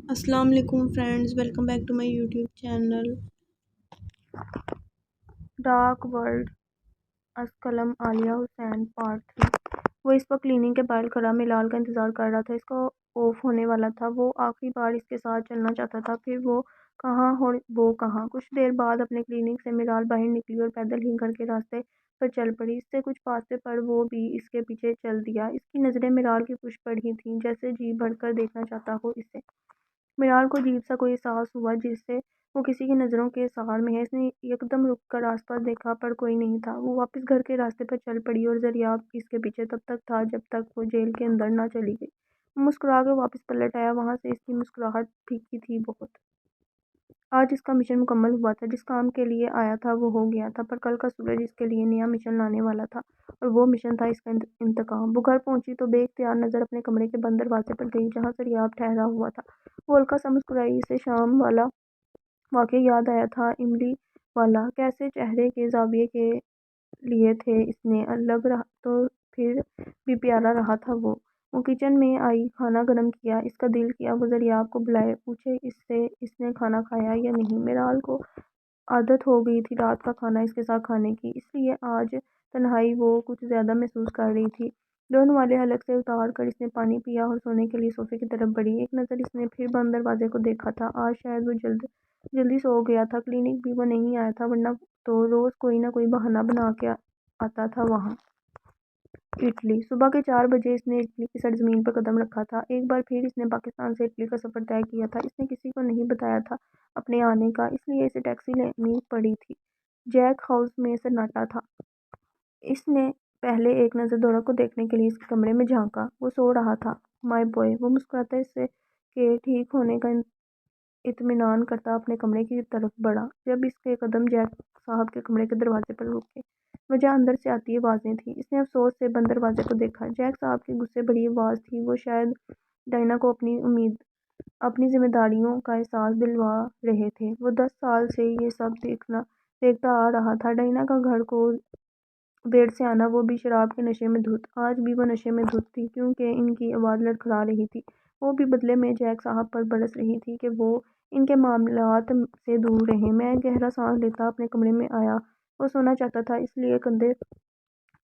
السلام علیکم friends, welcome back to my YouTube channel dark world از قلم عالیہ حسین پارٹ 3۔ وہ اس وقت کلیننگ کے باہر کھڑا ملال کا انتظار کر رہا تھا۔ اس کا آف ہونے والا تھا۔ وہ آخری بار اس کے ساتھ چلنا چاہتا تھا، پھر وہ کہاں اور وہ کہاں۔ کچھ دیر بعد اپنے کلینک سے ملال باہر نکلی اور پیدل ہی گھر کے راستے پر چل پڑی۔ اس سے کچھ فاصلے پر وہ بھی اس کے پیچھے چل دیا۔ اس کی نظریں ملال کی پشت پر ہی تھیں، جیسے جی بھر کر دیکھنا چاہتا ہو اسے۔ ملال کو عجیب سا کوئی احساس ہوا، جس سے وہ کسی کی نظروں کے سہار میں ہے۔ اس نے یکدم رک کر آس پاس دیکھا، پر کوئی نہیں تھا۔ وہ واپس گھر کے راستے پر چل پڑی اور ضریاب اس کے پیچھے تب تک تھا جب تک وہ جیل کے اندر نہ چلی گئی۔ وہ مسکرا کے واپس پلٹ آیا۔ وہاں سے اس کی مسکراہٹ پھیکی تھی بہت۔ آج اس کا مشن مکمل ہوا تھا۔ جس کام کے لیے آیا تھا وہ ہو گیا تھا، پر کل کا سورج اس کے لیے نیا مشن لانے والا تھا، اور وہ مشن تھا اس کا انتقام۔ وہ گھر پہنچی تو بے اختیار نظر اپنے کمرے کے بند دروازے پر گئی، جہاں ضریاب ٹھہرا ہوا تھا۔ وہ ہلکا سا مسکرائی۔ اسے شام والا واقعہ یاد آیا تھا، املی والا۔ کیسے چہرے کے زاویے کے لیے تھے اس نے، لگ رہا تو پھر بھی پیارا رہا تھا وہ کچن میں آئی، کھانا گرم کیا۔ اس کا دل کیا وہ ضریاب کو بلائے، پوچھے اس سے اس نے کھانا کھایا یا نہیں۔ ملال کو عادت ہو گئی تھی رات کا کھانا اس کے ساتھ کھانے کی، اس لیے آج تنہائی وہ کچھ زیادہ محسوس کر رہی تھی۔ دونوں والے حلق سے اتار کر اس نے پانی پیا اور سونے کے لیے صوفے کی طرف بڑھی۔ ایک نظر اس نے پھر بند دروازے کو دیکھا تھا۔ آج شاید وہ جلدی سو گیا تھا۔ کلینک بھی وہ نہیں آیا تھا، ورنہ تو روز کوئی نہ کوئی بہانہ بنا کے آتا تھا وہاں۔ اٹلی۔ صبح کے 4 بجے اس نے اٹلی کی سرزمین پر قدم رکھا تھا۔ ایک بار پھر اس نے پاکستان سے اٹلی کا سفر طے کیا تھا۔ اس نے کسی کو نہیں بتایا تھا اپنے آنے کا، اس لیے اسے ٹیکسی لینی پڑی تھی۔ جیک ہاؤس میں سناٹا تھا۔ اس نے پہلے ایک نظر دورہ کو دیکھنے کے لیے اس کے کمرے میں جھانکا۔ وہ سو رہا تھا۔ مائی بوائے، وہ مسکراتا اس سے کہ ٹھیک ہونے کا اطمینان کرتا اپنے کمرے کی طرف بڑھا۔ جب اس کے قدم جیک صاحب کے کمرے کے دروازے پر رکے، وجہ اندر سے آتی آوازیں تھیں۔ اس نے افسوس سے بند دروازے کو دیکھا۔ جیک صاحب کی غصے بھری آواز تھی۔ وہ شاید ڈائنا کو اپنی ذمہ داریوں کا احساس دلوا رہے تھے۔ وہ 10 سال سے یہ سب دیکھتا آ رہا تھا، ڈائنا کا گھر کو دیر سے آنا، وہ بھی شراب کے نشے میں دھت۔ آج بھی وہ نشے میں دھت تھی، کیونکہ ان کی آواز لڑکھڑا رہی تھی۔ وہ بھی بدلے میں جیک صاحب پر برس رہی تھی کہ وہ ان کے معاملات سے دور رہیں۔ میں گہرا سانس لیتا اپنے کمرے میں آیا۔ وہ سونا چاہتا تھا، اس لیے کندھے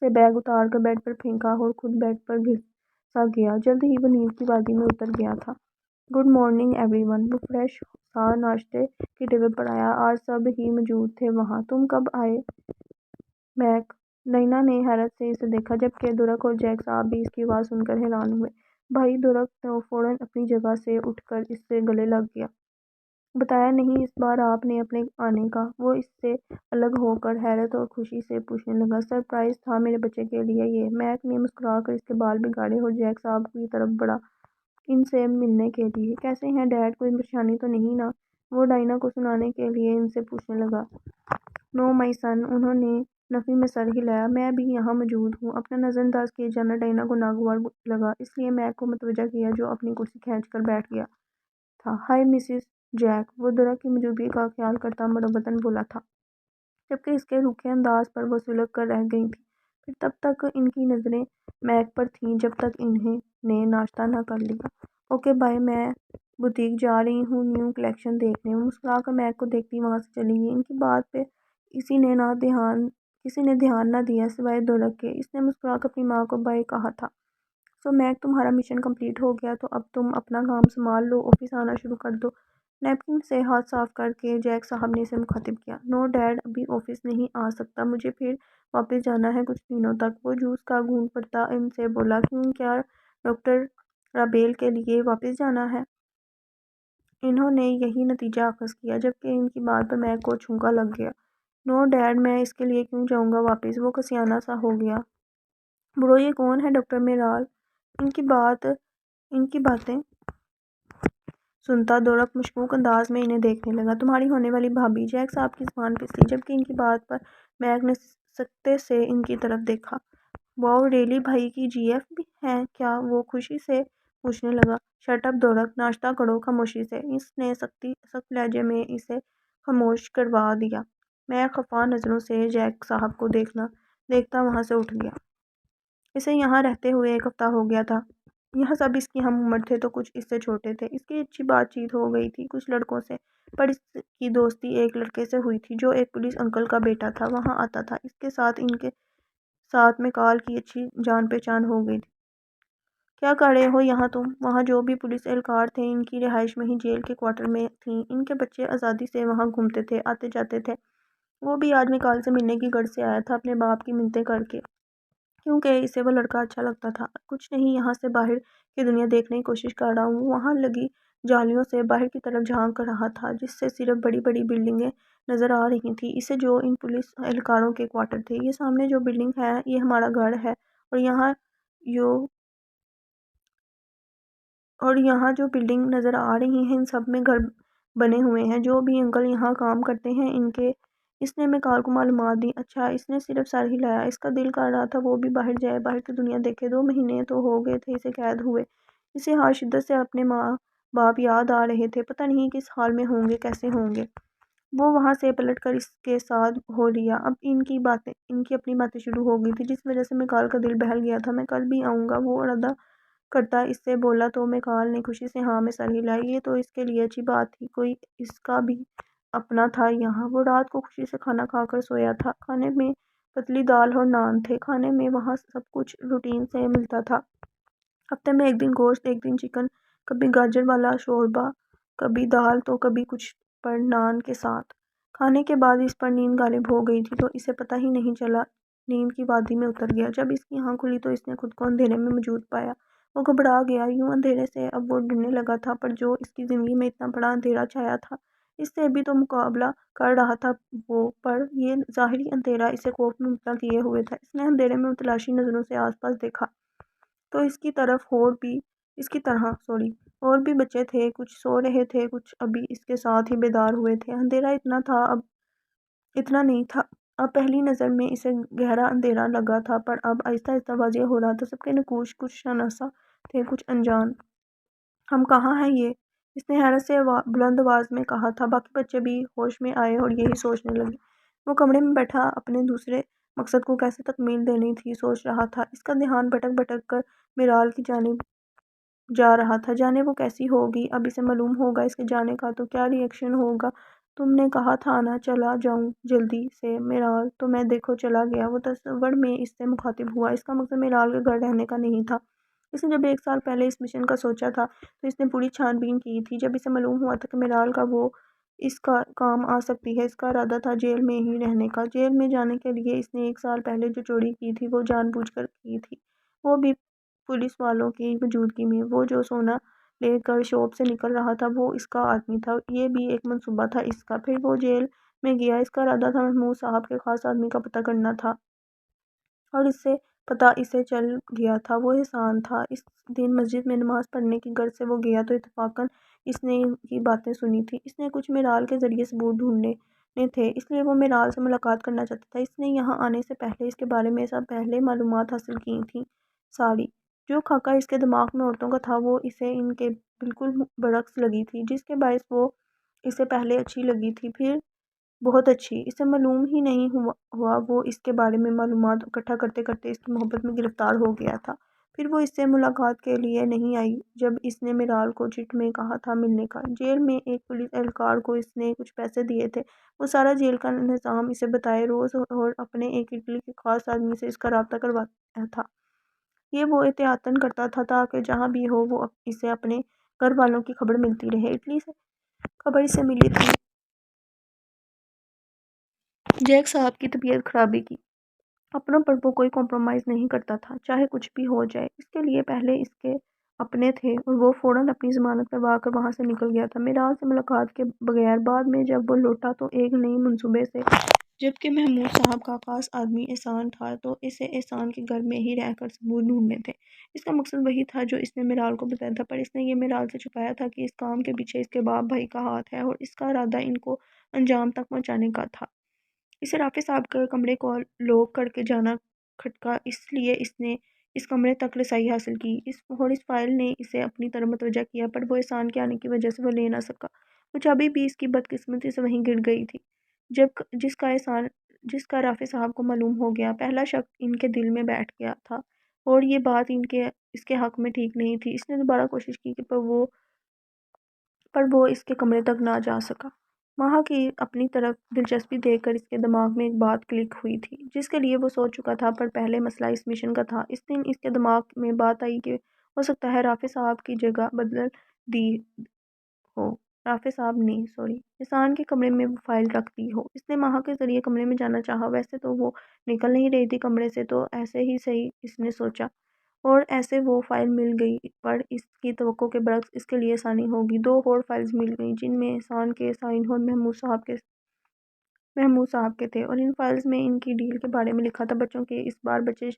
سے بیگ اتار کر بیڈ پر پھینکا اور خود بیڈ پر گھسا گیا۔ جلد ہی وہ نیند کی وادی میں اتر گیا تھا۔ Good morning every one. وہ فریش سا ناشتے کی ٹیبل پر آیا۔ آج سب ہی موجود تھے وہاں۔ تم کب آئے میک؟ ڈائنا نے حیرت سے اسے دیکھا، جبکہ درک اور جیک صاحب بھی اس کی آواز سن کر حیران ہوئے۔ بھائی درک تو فوراً اپنی جگہ سے اٹھ کر اس سے گلے لگ گیا۔ بتایا نہیں اس بار آپ نے اپنے آنے کا؟ وہ اس سے الگ ہو کر حیرت اور خوشی سے پوچھنے لگا۔ سرپرائز تھا میرے بچے کے لیے یہ۔ میک نے مسکرا کر اس کے بال بگاڑے اور جیک صاحب کی طرف بڑھا ان سے ملنے کے لیے۔ کیسے ہیں ڈیڈ؟ کوئی پریشانی تو نہیں نا؟ وہ ڈائنا کو سنانے کے لیے ان سے پوچھنے لگا۔ نو مائی سن، انہوں نے نفی میں سر ہلایا۔ میں بھی یہاں موجود ہوں۔ اپنا نظر انداز کیے جانا ڈائنا کو ناگوار لگا، اس لیے میک کو متوجہ کیا، جو اپنی کرسی کھینچ کر بیٹھ گیا تھا۔ ہائے مسز جیک، وہ درک کی موجودگی کا خیال کرتا مروتاً بولا تھا، جبکہ اس کے روکھے انداز پر وہ سلگ کر رہ گئی تھی۔ پھر تب تک ان کی نظریں میک پر تھیں جب تک انہوں نے ناشتہ نہ کر لیا۔ اوکے بائے، میں بوتیک جا رہی ہوں نیو کلیکشن دیکھنے۔ وہ مسکرا کر میک کو دیکھتی وہاں سے چلی گئی۔ ان کی بات پہ کسی نے دھیان نہ دیا سوائے درک کے۔ اس نے مسکرا کر اپنی ماں کو بائے کہا تھا۔ سو میک، تمہارا مشن کمپلیٹ ہو گیا، تو اب تم اپنا کام سنبھال لو، آفس آنا شروع کر دو۔ نیپکن سے ہاتھ صاف کر کے جیک صاحب نے اسے مخاطب کیا۔ نو ڈیڈ، ابھی آفس نہیں آ سکتا، مجھے پھر واپس جانا ہے کچھ دنوں تک۔ وہ جوس کا گھونٹ بھرتا ان سے بولا۔ کیوں، کیا ڈاکٹر رابیل کے لیے واپس جانا ہے؟ انہوں نے یہی نتیجہ اخذ کیا، جبکہ ان کی بات پر میک کو چھونکا لگ گیا۔ نو ڈیڈ، میں اس کے لیے کیوں جاؤں گا واپس؟ وہ کسیانہ سا ہو گیا۔ برو، یہ کون ہے ڈاکٹر میرال؟ ان کی باتیں سنتا درک مشکوک انداز میں انہیں دیکھنے لگا۔ تمہاری ہونے والی بھابھی۔ جیک صاحب کی زبان پھسلی، جبکہ ان کی بات پر میک نے سکتے سے ان کی طرف دیکھا۔ واؤ ریئلی، بھائی کی جی ایف بھی ہیں کیا؟ وہ خوشی سے پوچھنے لگا۔ شٹ اپ درک، ناشتہ کرو خاموشی سے۔ اس نے سخت لہجے میں اسے خاموش کروا دیا۔ میک خفا نظروں سے جیک صاحب کو دیکھتا وہاں سے اٹھ گیا۔ اسے یہاں رہتے ہوئے 1 ہفتہ ہو گیا تھا۔ یہاں سب اس کی ہم عمر تھے تو کچھ اس سے چھوٹے تھے۔ اس کی اچھی بات چیت ہو گئی تھی کچھ لڑکوں سے، پر اس کی دوستی ایک لڑکے سے ہوئی تھی جو ایک پولیس انکل کا بیٹا تھا، وہاں آتا تھا۔ اس کے ساتھ ان کے ساتھ میں کال کی اچھی جان پہچان ہو گئی تھی۔ کیا کر رہے ہو یہاں تم؟ وہاں جو بھی پولیس اہلکار تھے ان کی رہائش میں ہی جیل کے کوارٹر میں تھیں۔ ان کے بچے آزادی سے وہاں گھومتے تھے، آتے جاتے تھے۔ وہ بھی آج میکال سے ملنے کی غرض سے آیا تھا، اپنے باپ کی منتیں کر کے، کیونکہ اسے وہ لڑکا اچھا لگتا تھا۔ کچھ نہیں، یہاں سے باہر کی دنیا دیکھنے کی کوشش کر رہا ہوں۔ وہاں لگی جالیوں سے باہر کی طرف جھانک رہا تھا جس سے صرف بڑی بڑی بلڈنگیں نظر آ رہی تھیں، اسے جو ان پولیس اہلکاروں کے کوارٹر تھے۔ یہ سامنے جو بلڈنگ ہے یہ ہمارا گھر ہے، اور یہاں جو بلڈنگ نظر آ رہی ہیں ان سب میں گھر بنے ہوئے ہیں۔ جو بھی انکل یہاں کام کرتے ہیں ان کے۔ اس نے میکال کو معلومات دی۔ اچھا، اس نے صرف سر ہلایا۔ اس کا دل کر رہا تھا وہ بھی باہر جائے، باہر کی دنیا دیکھے۔ 2 مہینے تو ہو گئے تھے اسے قید ہوئے۔ اسے ہر شدت سے اپنے ماں باپ یاد آ رہے تھے، پتہ نہیں کس حال میں ہوں گے، کیسے ہوں گے۔ وہ وہاں سے پلٹ کر اس کے ساتھ ہو لیا۔ اب ان کی اپنی باتیں شروع ہو گئی تھی جس وجہ سے میکال کا دل بہل گیا تھا۔ میں کل بھی آؤں گا، وہ ارادہ کرتا اس سے بولا تو میکال نے خوشی سے ہاں میں سر ہلائی۔ یہ تو اس کے لیے اچھی بات تھی، کوئی اس کا بھی اپنا تھا یہاں۔ وہ رات کو خوشی سے کھانا کھا کر سویا تھا۔ کھانے میں پتلی دال اور نان تھے۔ کھانے میں وہاں سب کچھ روٹین سے ملتا تھا، ہفتے میں ایک دن گوشت، ایک دن چکن، کبھی گاجر والا شوربہ، کبھی دال تو کبھی کچھ، پر نان کے ساتھ۔ کھانے کے بعد اس پر نیند غالب ہو گئی تھی تو اسے پتہ ہی نہیں چلا، نیند کی وادی میں اتر گیا۔ جب اس کی آنکھ کھلی تو اس نے خود کو اندھیرے میں موجود پایا۔ وہ گھبرا گیا، یوں اندھیرے سے اب وہ ڈرنے لگا تھا، پر جو اس کی زندگی میں اتنا بڑا اندھیرا چھایا تھا اس سے بھی تو مقابلہ کر رہا تھا وہ، پر یہ ظاہری اندھیرا اسے خوف میں مبتلا کیے ہوئے تھا۔ اس نے اندھیرے میں متلاشی نظروں سے آس پاس دیکھا تو اس کی طرح اور بھی بچے تھے، کچھ سو رہے تھے، کچھ ابھی اس کے ساتھ ہی بیدار ہوئے تھے۔ اندھیرا اتنا نہیں تھا، اب پہلی نظر میں اسے گہرا اندھیرا لگا تھا، پر اب آہستہ آہستہ واضح ہو رہا تھا۔ سب کے نقوش کچھ شناسا تھے، کچھ انجان۔ ہم کہاں ہیں یہ؟ اس نے حیرت سے بلند آواز میں کہا تھا۔ باقی بچے بھی ہوش میں آئے اور یہی سوچنے لگے۔ وہ کمرے میں بیٹھا اپنے دوسرے مقصد کو کیسے تکمیل دینی تھی سوچ رہا تھا۔ اس کا دھیان بھٹک بھٹک کر میرال کی جانب جا رہا تھا۔ جانے وہ کیسی ہوگی، اب اسے معلوم ہوگا اس کے جانے کا تو کیا ری ایکشن ہوگا۔ تم نے کہا تھا نا چلا جاؤں جلدی سے میرال، تو میں دیکھو چلا گیا۔ وہ تصور میں اس سے مخاطب ہوا۔ اس کا مقصد میرال کے گھر رہنے کا نہیں تھا۔ اس نے جب 1 سال پہلے اس مشن کا سوچا تھا تو اس نے پوری چھان بین کی تھی۔ جب اسے معلوم ہوا تھا کہ میرال کا وہ اس کا کام آ سکتی ہے، اس کا ارادہ تھا جیل میں ہی رہنے کا۔ جیل میں جانے کے لیے اس نے 1 سال پہلے جو چوری کی تھی وہ جان بوجھ کر کی تھی، وہ بھی پولیس والوں کی موجودگی میں۔ وہ جو سونا لے کر شاپ سے نکل رہا تھا وہ اس کا آدمی تھا، یہ بھی ایک منصوبہ تھا اس کا۔ پھر وہ جیل میں گیا، اس کا ارادہ تھا محمود صاحب کے خاص آدمی کا پتہ کرنا تھا، اور اس سے پتہ اسے چل گیا تھا، وہ احسان تھا۔ اس دن مسجد میں نماز پڑھنے کی غرض سے وہ گیا تو اتفاقاً اس نے ان کی باتیں سنی تھی۔ اس نے کچھ میرال کے ذریعے ثبوت ڈھونڈنے تھے، اس لیے وہ میرال سے ملاقات کرنا چاہتا تھا۔ اس نے یہاں آنے سے پہلے اس کے بارے میں سب پہلے معلومات حاصل کی تھیں ساری۔ جو خاکہ اس کے دماغ میں عورتوں کا تھا وہ اسے ان کے بالکل برعکس لگی تھی، جس کے باعث وہ اسے پہلے اچھی لگی تھی، پھر بہت اچھی۔ اسے معلوم ہی نہیں ہوا وہ اس کے بارے میں معلومات اکٹھا کرتے کرتے اس کی محبت میں گرفتار ہو گیا تھا۔ پھر وہ اس سے ملاقات کے لیے نہیں آئی جب اس نے میرال کو چٹ میں کہا تھا ملنے کا۔ جیل میں ایک پولیس اہلکار کو اس نے کچھ پیسے دیے تھے، وہ سارا جیل کا نظام اسے بتائے روز، اور اپنے ایک اٹلی کے خاص آدمی سے اس کا رابطہ کرواتا تھا۔ یہ وہ احتیاطاً کرتا تھا تاکہ جہاں بھی ہو وہ اسے اپنے گھر والوں کی خبر ملتی رہے۔ اٹلی سے خبر اسے ملی تھی جیک صاحب کی طبیعت خرابی کی۔ اپنوں پر وہ کوئی کمپرومائز نہیں کرتا تھا، چاہے کچھ بھی ہو جائے۔ اس کے لیے پہلے اس کے اپنے تھے اور وہ فوراً اپنی ضمانت کروا کر وہاں سے نکل گیا تھا میرال سے ملاقات کے بغیر۔ بعد میں جب وہ لوٹا تو ایک نئی منصوبے سے، جبکہ محمود صاحب کا خاص آدمی احسان تھا تو اسے احسان کے گھر میں ہی رہ کر ثبوت ڈھونڈنے تھے۔ اس کا مقصد وہی تھا جو اس نے میرال کو بتایا تھا، پر اس نے یہ میرال سے چھپایا تھا کہ اس کام کے پیچھے اس کے باپ بھائی کا ہاتھ ہے اور اس کا ارادہ ان کو انجام تک پہنچانے کا تھا۔ اسے رافع صاحب کے کمرے کو لوک کر کے جانا کھٹکا، اس لیے اس نے اس کمرے تک رسائی حاصل کی، اور اس فائل نے اسے اپنی طرف متوجہ کیا، پر وہ احسان کے آنے کی وجہ سے وہ لے نہ سکا۔ وہ چابی بھی اس کی بدقسمتی سے وہیں گر گئی تھی۔ جس کا رافع صاحب کو معلوم ہو گیا، پہلا شک ان کے دل میں بیٹھ گیا تھا اور یہ بات اس کے حق میں ٹھیک نہیں تھی۔ اس نے دوبارہ کوشش کی کہ پر وہ اس کے کمرے تک نہ جا سکا۔ ماہا کی اپنی طرف دلچسپی دیکھ کر اس کے دماغ میں ایک بات کلک ہوئی تھی جس کے لیے وہ سوچ چکا تھا، پر پہلے مسئلہ اس مشن کا تھا۔ اس دن اس کے دماغ میں بات آئی کہ ہو سکتا ہے رافع صاحب کی جگہ بدل دی ہو رافع صاحب نے احسان کے کمرے میں وہ فائل رکھ دی ہو۔ اس نے ماہا کے ذریعے کمرے میں جانا چاہا، ویسے تو وہ نکل نہیں رہی تھی کمرے سے، تو ایسے ہی صحیح اس نے سوچا، اور ایسے وہ فائل مل گئی۔ پر اس کی توقع کے برعکس اس کے لیے آسانی ہوگی۔ 2 اور فائلز مل گئیں جن میں احسان کے سائن اور محمود صاحب کے تھے، اور ان فائلز میں ان کی ڈیل کے بارے میں لکھا تھا بچوں کے۔ اس بار بچے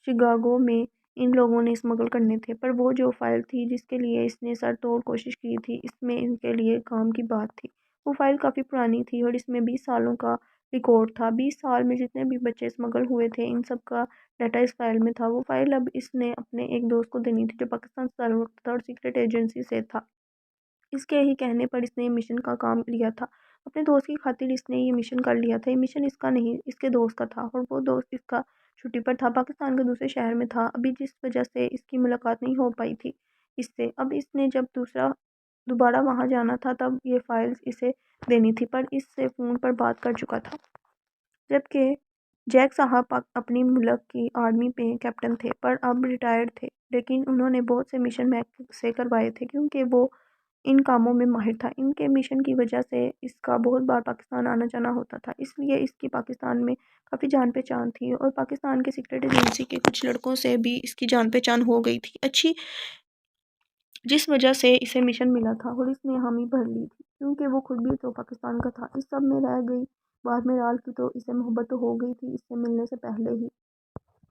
شکاگو میں ان لوگوں نے اسمگل کرنے تھے، پر وہ جو فائل تھی جس کے لیے اس نے سر توڑ کوشش کی تھی، اس میں ان کے لیے کام کی بات تھی۔ وہ فائل کافی پرانی تھی اور اس میں 20 سالوں کا ریکارڈ تھا۔ 20 سال میں جتنے بھی بچے اسمگل ہوئے تھے ان سب کا ڈیٹا اس فائل میں تھا۔ وہ فائل اب اس نے اپنے ایک دوست کو دینی تھی جو پاکستان سے تعلق رکھتا تھا اور سیکرٹ ایجنسی سے تھا۔ اس کے ہی کہنے پر اس نے یہ مشن کا کام لیا تھا۔ اپنے دوست کی خاطر اس نے یہ مشن کر لیا تھا۔ یہ مشن اس کا نہیں، اس کے دوست کا تھا، اور وہ دوست اس کا چھٹی پر تھا، پاکستان کے دوسرے شہر میں تھا ابھی، جس وجہ سے اس کی ملاقات نہیں ہو پائی تھی اس سے۔ اب اس نے جب دوبارہ وہاں جانا تھا تب یہ فائلز اسے دینی تھی، پر اس سے فون پر بات کر چکا تھا۔ جبکہ جیک صاحب اپنی ملک کی آرمی میں کیپٹن تھے، پر اب ریٹائرڈ تھے، لیکن انہوں نے بہت سے مشن میک سے کروائے تھے کیونکہ وہ ان کاموں میں ماہر تھا۔ ان کے مشن کی وجہ سے اس کا بہت بار پاکستان آنا جانا ہوتا تھا، اس لیے اس کی پاکستان میں کافی جان پہچان تھی، اور پاکستان کے سیکرٹ ایجنسی کے کچھ لڑکوں سے بھی اس کی جان پہچان ہو گئی تھی اچھی، جس وجہ سے اسے مشن ملا تھا، اور اس نے حامی بھر لی تھی کیونکہ وہ خود بھی تو پاکستان کا تھا۔ اس سب میں رہ گئی بات میرال کی، تو اسے محبت تو ہو گئی تھی اس سے ملنے سے پہلے ہی،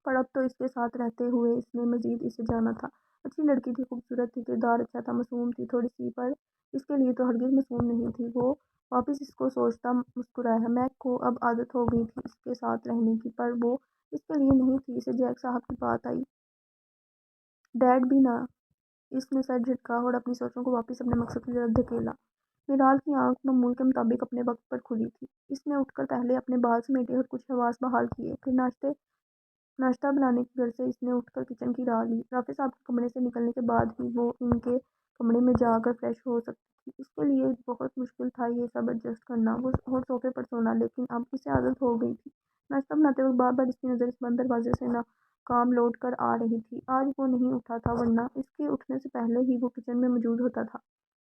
پر اب تو اس کے ساتھ رہتے ہوئے اس نے مزید اسے جانا تھا۔ اچھی لڑکی تھی، خوبصورت تھی، کردار اچھا تھا، معصوم تھی تھوڑی سی، پر اس کے لیے تو ہرگز معصوم نہیں تھی۔ وہ واپس اس کو سوچتا مسکرایا۔ میک کو اب عادت ہو گئی تھی اس کے ساتھ رہنے کی، پر وہ اس کے لیے نہیں تھی۔ اسے جیک صاحب کی بات آئی، ڈیڈ بھی نہ۔ اس نے سر جھٹکا اور اپنی سوچوں کو واپس اپنے مقصد کی طرف دھکیلا۔ میرال کی آنکھ معمول کے مطابق اپنے وقت پر کھلی تھی۔ اس نے اٹھ کر پہلے اپنے بال سمیٹے اور کچھ حواس بحال کیے، پھر ناشتہ بنانے کی غرض سے اس نے اٹھ کر کچن کی راہ لی۔ رافع صاحب کے کمرے سے نکلنے کے بعد ہی وہ ان کے کمرے میں جا کر فریش ہو سکتی تھی۔ اس کے لیے بہت مشکل تھا یہ سب ایڈجسٹ کرنا اور صوفے پر سونا، لیکن اب اسے عادت ہو گئی تھی۔ ناشتہ بناتے وقت بار بار اس کی نظر اس بند دروازے سے ناکام لوٹ کر آ رہی تھی۔ آج وہ نہیں اٹھا تھا، ورنہ اس کے اٹھنے سے پہلے ہی وہ کچن میں موجود ہوتا تھا۔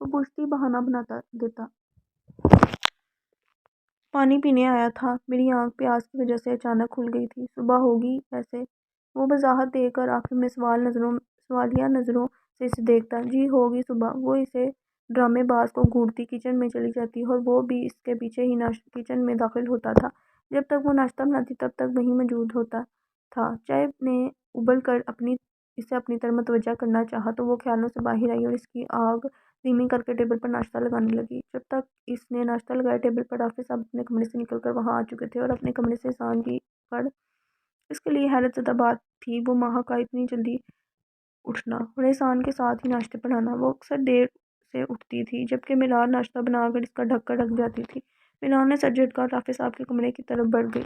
وہ پوچھتی، بہانہ بنا دیتا، پانی پینے آیا تھا۔ میری آنکھ پیاس کی وجہ سے اچانک کھل گئی تھی۔ صبح ہوگی ویسے؟ وہ وضاحت دے کر آخر میں سوالیہ نظروں سے اسے دیکھتا۔ جی ہوگی صبح۔ وہ اسے ڈرامے باز کو گھورتی کچن میں چلی جاتی اور وہ بھی اس کے پیچھے ہی کچن میں داخل ہوتا تھا۔ جب تک وہ ناشتہ بناتی تب تک وہیں موجود ہوتا تھا۔ چائے نے ابل کر اسے اپنی طرف متوجہ کرنا چاہا تو وہ خیالوں سے باہر آئی اور اس کی آگ دھیمی کر کے ٹیبل پر ناشتہ لگانے لگی۔ جب تک اس نے ناشتہ لگایا ٹیبل پر رافع صاحب اپنے کمرے سے نکل کر وہاں آ چکے تھے، اور اپنے کمرے سے احسان کی پر اس کے لیے حیرت زدہ بات تھی وہ ماہا کا اتنی جلدی اٹھنا اور احسان کے ساتھ ہی ناشتے پر آنا۔ وہ اکثر دیر سے اٹھتی تھی جبکہ میرال ناشتہ بنا کر اس کا ڈھک کر رکھ جاتی تھی۔ میرال نے سر جھٹکا اور رافع صاحب کے کمرے کی طرف بڑھ گئی۔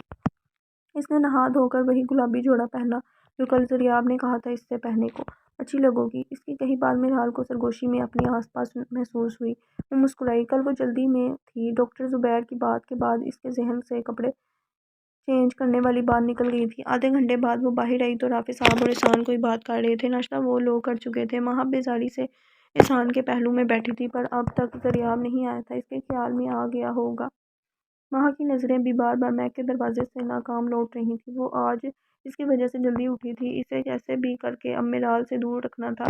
اس نے نہا دھو کر وہی گلابی جوڑا پہنا جو کل زریاب نے کہا تھا اس سے پہننے کو۔ اچھی لگو گی۔ اس کی کہی بات میرال کو سرگوشی میں اپنی آس پاس محسوس ہوئی۔ وہ مسکرائی۔ کل وہ جلدی میں تھی۔ ڈاکٹر زبیر کی بات کے بعد اس کے ذہن سے کپڑے چینج کرنے والی بات نکل گئی تھی۔ آدھے گھنٹے بعد وہ باہر آئی تو رافع صاحب اور احسان کوئی بات کر رہے تھے۔ ناشتہ وہ لوگ کر چکے تھے۔ ماہا بیزاری سے احسان کے پہلو میں بیٹھی تھی، پر اب تک زریاب نہیں آیا تھا۔ اس کے خیال میں آ گیا ہوگا۔ ماہا کی نظریں بھی بار بار میک کے دروازے سے ناکام لوٹ رہی تھیں۔ وہ آج اس کی وجہ سے جلدی اٹھی تھی۔ اسے کیسے بھی کر کے اب میرال سے دور رکھنا تھا۔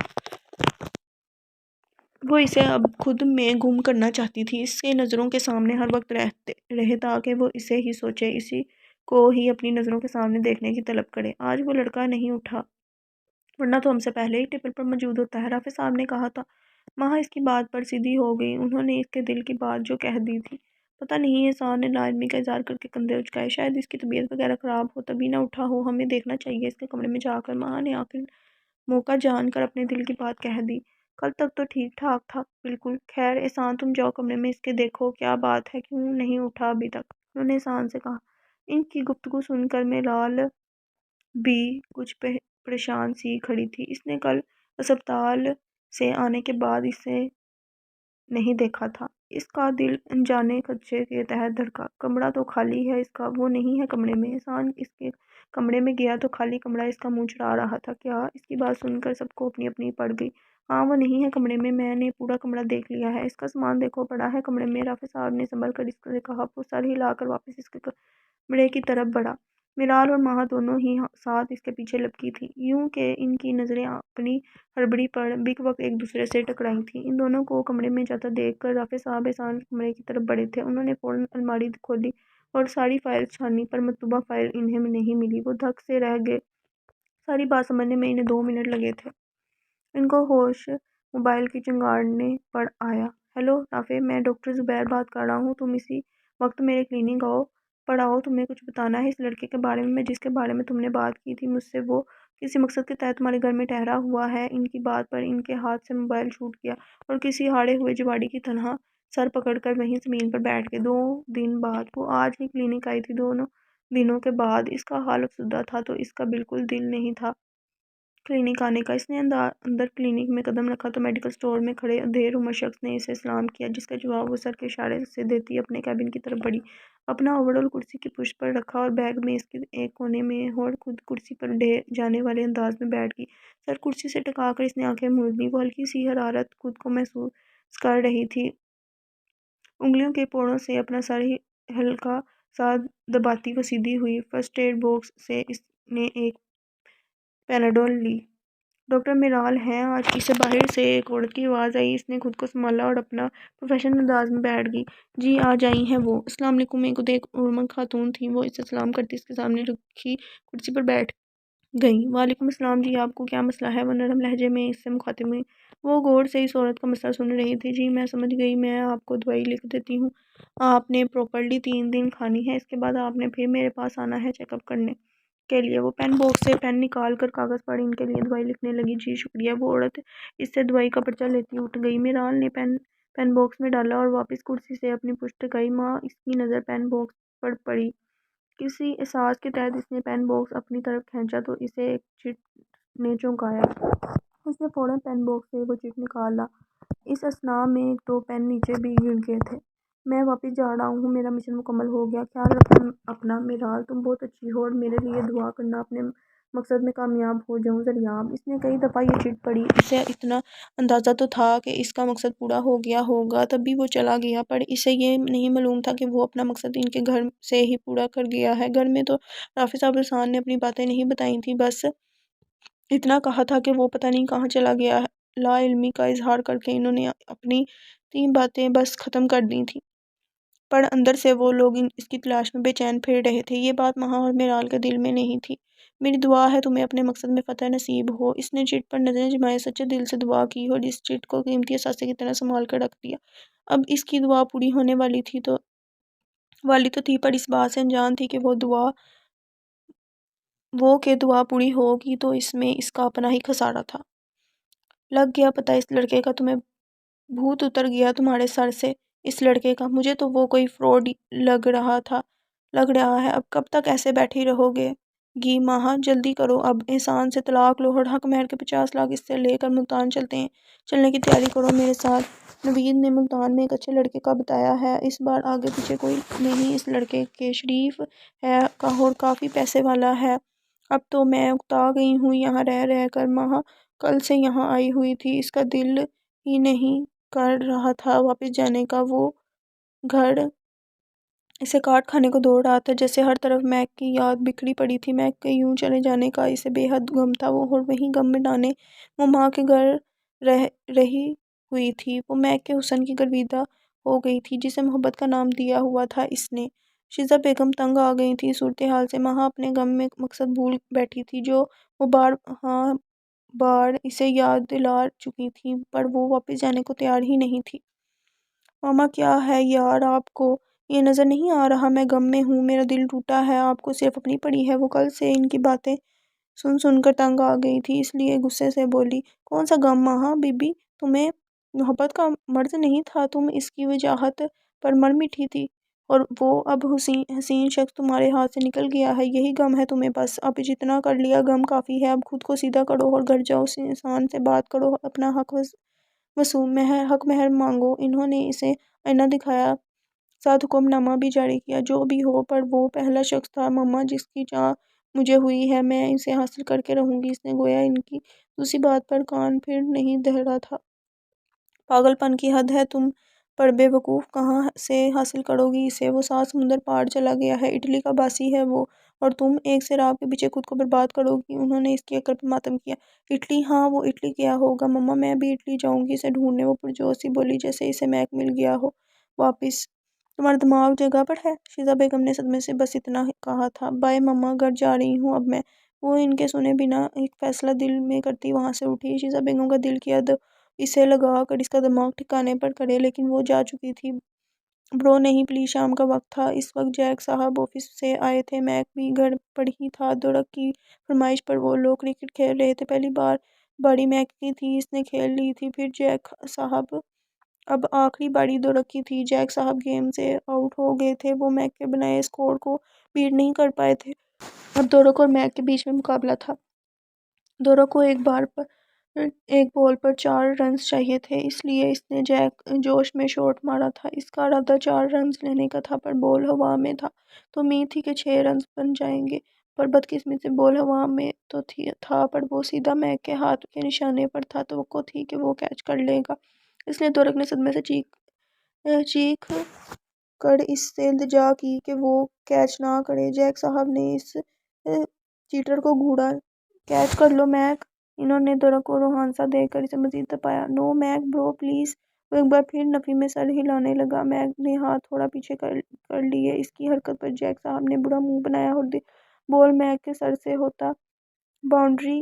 وہ اسے اب خود میں گم کرنا چاہتی تھی، اس کے نظروں کے سامنے ہر وقت رہے تاکہ وہ اسے ہی سوچے، اسی کو ہی اپنی نظروں کے سامنے دیکھنے کی طلب کرے۔ آج وہ لڑکا نہیں اٹھا، ورنہ تو ہم سے پہلے ہی ٹیبل پر موجود ہوتا ہے، رافع صاحب نے کہا تھا۔ ماہا اس کی بات پر سیدھی ہو گئی۔ انہوں نے اس کے دل کی بات جو کہہ دی تھی۔ پتہ نہیں، احسان نے لاعلمی کا اظہار کر کے کندھے اچکائے، شاید اس کی طبیعت وغیرہ خراب ہو تبھی نہ اٹھا ہو، ہمیں دیکھنا چاہیے اس کے کمرے میں جا کر۔ ماہا نے آخر موقع جان کر اپنے دل کی بات کہہ دی۔ کل تک تو ٹھیک ٹھاک تھا بالکل۔ خیر احسان، تم جاؤ کمرے میں اس کے، دیکھو کیا بات ہے، کیوں نہیں اٹھا ابھی تک، انہوں نے احسان سے کہا۔ ان کی گفتگو سن کر میرال بھی کچھ پریشان سی کھڑی تھی۔ اس نے کل اسپتال سے آنے کے بعد اسے نہیں دیکھا تھا۔ اس کا دل انجانے خدشے کے تحت دھڑکا۔ کمرہ تو خالی ہے اس کا، وہ نہیں ہے کمرے میں۔ احسان اس کے کمرے میں گیا تو خالی کمرہ اس کا منہ چڑھا رہا تھا۔ کیا؟ اس کی بات سن کر سب کو اپنی اپنی پڑ گئی۔ ہاں وہ نہیں ہے کمرے میں نے پورا کمرہ دیکھ لیا ہے۔ اس کا سامان دیکھو پڑا ہے کمرے میں۔ رافع صاحب نے سنبھل کر اس سے کہا۔ وہ سر ہلا کر واپس اس کے کمرے کی طرف بڑھا۔ میرال اور ماہا دونوں ہی ساتھ اس کے پیچھے لپکی تھیں، یوں کہ ان کی نظریں اپنی ہڑبڑی پر بیک وقت ایک دوسرے سے ٹکرائی تھیں۔ ان دونوں کو کمرے میں جاتا دیکھ کر رافع صاحب احسان کے کمرے کی طرف بڑھے تھے۔ انہوں نے فوراً الماری کھولی اور ساری فائلز چھانی پر مطلوبہ فائل انہیں نہیں ملی۔ وہ دھک سے رہ گئے۔ ساری بات سمجھنے میں انہیں 2 منٹ لگے تھے۔ ان کو ہوش موبائل کی چنگاڑنے پر آیا۔ ہیلو رافع، میں ڈاکٹر زبیر بات کر رہا ہوں۔ تم اسی وقت میرے کلینک آؤ، تمہیں کچھ بتانا ہے اس لڑکے کے بارے میں جس کے بارے میں تم نے بات کی تھی مجھ سے۔ وہ کسی مقصد کے تحت تمہارے گھر میں ٹھہرا ہوا ہے۔ ان کی بات پر ان کے ہاتھ سے موبائل چھوٹ گیا اور کسی ہاڑے ہوئے جواڑی کی طرح سر پکڑ کر وہیں زمین پر بیٹھ گئے۔ 2 دن بعد وہ آج ہی کلینک آئی تھی۔ 2 دنوں کے بعد اس کا حال افسردہ تھا تو اس کا بالکل دل نہیں تھا کلینک آنے کا۔ اس نے اندر کلینک میں قدم رکھا تو میڈیکل سٹور میں کھڑے دیر عمر شخص نے اسے سلام کیا، جس کا جواب وہ سر کے اشارے سے دیتی اپنے کیبن کی طرف بڑھی، اپنا اوورال کرسی کی پشت پر رکھا اور بیگ میز کے ایک کونے میں اور خود کرسی پر جانے والے انداز میں بیٹھ گئی۔ سر کرسی سے ٹکا کر اس نے آنکھیں موند لیں۔ وہ ہلکی سی حرارت خود کو محسوس کر رہی تھی، انگلیوں کے پوڑوں سے اپنا سر ہلکا سا دباتی وہ سیدھی ہوئی۔ فرسٹ ایڈ باکس سے اس نے ایک پیناڈول لی۔ ڈاکٹر میرال ہیں آج؟ اسے باہر سے ایک عورت کی آواز آئی۔ اس نے خود کو سنبھالا اور اپنا پروفیشنل انداز میں بیٹھ گئی۔ جی آج آئی ہیں وہ؟ السلام علیکم۔ ایک عمر خاتون تھیں۔ وہ اسے سلام کرتی اس کے سامنے رکھی کرسی پر بیٹھ گئیں۔ وعلیکم السلام جی، آپ کو کیا مسئلہ ہے؟ وہ نرم لہجے میں اس سے مخاطب ہوئی۔ وہ غور سے اس عورت کا مسئلہ سن رہی تھی۔ جی میں سمجھ گئی، میں آپ کو دوائی لکھ دیتی ہوں، آپ نے پراپرلی 3 دن کھانی ہے، اس کے بعد آپ نے پھر میرے پاس آنا ہے چیک اپ کرنے کے لیے۔ وہ پین باکس سے پین نکال کر کاغذ پر ان کے لیے دوائی لکھنے لگی۔ جی شکریہ۔ وہ عورت اس سے دوائی کا پرچہ لیتی اٹھ گئی۔ میرال نے پین باکس میں ڈالا اور واپس کرسی سے اپنی پشت ٹکائی۔ ماں اس کی نظر پین باکس پر پڑی۔ کسی احساس کے تحت اس نے پین باکس اپنی طرف کھینچا تو اسے ایک چٹ نے چونکایا۔ اس نے فوراً پین باکس سے وہ چٹ نکالا۔ اس اثناء میں 2 پین نیچے بھی گر گئے تھے۔ میں واپس جا رہا ہوں، میرا مشن مکمل ہو گیا۔ خیال رکھنا اپنا میرال، تم بہت اچھی ہو اور میرے لیے دعا کرنا اپنے مقصد میں کامیاب ہو جاؤں ضریاب۔ اس نے کئی دفعہ یہ چٹ پڑھی۔ اسے اتنا اندازہ تو تھا کہ اس کا مقصد پورا ہو گیا ہوگا، تب بھی وہ چلا گیا، پر اسے یہ نہیں معلوم تھا کہ وہ اپنا مقصد ان کے گھر سے ہی پورا کر گیا ہے۔ گھر میں تو رافع صاحب احسان نے اپنی باتیں نہیں بتائی تھیں، بس اتنا کہا تھا کہ وہ پتہ نہیں کہاں چلا گیا ہے۔ لا علمی کا اظہار کر کے انہوں نے اپنی 3 باتیں بس ختم کر دی تھیں، پر اندر سے وہ لوگ اس کی تلاش میں بے چین پھر رہے تھے۔ یہ بات ماہا اور میرال کے دل میں نہیں تھی۔ میری دعا ہے تمہیں اپنے مقصد میں فتح نصیب ہو۔ اس نے چٹ پر نظریں جمائے سچے دل سے دعا کی اور اس چٹ کو قیمتی اثاثے کی طرح سنبھال کر رکھ دیا۔ اب اس کی دعا پوری ہونے والی تو تھی، پر اس بات سے انجان تھی کہ دعا پوری ہوگی تو اس میں اس کا اپنا ہی خسارہ تھا۔ لگ گیا پتہ اس لڑکے کا تمہیں؟ بھوت اتر گیا تمہارے سر سے اس لڑکے کا؟ مجھے تو وہ کوئی فراڈ لگ رہا ہے۔ اب کب تک ایسے بیٹھی رہو گی ماہا؟ جلدی کرو، اب احسان سے طلاق لو اور حق مہر کے 50 لاکھ اس سے لے کر ملتان چلتے ہیں۔ چلنے کی تیاری کرو میرے ساتھ۔ نوید نے ملتان میں ایک اچھے لڑکے کا بتایا ہے، اس بار آگے پیچھے کوئی نہیں، اس لڑکے کے شریف ہے اور کافی پیسے والا ہے۔ اب تو میں اکتا گئی ہوں یہاں رہ کر۔ ماہا کل سے یہاں آئی ہوئی تھی، اس کا دل ہی نہیں کر رہا تھا واپس جانے کا۔ وہ گھر اسے کاٹ کھانے کو دوڑ رہا تھا، جیسے ہر طرف میک کی یاد بکھری پڑی تھی۔ میک کے یوں چلے جانے کا اسے بے حد غم تھا، اور وہی غم مٹانے وہ ماں کے گھر رہی ہوئی تھی۔ وہ میک کے حسن کی گرویدہ ہو گئی تھی، جسے محبت کا نام دیا ہوا تھا اس نے۔ شیزہ بیگم تنگ آ گئی تھی صورتحال سے۔ ماہا اپنے غم میں مقصد بھول بیٹھی تھی، جو وہ بار اسے یاد دلا چکی تھی، پر وہ واپس جانے کو تیار ہی نہیں تھی۔ ماما کیا ہے یار، آپ کو یہ نظر نہیں آ رہا میں غم میں ہوں، میرا دل ٹوٹا ہے، آپ کو صرف اپنی پڑی ہے۔ وہ کل سے ان کی باتیں سن کر تنگ آ گئی تھی، اس لیے غصے سے بولی۔ کون سا غم ماہا بی بی؟ تمہیں محبت کا مرض نہیں تھا؟ تم اس کی وجاہت پر مر مٹی تھی؟ اور وہ اب حسین شخص تمہارے ہاتھ سے نکل گیا ہے، یہی غم ہے تمہیں؟ بس اب جتنا کر لیا غم کافی ہے، اب خود کو سیدھا کرو اور گھر جاؤ، اس انسان سے بات کرو، اپنا حق مہر مانگو۔ انہوں نے اسے آئینہ دکھایا، ساتھ حکم نامہ بھی جاری کیا۔ جو بھی ہو، پر وہ پہلا شخص تھا مما جس کی چاہ مجھے ہوئی ہے، میں اسے حاصل کر کے رہوں گی۔ اس نے گویا ان کی دوسری بات پر کان پھیر نہیں دہرا تھا۔ پاگل پن کی حد ہے تم پر بے وقوف، کہاں سے حاصل کرو گی اسے؟ وہ 7 سمندر پار چلا گیا ہے، اٹلی کا باسی ہے وہ، اور تم ایک سیراب کے پیچھے خود کو برباد کرو گی۔ انہوں نے اس کی عقل پر ماتم کیا۔ اٹلی؟ ہاں، وہ اٹلی گیا ہوگا مما، میں بھی اٹلی جاؤں گی اسے ڈھونڈنے، وہ پرجوش سی بولی جیسے اسے میک مل گیا ہو واپس۔ تمہارا دماغ جگہ پر ہے؟ شیزا بیگم نے صدمے سے بس اتنا کہا تھا۔ بائے مما، گھر جا رہی ہوں اب میں۔ وہ ان کے سنے بنا ایک فیصلہ دل میں کرتی وہاں سے اٹھی۔ شیزا بیگم کا دل کیا اسے لگا کر اس کا دماغ ٹھکانے پر کرے، لیکن وہ جا چکی تھی۔ برو نہیں پلیز، شام کا وقت تھا، اس وقت جیک صاحب آفس سے آئے تھے، میک بھی گھر پر ہی تھا۔ دورق کی فرمائش پر وہ لوگ کرکٹ کھیل رہے تھے۔ پہلی باری میک کی تھی، اس نے کھیل لی تھی، پھر جیک صاحب۔ اب آخری باری دورق کی تھی، جیک صاحب گیم سے آؤٹ ہو گئے تھے، وہ میک کے بنائے اسکور کو بیٹ نہیں کر پائے تھے۔ اب دورق اور میک کے بیچ میں مقابلہ تھا۔ دورق کو ایک بال پر 4 رنز چاہیے تھے، اس لیے اس نے جوش میں شاٹ مارا تھا۔ اس کا ارادہ 4 رنز لینے کا تھا، پر بال ہوا میں تھا تو امید تھی کہ 6 رنز بن جائیں گے، پر بدقسمتی سے بال ہوا میں تو تھا، پر وہ سیدھا میک کے ہاتھ کے نشانے پر تھا۔ توقع تھی کہ وہ کیچ کر لے گا، اس لیے دورق نے صدمے سے چیخ کر اس سے التجا کی کہ وہ کیچ نہ کرے۔ جیک صاحب نے اس چیٹر کو گھوڑا۔ کیچ کر لو میک۔ انہوں نے دورق کو روحان سا دے کر اسے مزید تپایا۔ نو میک برو پلیز۔ وہ ایک بار پھر نفی میں سر ہلانے لگا۔ میک نے ہاتھ تھوڑا پیچھے کر لیے۔ اس کی حرکت پر جیک صاحب نے برا منہ بنایا اور بال میک کے سر سے ہوتا باؤنڈری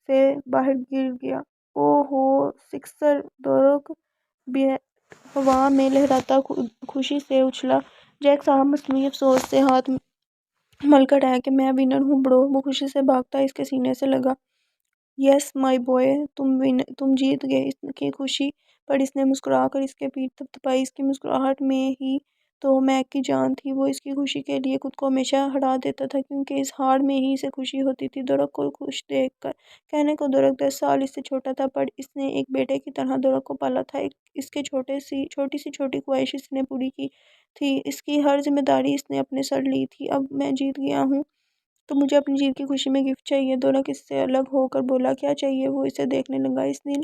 سے باہر گر گیا۔ اوہ ہو، سکسر! دورق بیٹ ہوا میں لہراتا خوشی سے اچھلا۔ جیک صاحب مصنوعی افسوس سے ہاتھ مل کر رہ کہ میں ونر ہوں برو۔ وہ خوشی سے بھاگتا اس کے سینے سے لگا۔ یس مائی بوائے، تم جیت گئے۔ اس کی خوشی پر اس نے مسکرا کر اس کی پیٹھ تھپتھپائی۔ اس کی مسکراہٹ میں ہی تو میک کی جان تھی۔ وہ اس کی خوشی کے لیے خود کو ہمیشہ ہرا دیتا تھا، کیونکہ اس ہار میں ہی اسے خوشی ہوتی تھی دورق کو خوش دیکھ کر۔ کہنے کو دورق 10 سال اس سے چھوٹا تھا، پر اس نے ایک بیٹے کی طرح دورق کو پالا تھا۔ اس کے چھوٹی خواہش اس نے پوری کی تھی، اس کی ہر ذمہ داری اس نے اپنے سر لی تھی۔ اب میں جیت گیا ہوں تو مجھے اپنی جیت کی خوشی میں گفٹ چاہیے۔ دورق اس سے الگ ہو کر بولا۔ کیا چاہیے؟ وہ اسے دیکھنے لگا۔ اس دن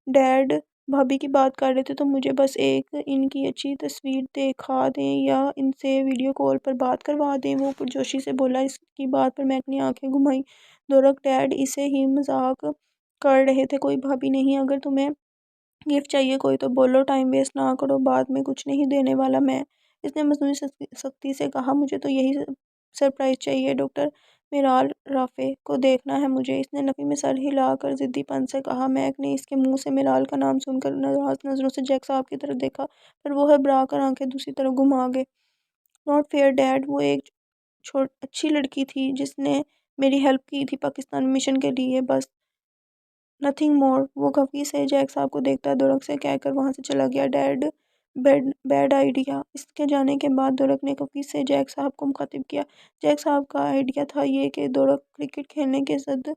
ڈیڈ بھابھی کی بات کر رہے تھے تو مجھے بس ایک ان کی اچھی تصویر دکھا دیں یا ان سے ویڈیو کال پر بات کروا دیں، وہ پرجوشی سے بولا۔ اس کی بات پر میک نے آنکھیں گھمائیں۔ دورق ڈیڈ اسے ہی مذاق کر رہے تھے، کوئی بھابھی نہیں۔ اگر تمہیں گفٹ چاہیے کوئی تو بولو، ٹائم ویسٹ نہ کرو، بعد میں کچھ نہیں دینے والا میں۔ اس نے مصنوعی سختی سے کہا۔ مجھے تو یہی سرپرائز چاہیے، ڈاکٹر میرال رافع کو دیکھنا ہے مجھے۔ اس نے نفی میں سر ہلا کر ضدی پن سے کہا۔ میک نے اس کے منہ سے میرال کا نام سن کر ناراض نظروں سے جیک صاحب کی طرف دیکھا، پر وہ گھبرا کر آنکھیں دوسری طرف گھما گئے۔ ناٹ فیئر ڈیڈ، وہ ایک اچھی لڑکی تھی جس نے میری ہیلپ کی تھی پاکستان مشن کے لیے، بس نتھنگ مور۔ وہ خفگی سے جیک صاحب کو دیکھتا دورق سے کہہ کر وہاں سے چلا گیا۔ Dead bad idea. اس کے جانے کے بعد دورق نے خفگی سے جیک صاحب کو مخاطب کیا۔ جیک صاحب کا آئیڈیا تھا یہ کہ دورق کرکٹ کھیلنے کے ضد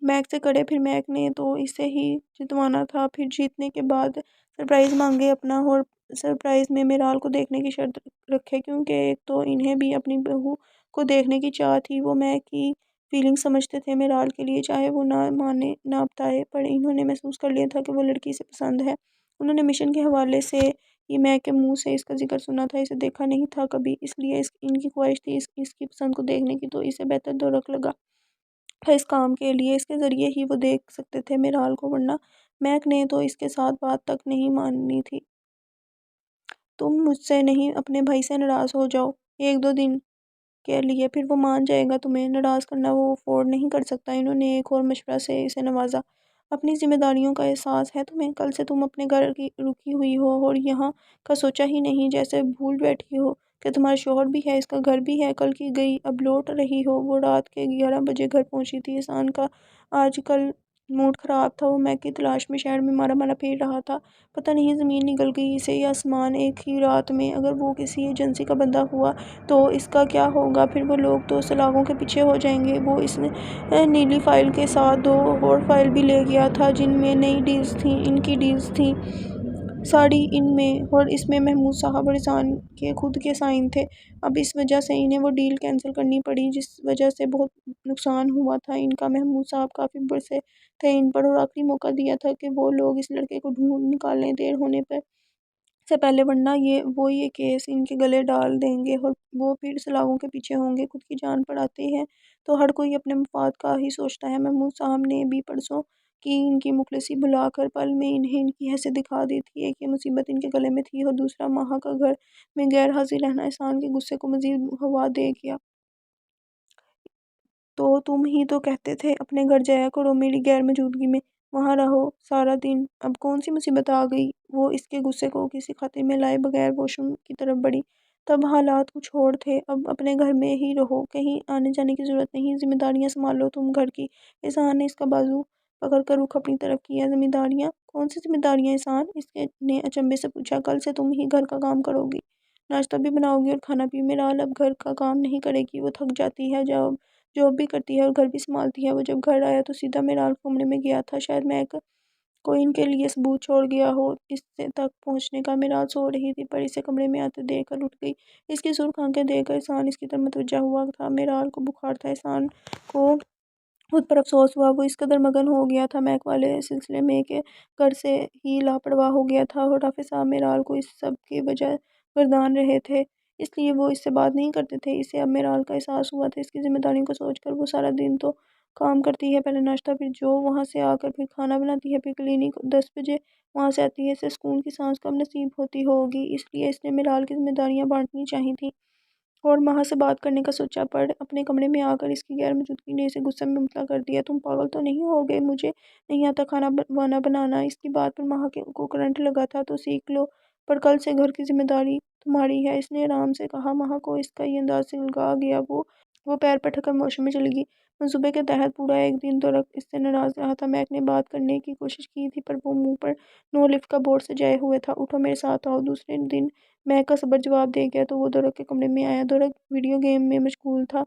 میک سے کرے، پھر میک نے تو اسے ہی جتوانا تھا، پھر جیتنے کے بعد سرپرائز مانگے اپنا، اور سرپرائز میں میرال کو دیکھنے کی شرط رکھے، کیونکہ ایک تو انہیں بھی اپنی بہو کو دیکھنے کی چاہ تھی۔ وہ میک کی فیلنگ سمجھتے تھے میرال کے لیے، چاہے وہ نہ مانے نہ بتائے، پر انہوں نے محسوس کر لیا تھا کہ وہ لڑکی اسے پسند ہے۔ انہوں نے مشن کے حوالے سے ہی میک کے منہ سے اس کا ذکر سنا تھا، اسے دیکھا نہیں تھا کبھی، اس لیے ان کی خواہش تھی اس کی پسند کو دیکھنے کی، تو اسے بہتر دورق لگا تھا اس کام کے لیے۔ اس کے ذریعے ہی وہ دیکھ سکتے تھے میرال کو، ورنہ میک نے تو اس کے ساتھ بات تک نہیں مانی تھی۔ تم مجھ سے نہیں، اپنے بھائی سے ناراض ہو جاؤ 1-2 دن کے لیے، پھر وہ مان جائے گا۔ تمہیں ناراض کرنا وہ افورڈ نہیں کر سکتا۔ انہوں نے ایک اور مشورہ سے اسے نوازا۔ اپنی ذمہ داریوں کا احساس ہے تمہیں؟ کل سے تم اپنے گھر رکی ہوئی ہو اور یہاں کا سوچا ہی نہیں، جیسے بھول بیٹھی ہو کہ تمہارا شوہر بھی ہے، اس کا گھر بھی ہے، کل کی گئی اب لوٹ رہی ہو۔ وہ رات کے 11 بجے گھر پہنچی تھی۔ احسان کا آج کل موڈ خراب تھا، وہ میک کی تلاش میں شہر میں مارا مارا پھر رہا تھا۔ پتہ نہیں زمین نگل گئی اسے یا آسمان ایک ہی رات میں۔ اگر وہ کسی ایجنسی کا بندہ ہوا تو اس کا کیا ہوگا؟ پھر وہ لوگ تو سلاخوں کے پیچھے ہو جائیں گے۔ وہ اس نے نیلی فائل کے ساتھ 2 اور فائل بھی لے گیا تھا جن میں نئی ڈیلز تھیں، ان کی ڈیلز تھیں ساری ان میں، اور اس میں محمود صاحب اور احسان کے خود کے سائن تھے۔ اب اس وجہ سے انہیں وہ ڈیل کینسل کرنی پڑی جس وجہ سے بہت نقصان ہوا تھا ان کا۔ محمود صاحب کافی برسے تھے ان پر، اور آخری موقع دیا تھا کہ وہ لوگ اس لڑکے کو ڈھونڈ نکالیں دیر ہونے پر سے پہلے، ورنہ وہ یہ کیس ان کے گلے ڈال دیں گے اور وہ پھر سلاخوں کے پیچھے ہوں گے۔ خود کی جان پر آتے ہیں تو ہر کوئی اپنے مفاد کا ہی سوچتا ہے۔ محمود صاحب نے بھی پرسوں کی ان کی مخلصی بھلا کر پل میں انہیں ان کی حیثیت دکھا دی تھی۔ ایک یہ مصیبت ان کے گلے میں تھی اور دوسرا ماہا کا گھر میں غیر حاضر رہنا احسان کے غصے کو مزید ہوا دے گیا۔ تو تم ہی تو کہتے تھے اپنے گھر جایا کرو میری غیر موجودگی میں، وہاں رہو سارا دن، اب کون سی مصیبت آ گئی؟ وہ اس کے غصے کو کسی خاطر میں لائے بغیر واش روم کی طرف بڑھی۔ تب حالات کچھ اور تھے، اب اپنے گھر میں ہی رہو، کہیں آنے جانے کی ضرورت نہیں، ذمہ داریاں سنبھالو تم گھر کی۔ احسان نے اس کا بازو پکڑ کر رخ اپنی طرف کیا۔ ذمہ داریاں؟ کون سی ذمہ داریاں احسان؟ اس نے اچنبے سے پوچھا۔ کل سے تم ہی گھر کا کام کرو گی، ناشتہ بھی بناؤ گی اور کھانا بھی۔ میرال اب گھر کا کام نہیں کرے گی، وہ تھک جاتی ہے، جاب بھی کرتی ہے اور گھر بھی سنبھالتی ہے۔ وہ جب گھر آیا تو سیدھا میرال کمرے میں گیا تھا، شاید میک کو ان کے لیے ثبوت چھوڑ گیا ہو اس تک پہنچنے کا۔ میرال سو رہی تھی پر اسے کمرے میں آتے دیکھ کر اٹھ گئی۔ اس کی سرخ آنکھیں دیکھ کر احسان اس کی طرف متوجہ ہوا تھا۔ میرال کو بخار تھا، احسان کو خود پر افسوس ہوا، وہ اس قدر مگن ہو گیا تھا میک والے سلسلے میں کہ گھر سے ہی لاپرواہ ہو گیا تھا، اور حافظ صاحب میرال کو اس سب کی وجہ گردان رہے تھے، اس لیے وہ اس سے بات نہیں کرتے تھے۔ اسے اب میرال کا احساس ہوا تھا، اس کی ذمہ داریوں کو سوچ کر۔ وہ سارا دن تو کام کرتی ہے، پہلے ناشتہ، پھر جو وہاں سے آ کر پھر کھانا بناتی ہے، پھر کلینک 10 بجے وہاں سے آتی ہے۔ اسے سکون کی سانس کب نصیب ہوتی ہوگی؟ اس لیے اس نے میرال کی ذمہ داریاں بانٹنی چاہی تھیں، اور ماہا سے بات کرنے کا سوچا، پر اپنے کمرے میں آ کر اس کی غیر موجودگی نے اسے غصے میں مبتلا کر دیا۔ تم پاگل تو نہیں ہو گئے؟ مجھے نہیں آتا کھانا وانا بنانا۔ اس کی بات پر ماہا کو کرنٹ لگا تھا۔ تو سیکھ لو، پر کل سے گھر کی ذمہ داری تمہاری ہے، اس نے آرام سے کہا۔ ماہا کو اس کا یہ انداز سلگا گیا، وہ پیر پر ٹھکر واش روم میں چلی گئی۔ منصوبے کے تحت پورا ایک دن درخت اس سے ناراض رہا تھا۔ میک نے بات کرنے کی کوشش کی تھی پر وہ منہ پر نو لفٹ کا بورڈ سجائے ہوئے تھا۔ اٹھو میرے ساتھ آؤ۔ دوسرے دن میک کا صبر جواب دے گیا تو وہ درخت کے کمرے میں آیا۔ درخت ویڈیو گیم میں مشغول تھا،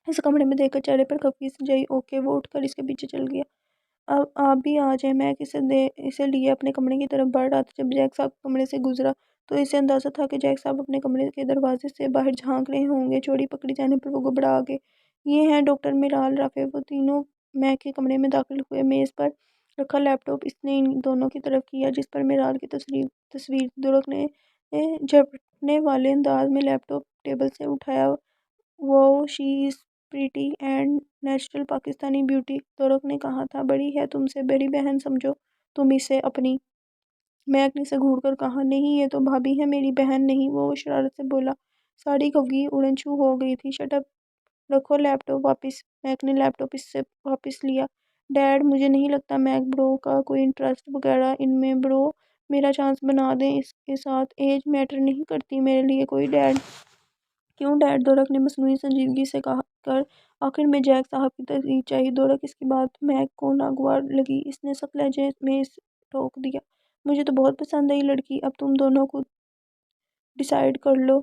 اس کمرے میں دیکھ کر چہرے پر خفگی سجائی۔ اوکے، وہ اٹھ کر اس کے پیچھے چل گیا۔ اب آپ بھی آ جائیں۔ میک اسے لیے اپنے کمرے کی طرف بڑھ رہا تھا جب جیک صاحب کمرے سے گزرا تو اسے اندازہ تھا کہ جیک صاحب اپنے کمرے کے دروازے سے باہر جھانک رہے ہوں گے۔ چوڑی پکڑی جانے پر وہ گھبرا گئے۔ یہ ہیں ڈاکٹر میرال رافع۔ وہ تینوں میک کے کمرے میں داخل ہوئے۔ میز پر رکھا لیپ ٹاپ اس نے ان دونوں کی طرف کیا جس پر میرال کی تصویر تھی۔ درخت نے جھپٹنے والے انداز میں لیپ ٹاپ ٹیبل سے اٹھایا۔ Wow, she is pretty and natural Pakistani beauty, درخت نے کہا تھا۔ بڑی ہے تم سے، بڑی بہن سمجھو تم اسے اپنی۔ میک نے اسے گھور کر کہا۔ نہیں، یہ تو بھابھی ہے، میری بہن نہیں، وہ شرارت سے بولا۔ ساری خفگی اڑن چھو ہو گئی تھی۔ شٹ اپ، رکھو لیپ ٹاپ واپس۔ میک نے لیپ ٹاپ اس سے واپس لیا۔ ڈیڈ، مجھے نہیں لگتا میک برو کا کوئی انٹرسٹ وغیرہ ان میں، برو میرا چانس بنا دیں اس کے ساتھ، ایج میٹر نہیں کرتی میرے لیے کوئی ڈیڈ۔ کیوں ڈیڈ؟ درخت نے مصنوعی سنجیدگی سے کہا کر آخر میں جیک صاحب کی تصدیق چاہی۔ درخت اس کی بات میک کو ناگوار لگی، اس نے سخت لہجے میں ٹوک دیا۔ مجھے تو بہت پسند ہے یہ لڑکی، اب تم دونوں خود ڈیسائیڈ کر لو،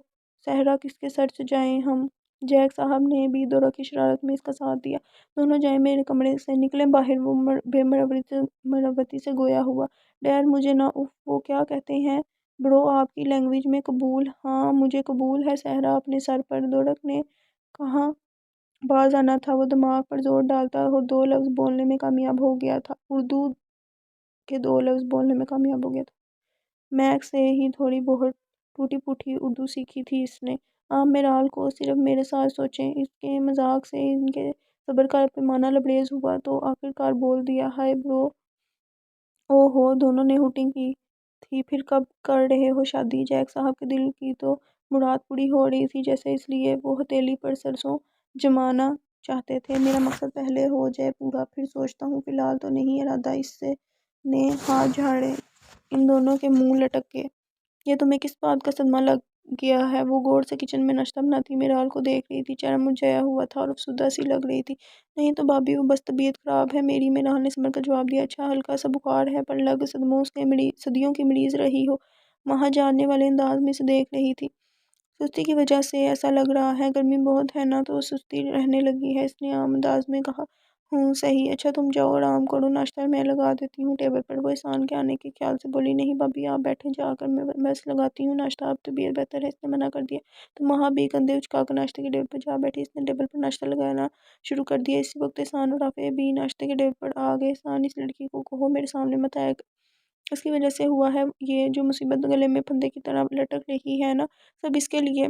صحرا کس کے سر سجائیں ہم؟ جیک صاحب نے بھی درخت کی شرارت میں اس کا ساتھ دیا۔ دونوں جائیں میرے کمرے سے، نکلیں باہر۔ وہ بے مروتی سے گویا ہوا۔ ڈیڈ مجھے نہ، اف، وہ کیا کہتے ہیں برو آپ کی لینگویج میں؟ قبول؟ ہاں مجھے قبول ہے صحرا اپنے سر پر، درخت نے کہا۔ باز آنا تھا، وہ دماغ پر زور ڈالتا اور 2 لفظ بولنے میں کامیاب ہو گیا تھا، اردو کے 2 لفظ بولنے میں کامیاب ہو گیا تھا۔ میک سے ہی تھوڑی بہت ٹوٹی پھوٹی اردو سیکھی تھی اس نے۔ آپ میرال کو صرف میرے ساتھ سوچیں۔ اس کے مذاق سے ان کے صبر کا پیمانہ لبریز ہوا تو آخر کار بول دیا، ہائے برو۔ او ہو، دونوں نے ہوٹنگ کی تھی، پھر کب کر رہے ہو شادی؟ جیک صاحب کے دل کی تو مراد پوری ہو رہی تھی جیسے، اس لیے وہ ہتھیلی پر سرسوں جمانا چاہتے تھے۔ میرا مقصد پہلے ہو جائے پورا، پھر سوچتا ہوں، فی الحال تو نہیں ارادہ۔ اس نے ہاتھ جھاڑے، ان دونوں کے منہ لٹک گئے۔ یہ تمہیں کس بات کا صدمہ لگ گیا ہے۔ وہ غور سے کچن میں ناشتہ بناتی میرال کو دیکھ رہی تھی۔ چہرہ مرجھایا ہوا تھا اور افسردہ سی لگ رہی تھی۔ نہیں تو بھابھی، وہ بس طبیعت خراب ہے میری، میرال نے سنبھل کر جواب دیا۔ اچھا، ہلکا سا بخار ہے، پر لگ صدموں کے صدیوں کی مریض رہی ہو۔ ماں جاننے والے انداز میں اسے دیکھ رہی تھی۔ سستی کی وجہ سے ایسا لگ رہا ہے، گرمی بہت ہے نا تو سستی رہنے لگی ہے، اس نے عام انداز میں کہا۔ ہوں صحیح، اچھا تم جاؤ آرام کرو، ناشتہ میں لگا دیتی ہوں ٹیبل پر۔ وہ احسان کے آنے کے خیال سے بولی۔ نہیں بھابھی، آپ بیٹھیں جا کر، میں بس لگاتی ہوں ناشتہ، اب طبیعت بہتر ہے، اس نے منع کر دیا۔ تو ماں بھی کندھے اچکا کر ناشتے کے ٹیبل پر جا بیٹھی۔ اس نے ٹیبل پر ناشتہ لگانا شروع کر دیا۔ اسی وقت احسان اور رافع بھی ناشتے کے ٹیبل پر آ گئے۔ احسان، اس لڑکی کو کہو میرے سامنے مت آیا، اس کی وجہ سے ہوا ہے یہ جو مصیبت گلے میں پھندے کی طرح لٹک رہی ہے نا، سب اس کے لیے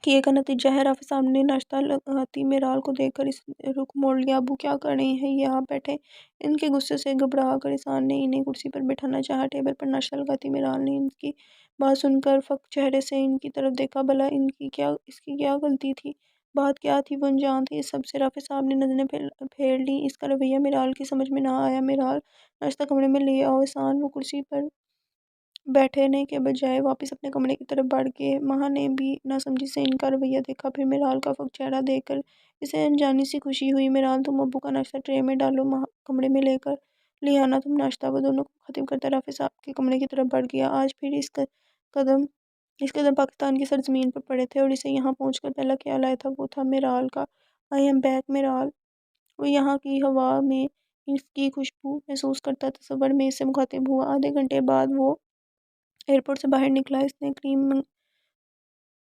کیے کا نتیجہ ہے۔ رافع سامنے ناشتہ لگاتی میرال کو دیکھ کر اس نے رخ موڑ لیا۔ ابو کیا کر رہے ہیں یہ، آپ بیٹھے۔ ان کے غصے سے گھبرا کر احسان نے انہیں کرسی پر بٹھانا چاہا۔ ٹیبل پر ناشتہ لگاتی میرال نے ان کی بات سن کر فک چہرے سے ان کی طرف دیکھا۔ بھلا اس کی کیا غلطی تھی، بات کیا تھی، وہ انجان تھی اس سب سے۔ رافع صاحب نے نظریں پھیر لیں۔ اس کا رویہ میرال کی سمجھ میں نہ آیا۔ میرال، ناشتہ کمرے میں لے آؤ۔ احسان، وہ کرسی پر بیٹھنے کے بجائے واپس اپنے کمرے کی طرف بڑھ گئے۔ ماں نے بھی ناسمجھی سے ان کا رویہ دیکھا، پھر میرال کا فک چہرہ دیکھ کر اسے انجانی سی خوشی ہوئی۔ میرال، تم ابو کا ناشتہ ٹرے میں ڈالو، ماں کمرے میں لے آنا تم ناشتہ۔ وہ دونوں کو ختم کرتا رافع صاحب کے کمرے کی طرف بڑھ گیا۔ آج پھر اس قدم پاکستان کی سرزمین پر پڑے تھے اور اسے یہاں پہنچ کر پہلا خیال آیا تھا وہ تھا میرال کا۔ I am back Miral. وہ یہاں کی ہوا میں اس کی خوشبو محسوس کرتا، تصور میں اس سے مخاطب ہوا۔ آدھے گھنٹے بعد وہ ایئرپورٹ سے باہر نکلا۔ اس نے کریم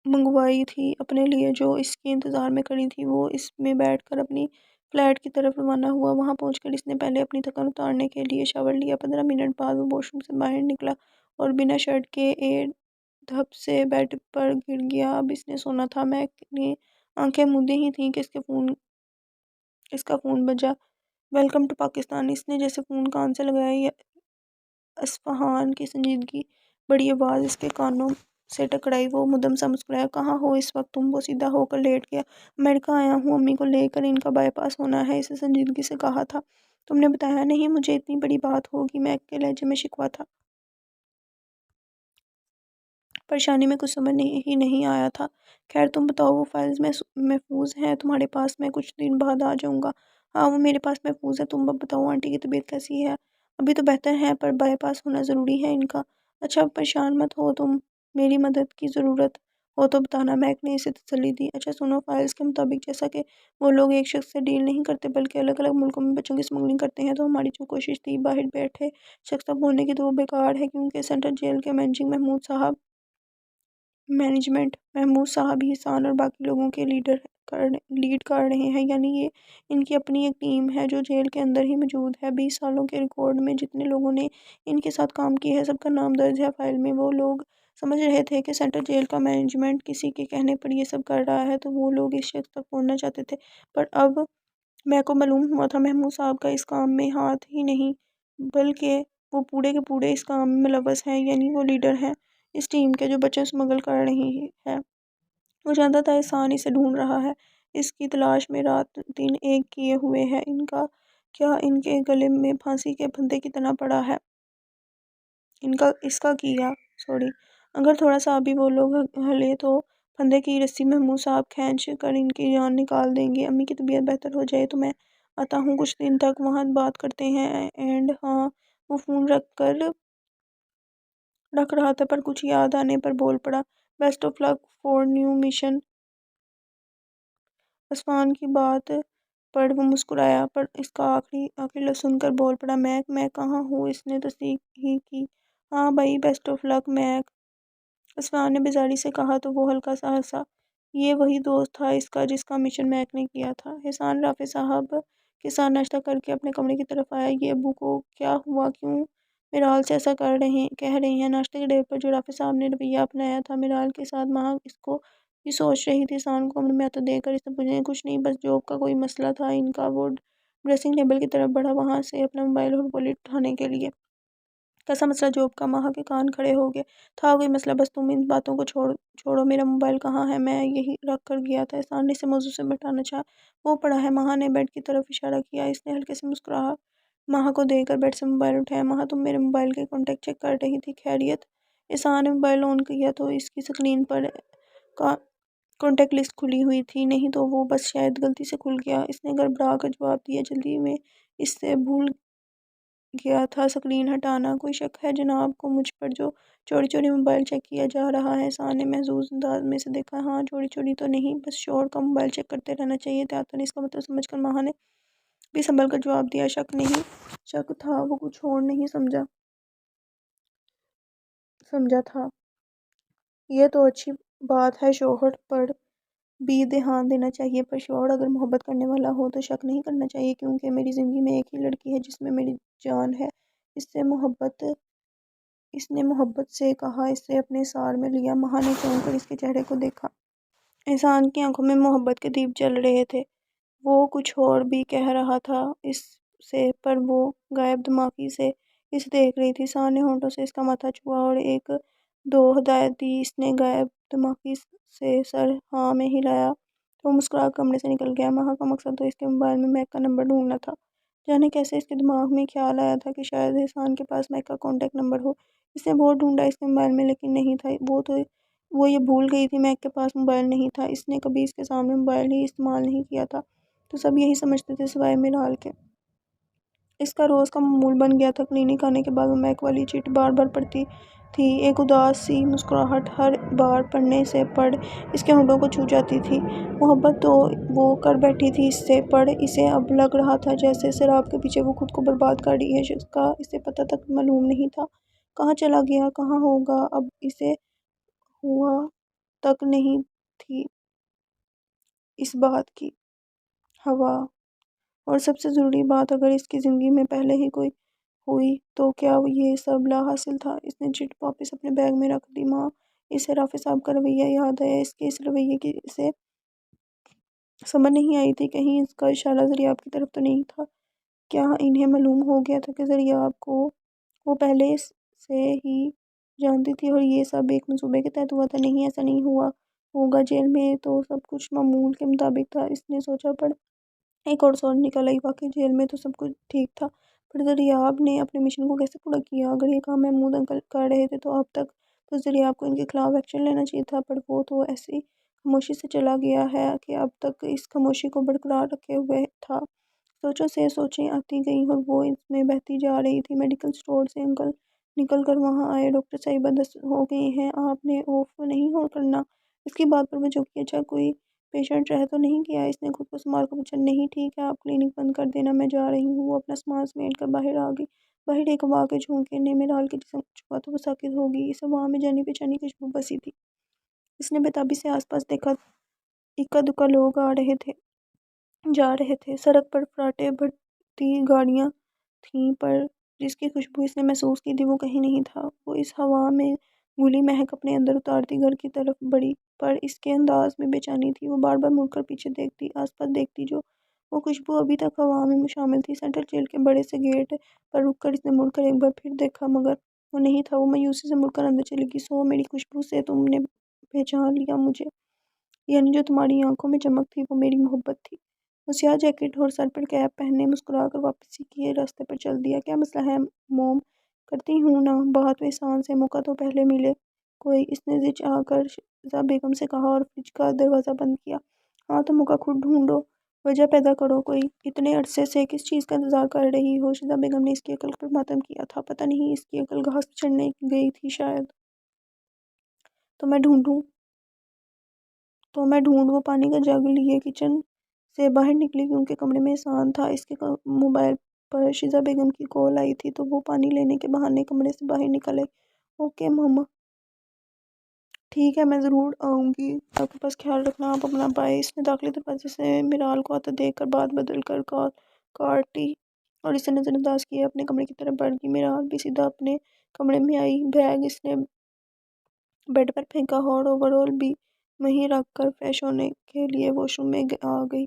منگوائی تھی اپنے لیے جو اس کے انتظار میں کھڑی تھی۔ وہ اس میں بیٹھ کر اپنی فلیٹ کی طرف روانہ ہوا۔ وہاں پہنچ کر اس نے پہلے اپنی تھکن اتارنے کے لیے شاور لیا۔ 15 منٹ بعد وہ واش روم سے باہر نکلا اور بنا شرٹ کے ایک دھپ سے بیڈ پر گر گیا۔ اب اس نے سونا تھا۔ میک نے آنکھیں مودے ہی تھیں کہ اس کا فون بجا۔ ویلکم ٹو پاکستان، اس نے جیسے فون کان سے لگایا، اصفہان کی سنجیدگی بڑی آواز اس کے کانوں سے ٹکرائی۔ وہ مدھم سا مسکرایا۔ کہاں ہو اس وقت تم؟ وہ سیدھا ہو کر لیٹ گیا۔ امریکہ آیا ہوں، امی کو لے کر، ان کا بائی پاس ہونا ہے، اسے سنجیدگی سے کہا تھا۔ تم نے بتایا نہیں مجھے، اتنی بڑی بات ہوگی؟ میک کے لہجے میں شکوہ تھا۔ پریشانی میں کچھ سمجھ ہی نہیں آیا تھا۔ خیر تم بتاؤ، وہ فائلز محفوظ ہیں تمہارے پاس؟ میں کچھ دن بعد آ جاؤں گا۔ ہاں وہ میرے پاس محفوظ ہے۔ تم اب بتاؤ آنٹی کی طبیعت کیسی ہے؟ ابھی تو بہتر ہے، پر بائی پاس ہونا ضروری ہے ان کا۔ اچھا پریشان مت ہو تم، میری مدد کی ضرورت ہو تو بتانا، میک نے اسے تسلی دی۔ اچھا سنو، فائلز کے مطابق جیسا کہ وہ لوگ ایک شخص سے ڈیل نہیں کرتے بلکہ الگ الگ ملکوں میں بچوں کی سمگلنگ کرتے ہیں، تو ہماری جو کوشش تھی باہر بیٹھے شخص تک پہنچنے کی، تو وہ بیکار ہے، کیونکہ سینٹرل جیل کے مینجمنٹ محمود صاحب ہی احسان اور باقی لوگوں کے لیڈ کر رہے ہیں، یعنی یہ ان کی اپنی ایک ٹیم ہے جو جیل کے اندر ہی موجود ہے۔ 20 سالوں کے ریکارڈ میں جتنے لوگوں نے ان کے ساتھ کام کیا ہے، سب کا نام درج ہے فائل میں۔ وہ لوگ سمجھ رہے تھے کہ سینٹرل جیل کا مینجمنٹ کسی کے کہنے پر یہ سب کر رہا ہے، تو وہ لوگ اس شخص تک پہنچنا چاہتے تھے، پر اب میں کو معلوم ہوا تھا محمود صاحب کا اس کام میں ہاتھ ہی نہیں، بلکہ وہ پورے کے پورے اس کام میں ملوث ہیں، یعنی وہ لیڈر ہیں اس ٹیم کے جو بچے اسمگل کر رہی ہے۔ وہ جانتا تھا احسان اسے ڈھونڈ رہا ہے، اس کی تلاش میں رات دن ایک کیے ہوئے ہے۔ ان کا کیا ان کے گلے میں پھانسی کے پھندے کی طرح پڑا ہے؟ اس کا کیا سوری اگر تھوڑا سا بھی وہ لوگ ہلے تو پھندے کی رسی محمود صاحب کھینچ کر ان کی جان نکال دیں گے۔ امی کی طبیعت بہتر ہو جائے تو میں آتا ہوں، کچھ دن تک وہاں بات کرتے ہیں۔ اینڈ ہاں، وہ فون رکھ رہا تھا، پر کچھ یاد آنے پر بول پڑا، best of luck for new mission. Isfahan کی بات پر وہ مسکرایا، پر اس کا آخری لفظ سن کر بول پڑا، میک میں کہاں ہوں؟ اس نے تصدیق ہی کی۔ ہاں بھائی، best of luck Mac, Isfahan نے بیزاری سے کہا تو وہ ہلکا سا ہنسا۔ یہ وہی دوست تھا اس کا جس کا مشن میک نے کیا تھا۔ احسان رافع صاحب کے ساتھ ناشتہ کر کے اپنے کمرے کی طرف آیا۔ یہ ابو کو کیا ہوا، کیوں میرال سے ایسا کہہ رہے ہیں؟ ناشتے کے ٹیبل پر جو رافع صاحب نے رویہ اپنایا تھا میرال کے ساتھ، ماں اس کو بھی سوچ رہی تھی۔ احسان کو کمرے میں آتا دیکھ کر اس نے پوچھا، کچھ نہیں، بس جاب کا کوئی مسئلہ تھا ان کا۔ وہ ڈریسنگ ٹیبل کی طرف بڑھا، وہاں سے اپنا موبائل اور والیٹ اٹھانے کے لیے۔ کیسا مسئلہ جاب کا؟ ماں کے کان کھڑے ہو گئے۔ تھا کوئی مسئلہ، بس تم ان باتوں کو چھوڑو۔ میرا موبائل کہاں ہے؟ میں یہی رکھ کر گیا تھا۔ احسان نے اسے موضوع سے ہٹانا چاہا۔ وہ پڑا ہے، ماں نے بیڈ کی طرف اشارہ کیا۔ اس نے ہلکے سے مسکرا ماں کو دیکھ کر بیڈ سے موبائل اٹھایا۔ ماں، تم میرے موبائل کے کانٹیکٹ چیک کر رہی تھی، خیریت؟ احسان نے موبائل آن کیا تو اس کی اسکرین پر کانٹیکٹ لسٹ کھلی ہوئی تھی، نہیں تو وہ بس شاید غلطی سے کھل گیا۔ اس نے گڑبڑا کر جواب دیا، جلدی میں اس سے بھول گیا تھا اسکرین ہٹانا۔ کوئی شک ہے جناب کو مجھ پر جو چوری چوری موبائل چیک کیا جا رہا ہے؟ احسان نے محظوظ انداز میں سے دیکھا۔ ہاں، چوری چوری تو نہیں، بس شوہر کا موبائل چیک کرتے رہنا چاہیے تھا۔ اس کا مطلب سمجھ کر ماہا نے بھی سنبھل کر جواب دیا، شک نہیں، شک تھا، وہ کچھ اور نہیں سمجھا تھا۔ یہ تو اچھی بات ہے، شوہر پر بھی دھیان دینا چاہیے، پر شوہر اگر محبت کرنے والا ہو تو شک نہیں کرنا چاہیے، کیونکہ میری زندگی میں ایک ہی لڑکی ہے جس میں میری جان ہے۔ اس نے محبت سے کہا، اسے اپنے سار میں لیا۔ ماہا نے چونک کر اس کے چہرے کو دیکھا۔ احسان کی آنکھوں میں محبت کے دیپ جل رہے تھے۔ وہ کچھ اور بھی کہہ رہا تھا اس سے، پر وہ غائب دماغی سے اسے دیکھ رہی تھی۔ احسان نے ہونٹوں سے اس کا ماتھا چھوا اور ایک دو ہدایت دی۔ اس نے غائب دماغی سے سر ہاں میں ہلایا تو وہ مسکرا کر کمرے سے نکل گیا۔ ماہا کا مقصد تو اس کے موبائل میں مہک کا نمبر ڈھونڈنا تھا۔ جانے کیسے اس کے دماغ میں خیال آیا تھا کہ شاید احسان کے پاس مہک کا کانٹیکٹ نمبر ہو۔ اس نے بہت ڈھونڈا اس کے موبائل میں، لیکن نہیں تھا۔ وہ یہ بھول گئی تھی مہک کے پاس موبائل نہیں تھا۔ اس نے کبھی اس کے سامنے موبائل ہی استعمال نہیں کیا تھا، تو سب یہی سمجھتے تھے سوائے میرال کے۔ اس کا روز کا معمول بن گیا تھا۔ کلینک آنے کے بعد وہ مہک والی چٹ بار بار پڑھتی تھی۔ ایک اداس سی مسکراہٹ ہر بار پڑھنے سے پڑھ اس کے ہونٹوں کو چھو جاتی تھی۔ محبت تو وہ کر بیٹھی تھی اس سے، پر اسے اب لگ رہا تھا جیسے سراب کے پیچھے وہ خود کو برباد کر رہی ہے۔ اس کا اسے پتہ تک معلوم نہیں تھا کہاں چلا گیا، کہاں ہوگا اب، اسے ہوا تک نہیں تھی اس بات کی۔ ہوا، اور سب سے ضروری بات، اگر اس کی زندگی میں پہلے ہی کوئی ہوئی تو کیا یہ سب لا حاصل تھا؟ اس نے چٹ واپس اپنے بیگ میں رکھ دی۔ ماں، اسے رافع صاحب کا رویہ یاد آیا، اس کے اس رویے کی اسے سمجھ نہیں آئی تھی، کہیں اس کا اشارہ ضریاب کی طرف تو نہیں تھا؟ کیا انہیں معلوم ہو گیا تھا کہ ضریاب کو وہ پہلے سے ہی جانتی تھی اور یہ سب ایک منصوبے کے تحت ہوا تھا؟ نہیں، ایسا نہیں ہوا ہوگا، جیل میں تو سب کچھ معمول کے مطابق تھا، اس نے سوچا۔ پر ایک اور سوال نکل آئی، واقعی جیل میں تو سب کچھ ٹھیک تھا، پر ضریاب نے اپنے مشن کو کیسے پورا کیا؟ اگر یہ کام محمود انکل کر رہے تھے تو اب تک تو ضریاب کو ان کے خلاف ایکشن لینا چاہیے تھا، پر وہ تو ایسی خاموشی سے چلا گیا ہے کہ اب تک اس خاموشی کو برقرار رکھے ہوئے تھا۔ سوچوں سے سوچیں آتی گئیں اور وہ اس میں بہتی جا رہی تھی۔ میڈیکل اسٹور سے انکل نکل کر وہاں آئے۔ ڈاکٹر صاحبہ دست ہو گئی ہیں، آپ نے آف نہیں ہو کرنا؟ اس کی بات پر وہ جھکی، اچھا کوئی پیشنٹ رہ تو نہیں گیا؟ اس نے خود کو سنبھال کر پوچھا، نہیں ٹھیک ہے، آپ کلینک بند کر دینا، میں جا رہی ہوں۔ وہ اپنا سامان سمیٹ کر باہر آ گئی۔ باہر ایک ہوا کے جھونکے نے میرال کے جسم کو چھوا تو وہ ساکت ہو گئی۔ اس ہوا میں جانی پہچانی خوشبو بسی تھی۔ اس نے بے تابی سے آس پاس دیکھا، اکا دکا لوگ آ رہے تھے، جا رہے تھے، سڑک پر فراٹے بھرتی گاڑیاں تھیں، پر جس کی خوشبو اس نے محسوس کی تھی وہ کہیں نہیں تھا۔ وہ اس ہوا میں گھلی مہک اپنے اندر اتارتی گھر کی طرف بڑھی، پر اس کے انداز میں بے چینی تھی۔ وہ بار بار مڑ کر پیچھے دیکھتی، آس پاس دیکھتی، جو وہ خوشبو ابھی تک ہوا میں شامل تھی۔ سینٹرل جیل کے بڑے سے گیٹ پر رک کر اس نے مڑ کر ایک بار پھر دیکھا، مگر وہ نہیں تھا۔ وہ مایوسی سے مڑ کر اندر چلی گئی۔ سو میری خوشبو سے تم نے پہچان لیا مجھے؟ یعنی جو تمہاری آنکھوں میں چمک تھی وہ میری محبت تھی؟ وہ سیاہ جیکٹ اور سر پر کیپ پہنے مسکرا کر واپسی کے راستے پر چل دیا۔ کیا مسئلہ ہے موم؟ کرتی ہوں نا بات احسان سے، موقع تو پہلے ملے کوئی۔ اس نے زچ آ کر شہزاد بیگم سے کہا اور فریج کا دروازہ بند کیا۔ ہاں تو موقع خود ڈھونڈو، وجہ پیدا کرو کوئی۔ اتنے عرصے سے کس چیز کا انتظار کر رہی ہو؟ شہزاد بیگم نے اس کی عقل پر ماتم کیا تھا۔ پتہ نہیں، اس کی عقل گھاس چرنے گئی تھی شاید۔ تو میں ڈھونڈ وہ پانی کا جگ لیے کچن سے باہر نکلی، کیونکہ کمرے میں احسان تھا۔ اس کے موبائل پر شہزاد بیگم کی کال آئی تھی، تو وہ پانی لینے کے بہانے کمرے سے باہر نکل آئی۔ اوکے ماما، ٹھیک ہے، میں ضرور آؤں گی، آپ کے پاس خیال رکھنا، آپ اپنا بائے۔ اس نے داخلی دروازے سے میرال کو آتا دیکھ کر بات بدل کر کاٹی اور اسے نظر انداز کیا اپنے کمرے کی طرف بڑھ گئی۔ میرال بھی سیدھا اپنے کمرے میں آئی۔ بیگ اس نے بیڈ پر پھینکا اور اوور آل بھی وہیں رکھ کر فریش ہونے کے لیے واش روم میں آ گئی۔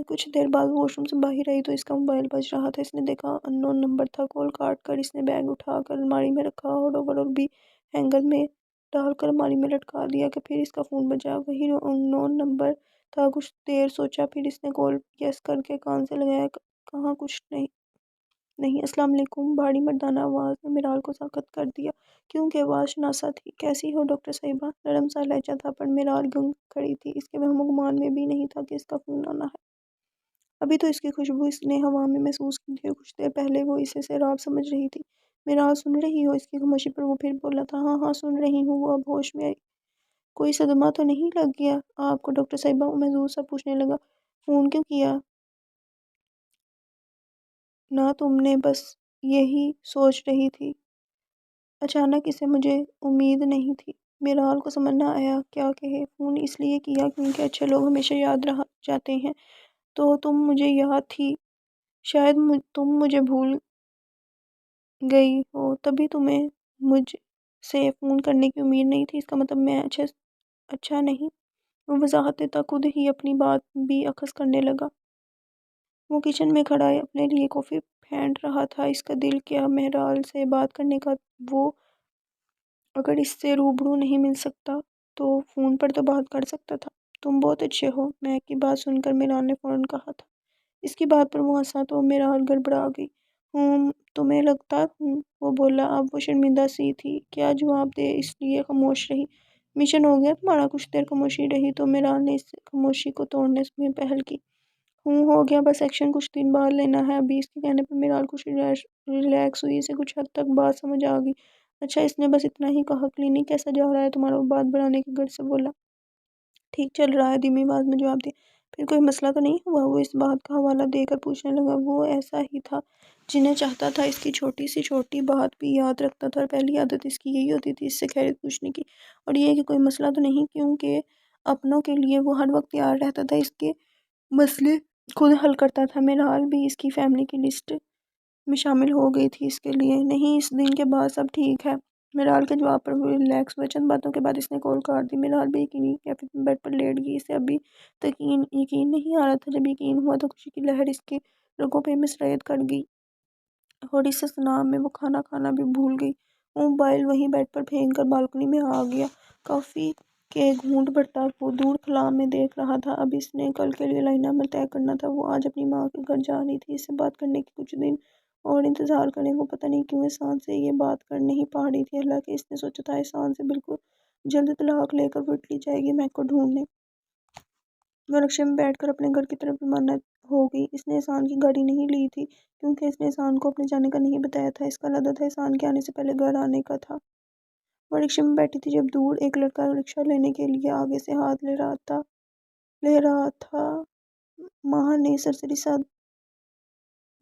کچھ دیر بعد وہ واش روم سے باہر آئی تو اس کا موبائل بج رہا تھا۔ اس نے دیکھا ان نون نمبر تھا۔ کال کاٹ کر اس نے بیگ اٹھا کر الماری میں رکھا اور اوور آل بھی ہینگر میں ڈال کر الماری میں لٹکا دیا کہ پھر اس کا فون بجا۔ وہی ان نون نمبر تھا۔ کچھ دیر سوچا، پھر اس نے کال یس کر کے کان سے لگایا، کہاں؟ کچھ نہیں۔ نہیں، السلام علیکم، بھاری مردانہ آواز نے میرال کو ساکت کر دیا کیونکہ آواز شناسا تھی۔ کیسی ہو ڈاکٹر صاحبہ؟ نرم سا لہجہ تھا پر میرال گنگ کھڑی تھی، اس کے وہم و گمان میں بھی نہیں تھا کہ اس کا فون آنا ہے۔ ابھی تو اس کی خوشبو اس نے ہوا میں محسوس کی تھی اور کچھ دیر پہلے وہ اسے سیراب سمجھ رہی تھی۔ میرال سن رہی ہو؟ اس کی خاموشی پر وہ پھر بولا تھا۔ ہاں ہاں سن رہی ہوں، وہ اب ہوش میں آئی۔ کوئی صدمہ تو نہیں لگ گیا آپ کو ڈاکٹر صاحبہ؟ وہ محظوظ سا پوچھنے لگا۔ فون کیوں کیا؟ نہ تم نے؟ بس یہی سوچ رہی تھی اچانک اسے، مجھے امید نہیں تھی۔ میرال کو سمجھ نہ آیا کیا کہے۔ فون اس لیے کیا کیونکہ اچھے لوگ ہمیشہ یاد رہ جاتے ہیں، تو تم مجھے یاد تھی، شاید تم مجھے بھول گئی ہو تبھی تمہیں مجھ سے فون کرنے کی امید نہیں تھی۔ اس کا مطلب میں اچھا نہیں؟ وہ وضاحت دیتا خود ہی اپنی بات بھی اخذ کرنے لگا۔ وہ کچن میں کھڑا اپنے لیے کافی پھینٹ رہا تھا۔ اس کا دل کیا میرال سے بات کرنے کا، وہ اگر اس سے روبرو نہیں مل سکتا تو فون پر تو بات کر سکتا تھا۔ تم بہت اچھے ہو، میک کی بات سن کر میرال نے فوراً کہا تھا۔ اس کی بات پر وہ ہنسا تو میرال گڑبڑا گئی۔ ہوں، تمہیں لگتا ہوں، وہ بولا۔ اب وہ شرمندہ سی تھی، کیا جواب دے، اس لیے خاموش رہی۔ مشن ہو گیا تمہارا؟ کچھ دیر خاموشی رہی تو میرال نے اس خاموشی کو توڑنے میں پہل کی۔ ہو گیا، بس ایکشن کچھ دن بعد لینا ہے ابھی۔ اس کے کہنے پر میرال کچھ ریلیکس ہوئی، اسے کچھ حد تک بات سمجھ آ گئی۔ اچھا، اس نے بس اتنا ہی کہا؟ کلینک کیسا جا رہا ہے تمہارا؟ وہ بات بڑھانے کی غرض سے بولا۔ ٹھیک چل رہا ہے، دھیمی آواز میں جواب دیا۔ پھر کوئی مسئلہ تو نہیں ہوا؟ وہ اس بات کا حوالہ دے کر پوچھنے لگا۔ وہ ایسا ہی تھا جنہیں چاہتا تھا، اس کی چھوٹی سی چھوٹی بات بھی یاد رکھتا تھا، اور پہلی عادت اس کی یہی ہوتی تھی اس سے خیریت پوچھنے کی، اور یہ کہ کوئی مسئلہ تو نہیں، کیونکہ اپنوں کے لیے وہ ہر وقت تیار رہتا تھا، اس کے مسئلے خود حل کرتا تھا۔ میرال بھی اس کی فیملی کی لسٹ میں شامل ہو گئی تھی اس کے لیے۔ نہیں، اس دن کے بعد سب ٹھیک ہے۔ میرال کے جواب پر وہ ریلیکس ہوئے۔ چند باتوں کے بعد اس نے کال کاٹ دی۔ میرال بھی یقینی کیفیت میں بیڈ پر لیٹ گئی۔ اسے ابھی تک یقین نہیں آ رہا تھا۔ جب یقین ہوا تو خوشی کی لہر اس کے رگوں پہ مسرعت کر گئی اور اس اثناء میں وہ کھانا کھانا بھی بھول گئی۔ وہ موبائل وہیں بیڈ پر پھینک کر بالکنی میں آ گیا۔ کافی کے گھونٹ بھرتا وہ دور خلا میں دیکھ رہا تھا۔ اب اس نے کل کے لیے لائن عمل طے کرنا تھا۔ وہ آج اپنی ماں کے گھر جا رہی تھی، اس سے بات کرنے کے کچھ دن اور انتظار کریں۔ وہ پتہ نہیں کیوں احسان سے یہ بات کر نہیں پا رہی تھی، حالانکہ اس نے سوچا تھا احسان سے بالکل جلد طلاق لے کر وہ اٹلی جائے گی میک کو ڈھونڈنے۔ وہ رکشے میں بیٹھ کر اپنے گھر کی طرف روانہ ہو گئی۔ اس نے احسان کی گاڑی نہیں لی تھی کیونکہ اس نے احسان کو اپنے جانے کا نہیں بتایا تھا۔ اس کا ارادہ تھا احسان کے آنے سے پہلے گھر آنے کا تھا۔ وہ رکشے میں بیٹھی تھی جب دور ایک لڑکا رکشہ لینے کے لیے آگے سے ہاتھ لے رہا تھا۔ ماہا نے سرسری سا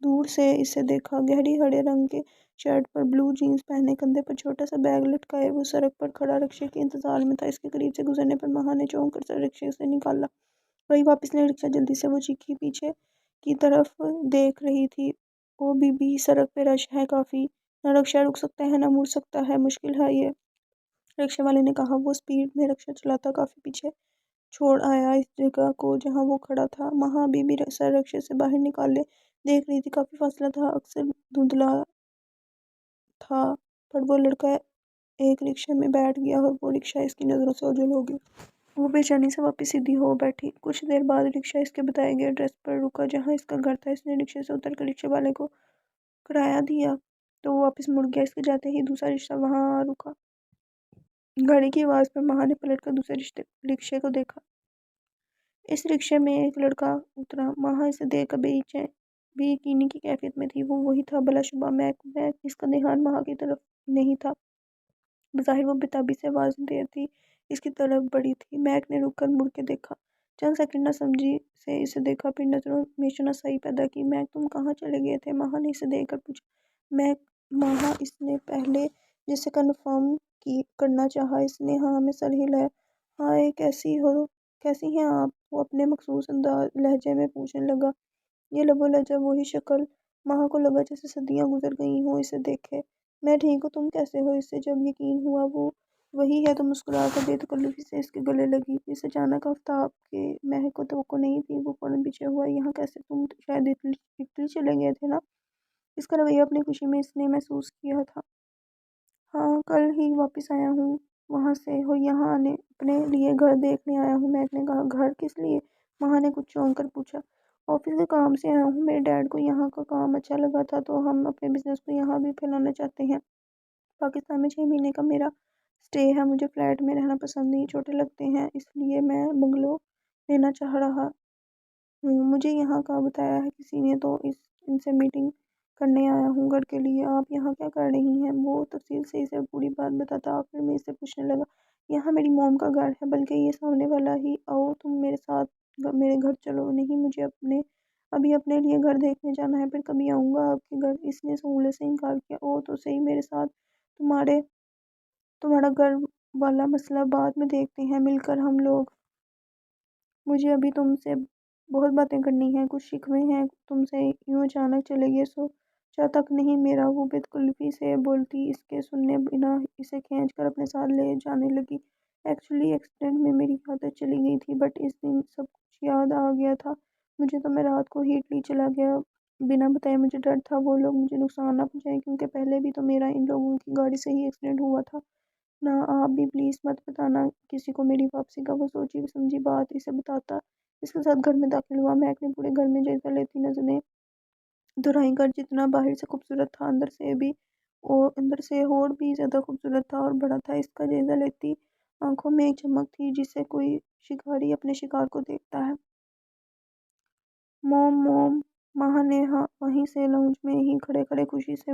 دور سے اسے دیکھا۔ گہری ہرے رنگ کے شرٹ پر بلو جینز پہنے، کندھے پر چھوٹا سا بیگ لٹکائے وہ سڑک پر کھڑا رکشے کے انتظار میں تھا۔ اس کے قریب سے گزرنے پر ماہا نے چونک کر سر رکشے سے نکالا۔ وہی واپس لے رکشہ جلدی سے وہ چیخی پیچھے کی طرف دیکھ رہی تھی۔ او بی بی، سڑک پہ رش ہے کافی، نہ رکشہ رک سکتا ہے نہ مڑ سکتا ہے، مشکل ہے یہ، رکشے والے نے کہا۔ وہ سپیڈ میں رکشہ چلاتا کافی پیچھے چھوڑ آیا اس جگہ کو جہاں وہ کھڑا تھا۔ ماہا ابھی بھی سر رکشے سے باہر نکالے دیکھ رہی تھی۔ کافی فاصلہ تھا، اکثر دھندلا تھا، پر وہ لڑکا ایک رکشے میں بیٹھ گیا اور وہ رکشہ اس کی نظروں سے اوجھل ہو گیا۔ وہ بے چینی سے واپس سیدھی ہو بیٹھی۔ کچھ دیر بعد رکشہ اس کے بتائے گئے ایڈریس پر رکا جہاں اس کا گھر تھا۔ اس نے رکشے سے اتر کر رکشے والے کو کرایہ دیا تو وہ واپس مڑ گیا۔ اس کے جاتے ہی دوسرا رکشہ وہاں آ رکا۔ گاڑی کی آواز پر ماہا نے پلٹ کر دوسرے رکشے کو دیکھا۔ اس رکشے میں ایک لڑکا اترا۔ ماہا اسے دیکھ کر بے یقینی کی کیفیت میں تھی۔ وہ وہی تھا، بلا شبہ میک۔ اس کا دھیان ماہا کی طرف نہیں تھا، بظاہر وہ بےتابی سے آواز دیتی اس کی طرف بڑھی تھی۔ میک نے رک کر مڑ کے دیکھا، چند سیکنڈ نہ سمجھی سے اسے دیکھا، پھر نظروں میں شناسائی پیدا کی۔ میک، تم کہاں چلے گئے تھے؟ ماہا نے اسے دیکھ کر پوچھا۔ میک، ماہا، اس نے پہلے جسے کنفرم کرنا چاہا۔ اس نے ہاں میں سر ہلایا۔ ہائے، کیسی ہیں آپ؟ وہ اپنے مخصوص لہجے میں پوچھنے لگا۔ یہ لب و لہجہ، وہی شکل۔ ماہا کو لگا جیسے صدیاں گزر گئی ہوں اسے دیکھے۔ میں ٹھیک ہوں، تم کیسے ہو؟ اس سے جب یقین ہوا وہ وہی ہے تو مسکرا کر بے تکلفی سے اس کے گلے لگی۔ اس اچانک آفتاب کے مہک کو توقع نہیں تھی۔ وہ فوراً پیچھے ہوا۔ یہاں کیسے؟ تم شاید اٹلی چلے گئے تھے نا؟ اس کا رویہ اپنی خوشی میں اس نے محسوس کیا تھا۔ ہاں، کل ہی واپس آیا ہوں وہاں سے، اور یہاں اپنے لیے گھر دیکھنے آیا ہوں۔ میک نے کہا۔ گھر کس لیے؟ ماہا نے کچھ چونک کر پوچھا۔ آفس کے کام سے آیا ہوں، میرے ڈیڈ کو یہاں کا کام اچھا لگا تھا تو ہم اپنے بزنس کو یہاں بھی پھیلانا چاہتے ہیں۔ پاکستان میں 6 مہینے کا میرا اسٹے ہے، مجھے فلیٹ میں رہنا پسند نہیں، چھوٹے لگتے ہیں، اس لیے میں بنگلو لینا چاہ رہا ہوں۔ مجھے یہاں کا بتایا ہے کسی نے، تو ان سے میٹنگ کرنے آیا ہوں گھر کے لیے۔ آپ یہاں کیا کر رہی ہیں؟ وہ تفصیل سے اسے پوری بات بتاتا، آخر میں اسے پوچھنے لگا، یہاں میری موم کا گھر ہے، بلکہ یہ سامنے والا ہی، آؤ تم میرے ساتھ میرے گھر چلو۔ نہیں، مجھے ابھی اپنے لیے گھر دیکھنے جانا ہے، پھر کبھی آؤں گا آپ کے گھر۔ اس نے سہولت سے انکار کیا۔ او تو صحیح، میرے ساتھ تمہارا گھر والا مسئلہ بعد میں دیکھتے ہیں مل کر ہم لوگ۔ مجھے ابھی تم سے بہت باتیں کرنی ہیں، کچھ شکوے ہیں تم سے، یوں اچانک چلے گئے سوچا تک نہیں میرا۔ وہ بدقلفی سے بولتی اس کے سنے بنا اسے کھینچ کر اپنے ساتھ لے جانے لگی۔ ایکچولی ایکسیڈنٹ میں میری عادت چلی گئی تھی، بٹ اس دن سب کچھ یاد آ گیا تھا مجھے، تو میں رات کو ہی اٹلی چلا گیا بنا بتائے۔ مجھے ڈر تھا وہ لوگ مجھے نقصان نہ پہنچائیں، کیونکہ پہلے بھی تو میرا ان لوگوں کی گاڑی سے ہی ایکسیڈنٹ ہوا تھا نا۔ آپ بھی پلیز مت بتانا کسی کو میری واپسی کا۔ وہ سوچی سمجھی بات اسے بتاتا اس کے ساتھ گھر میں داخل ہوا۔ میک نے پورے گھر میں جائزہ لیتی نظریں دہرائی۔ گھر جتنا باہر سے خوبصورت تھا، اندر سے اور بھی زیادہ خوبصورت تھا اور بڑا تھا۔ اس کا جائزہ لیتی آنکھوں میں ایک چمک تھی جسے کوئی شکاری اپنے شکار کو دیکھتا ہے۔ موم موم، ماہ نے وہیں سے لاؤنج میں ہی کھڑے کھڑے خوشی سے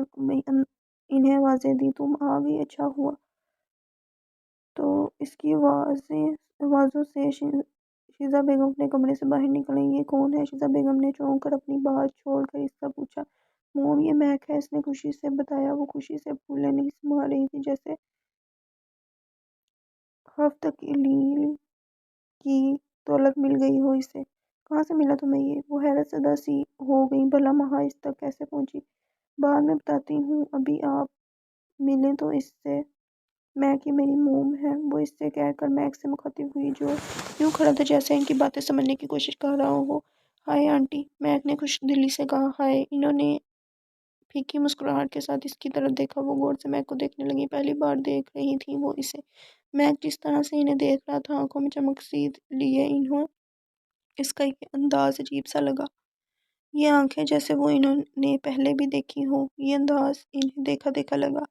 انہیں آوازیں دی، تم آ گئی، اچھا ہوا۔ تو اس کی آوازوں سے شیزا بیگم اپنے کمرے سے باہر نکلیں۔ یہ کون ہے؟ شیزا بیگم نے چونک کر اپنی بات چھوڑ کر اس سے پوچھا۔ موم، یہ میک ہے، اس نے خوشی سے بتایا۔ وہ خوشی سے پھولے نہیں سما رہی تھی، جیسے ہفت کلیل کی دولت مل گئی ہو اسے۔ کہاں سے ملا تمہیں یہ؟ وہ حیرت زدہ سی ہو گئی، بھلا مہا اس تک کیسے پہنچی؟ بعد میں بتاتی ہوں، ابھی آپ ملیں تو اس سے، میک یہ میری موم ہے۔ وہ اس سے کہہ کر میک سے مخاطب ہوئی، جو یوں کھڑا تھا جیسے ان کی باتیں سمجھنے کی کوشش کر رہا ہو۔ ہائے آنٹی، میک نے خوش دلی سے کہا۔ ہائے۔ انہوں نے پھیکی مسکراہٹ کے ساتھ اس کی طرف دیکھا۔ وہ غور سے میک کو دیکھنے لگی، پہلی بار دیکھ رہی تھی وہ اسے۔ میک جس طرح سے انہیں دیکھ رہا تھا، آنکھوں میں چمک سی لیے انہیں اس کا یہ انداز عجیب سا لگا۔ یہ آنکھیں جیسے وہ انہوں نے پہلے بھی دیکھی ہوں، یہ انداز انہیں دیکھا دیکھا لگا۔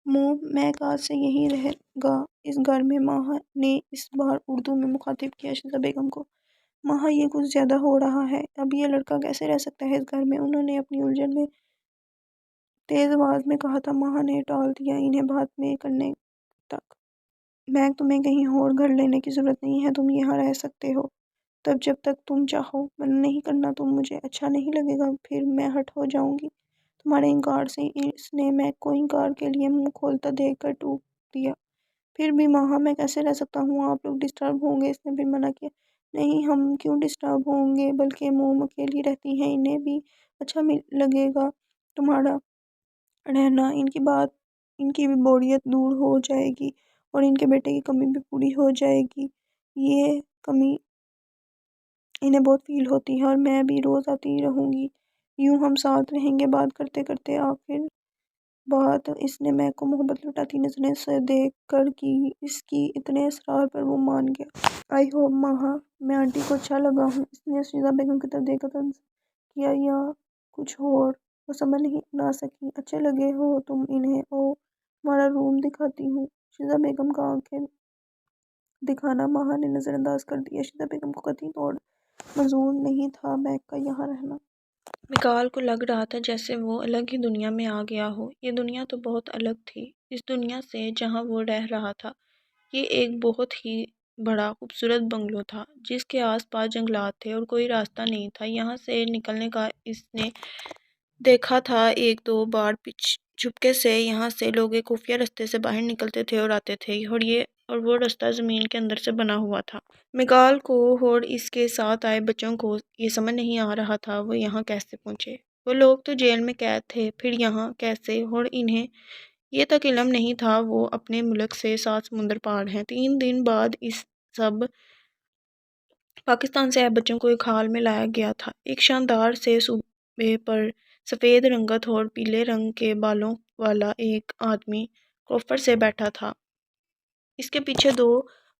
موم، میک آج سے یہیں رہے گا اس گھر میں؟ ماہ نے اس بار اردو میں مخاطب کیا شیزا بیگم کو۔ ماہ، یہ کچھ زیادہ ہو رہا ہے، اب یہ لڑکا کیسے رہ سکتا ہے اس گھر میں؟ انہوں نے اپنی الجھن میں تیز آواز میں کہا تھا۔ ماہ نے ٹال دیا انہیں بات میں کرنے تک۔ میک، تمہیں کہیں اور گھر لینے کی ضرورت نہیں ہے، تم یہاں رہ سکتے ہو تب جب تک تم چاہو، منع نہیں کرنا تم، مجھے اچھا نہیں لگے گا، پھر میں ہٹ ہو جاؤں گی تمہارے انکار سے۔ اس نے میک کو انکار کے لیے منہ کھولتا دیکھ کر ٹوک دیا۔ پھر بھی ماہ، میں کیسے رہ سکتا ہوں، آپ لوگ ڈسٹرب ہوں گے۔ اس نے پھر منع کیا۔ نہیں، ہم کیوں ڈسٹرب ہوں گے، بلکہ موم اکیلی رہتی ہیں، انہیں بھی اچھا لگے گا تمہارا رہنا۔ ان کی بھی بوریت دور ہو جائے گی اور ان کے بیٹے کی کمی بھی پوری ہو جائے گی۔ یہ کمی انہیں بہت فیل ہوتی ہے، اور میں بھی روز آتی رہوں گی، یوں ہم ساتھ رہیں گے۔ بات کرتے کرتے آخر بات اس نے میک کو محبت لٹاتی نظریں سے دیکھ کر کی۔ اس کی اتنے اصرار پر وہ مان گیا۔ آئی ہوپ ماہ، میں آنٹی کو اچھا لگا ہوں؟ اس نے شیزا بیگم کی طرف دیکھا طنز کیا، یا کچھ اور؟ وہ سمجھ نہ سکی۔ اچھے لگے ہو تم انہیں، او تمہارا روم دکھاتی ہوں۔ شیزا بیگم کا آنکھیں دکھانا ماہ نے نظر انداز کر دیا۔ شیزا بیگم کو قطعی طور منظور نہیں تھا میک کا یہاں رہنا۔ مکال کو لگ رہا تھا جیسے وہ الگ ہی دنیا میں آ گیا ہو۔ یہ دنیا تو بہت الگ تھی اس دنیا سے جہاں وہ رہ رہا تھا۔ یہ ایک بہت ہی بڑا خوبصورت بنگلو تھا جس کے آس پاس جنگلات تھے اور کوئی راستہ نہیں تھا یہاں سے نکلنے کا۔ اس نے دیکھا تھا ایک دو بار چھپکے سے یہاں سے لوگ ایک خفیہ رستے سے باہر نکلتے تھے اور آتے تھے، اور وہ رستہ زمین کے اندر سے بنا ہوا تھا۔ مکال کو اور اس کے ساتھ آئے بچوں کو یہ سمجھ نہیں آ رہا تھا وہ یہاں کیسے پہنچے۔ وہ لوگ تو جیل میں قید تھے، پھر یہاں کیسے؟ اور انہیں یہ تک علم نہیں تھا وہ اپنے ملک سے 7 سمندر پار ہیں۔ 3 دن بعد اس سب پاکستان سے آئے بچوں کو ایک ہال میں لایا گیا تھا۔ ایک شاندار سے صوبے پر سفید رنگت اور پیلے رنگ کے بالوں والا ایک آدمی کرسیوں سے بیٹھا تھا۔ اس کے پیچھے 2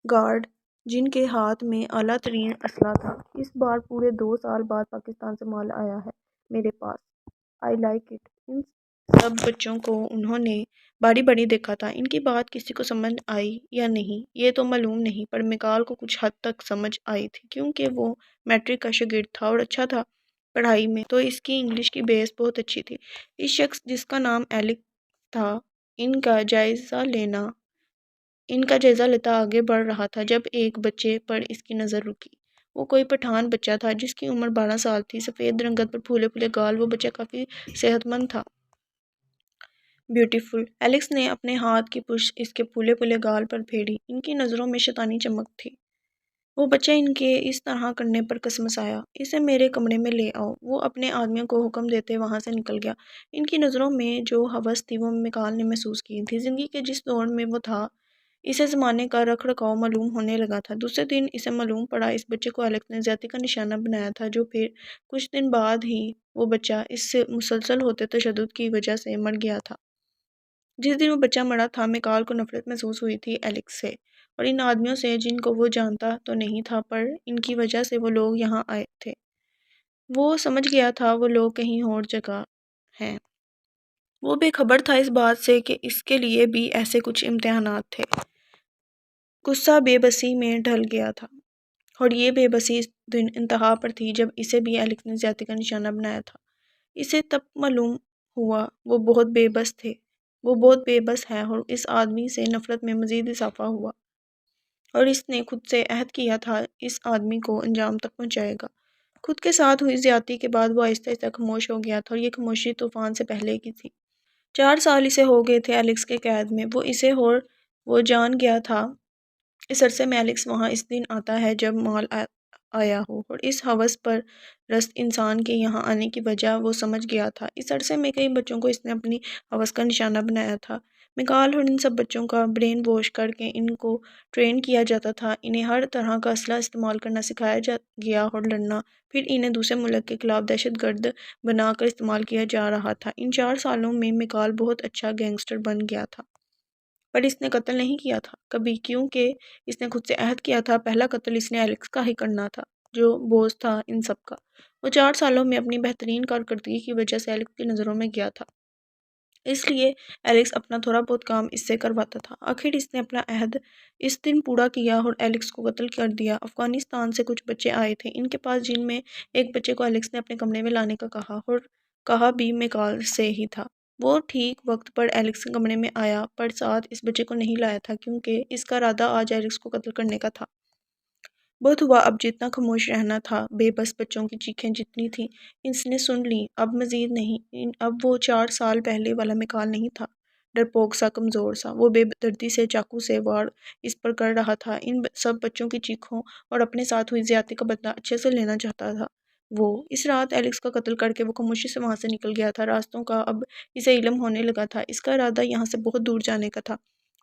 گارڈ جن کے ہاتھ میں اعلیٰ ترین اسلحہ تھا۔ اس بار پورے 2 سال بعد پاکستان سے مال آیا ہے میرے پاس۔ I like it. ان سب بچوں کو انہوں نے باری باری دیکھا تھا۔ ان کی بات کسی کو سمجھ آئی یا نہیں یہ تو معلوم نہیں، پر میکال کو کچھ حد تک سمجھ آئی تھی، کیونکہ وہ میٹرک کا شاگرد تھا اور اچھا تھا پڑھائی میں، تو اس کی انگلش کی بیس بہت اچھی تھی۔ اس شخص جس کا نام ایلکس تھا ان کا جائزہ لیتا آگے بڑھ رہا تھا جب ایک بچے پر اس کی نظر رکی۔ وہ کوئی پٹھان بچہ تھا جس کی عمر 12 سال تھی، سفید رنگت پر پھولے پھولے گال۔ وہ بچہ کافی صحت مند تھا۔ بیوٹیفل۔ ایلکس نے اپنے ہاتھ کی پشت اس کے پھولے پھولے گال پر پھیری۔ ان کی نظروں میں شیطانی چمک تھی۔ وہ بچہ ان کے اس طرح کرنے پر کسمسایا۔ اسے میرے کمرے میں لے آؤ۔ وہ اپنے آدمیوں کو حکم دیتے وہاں سے نکل گیا۔ ان کی نظروں میں جو ہوس تھی وہ میکال نے محسوس کی تھی۔ زندگی کے جس دور میں وہ تھا اسے زمانے کا رکھ رکھاؤ معلوم ہونے لگا تھا۔ دوسرے دن اسے معلوم پڑا اس بچے کو ایلکس نے زیادتی کا نشانہ بنایا تھا، جو پھر کچھ دن بعد ہی وہ بچہ اس سے مسلسل ہوتے تشدد کی وجہ سے مر گیا تھا۔ جس دن وہ بچہ مرا تھا میکال کو نفرت محسوس ہوئی تھی ایلکس سے اور ان آدمیوں سے جن کو وہ جانتا تو نہیں تھا، پر ان کی وجہ سے وہ لوگ یہاں آئے تھے۔ وہ سمجھ گیا تھا وہ لوگ کہیں اور جگہ ہیں۔ وہ بے خبر تھا اس بات سے کہ اس کے لیے بھی ایسے کچھ امتحانات تھے۔ غصہ بے بسی میں ڈھل گیا تھا، اور یہ بے بسی اس دن انتہا پر تھی جب اسے بھی ایلکس نے زیادتی کا نشانہ بنایا تھا۔ اسے تب معلوم ہوا وہ بہت بے بس تھے، وہ بہت بے بس ہے، اور اس آدمی سے نفرت میں مزید اضافہ ہوا، اور اس نے خود سے عہد کیا تھا اس آدمی کو انجام تک پہنچائے گا۔ خود کے ساتھ ہوئی زیادتی کے بعد وہ آہستہ آہستہ خاموش ہو گیا تھا، اور یہ خاموشی طوفان سے پہلے کی تھی۔ 4 سال اسے ہو گئے تھے ایلکس کے قید میں، وہ اسے اور وہ جان گیا تھا اس عرصے میں ایلکس وہاں اس دن آتا ہے جب مال آیا ہو، اور اس ہوس پر رست انسان کے یہاں آنے کی وجہ وہ سمجھ گیا تھا۔ اس عرصے میں کئی بچوں کو اس نے اپنی ہوس کا نشانہ بنایا تھا۔ میکال اور ان سب بچوں کا برین واش کر کے ان کو ٹرین کیا جاتا تھا، انہیں ہر طرح کا اسلحہ استعمال کرنا سکھایا گیا اور لڑنا، پھر انہیں دوسرے ملک کے خلاف دہشت گرد بنا کر استعمال کیا جا رہا تھا۔ ان 4 سالوں میں میکال بہت اچھا گینگسٹر بن گیا تھا، پر اس نے قتل نہیں کیا تھا کبھی، کیونکہ اس نے خود سے عہد کیا تھا پہلا قتل اس نے ایلکس کا ہی کرنا تھا، جو بوس تھا ان سب کا۔ وہ 4 سالوں میں اپنی بہترین کارکردگی کی وجہ سے ایلکس کی نظروں میں گیا تھا، اس لیے ایلکس اپنا تھوڑا بہت کام اس سے کرواتا تھا۔ آخر اس نے اپنا عہد اس دن پورا کیا اور ایلکس کو قتل کر دیا۔ افغانستان سے کچھ بچے آئے تھے ان کے پاس، جن میں ایک بچے کو ایلکس نے اپنے کمرے میں لانے کا کہا، اور کہا بھی میکال سے ہی تھا۔ وہ ٹھیک وقت پر ایلکس کے کمرے میں آیا، پر ساتھ اس بچے کو نہیں لایا تھا، کیونکہ اس کا ارادہ آج ایلکس کو قتل کرنے کا تھا۔ بہت ہوا اب جتنا خاموش رہنا تھا، بے بس بچوں کی چیخیں جتنی تھیں اس نے سن لیں، اب مزید نہیں۔ اب وہ 4 سال پہلے والا میکال نہیں تھا، ڈرپوک سا، کمزور سا۔ وہ بے دردی سے چاقو سے وار اس پر کر رہا تھا، ان سب بچوں کی چیخوں اور اپنے ساتھ ہوئی زیادتی کا بدلہ اچھے سے لینا چاہتا تھا۔ وہ اس رات ایلکس کا قتل کر کے وہ خاموشی سے وہاں سے نکل گیا تھا۔ راستوں کا اب اسے علم ہونے لگا تھا، اس کا ارادہ یہاں سے بہت دور جانے کا تھا۔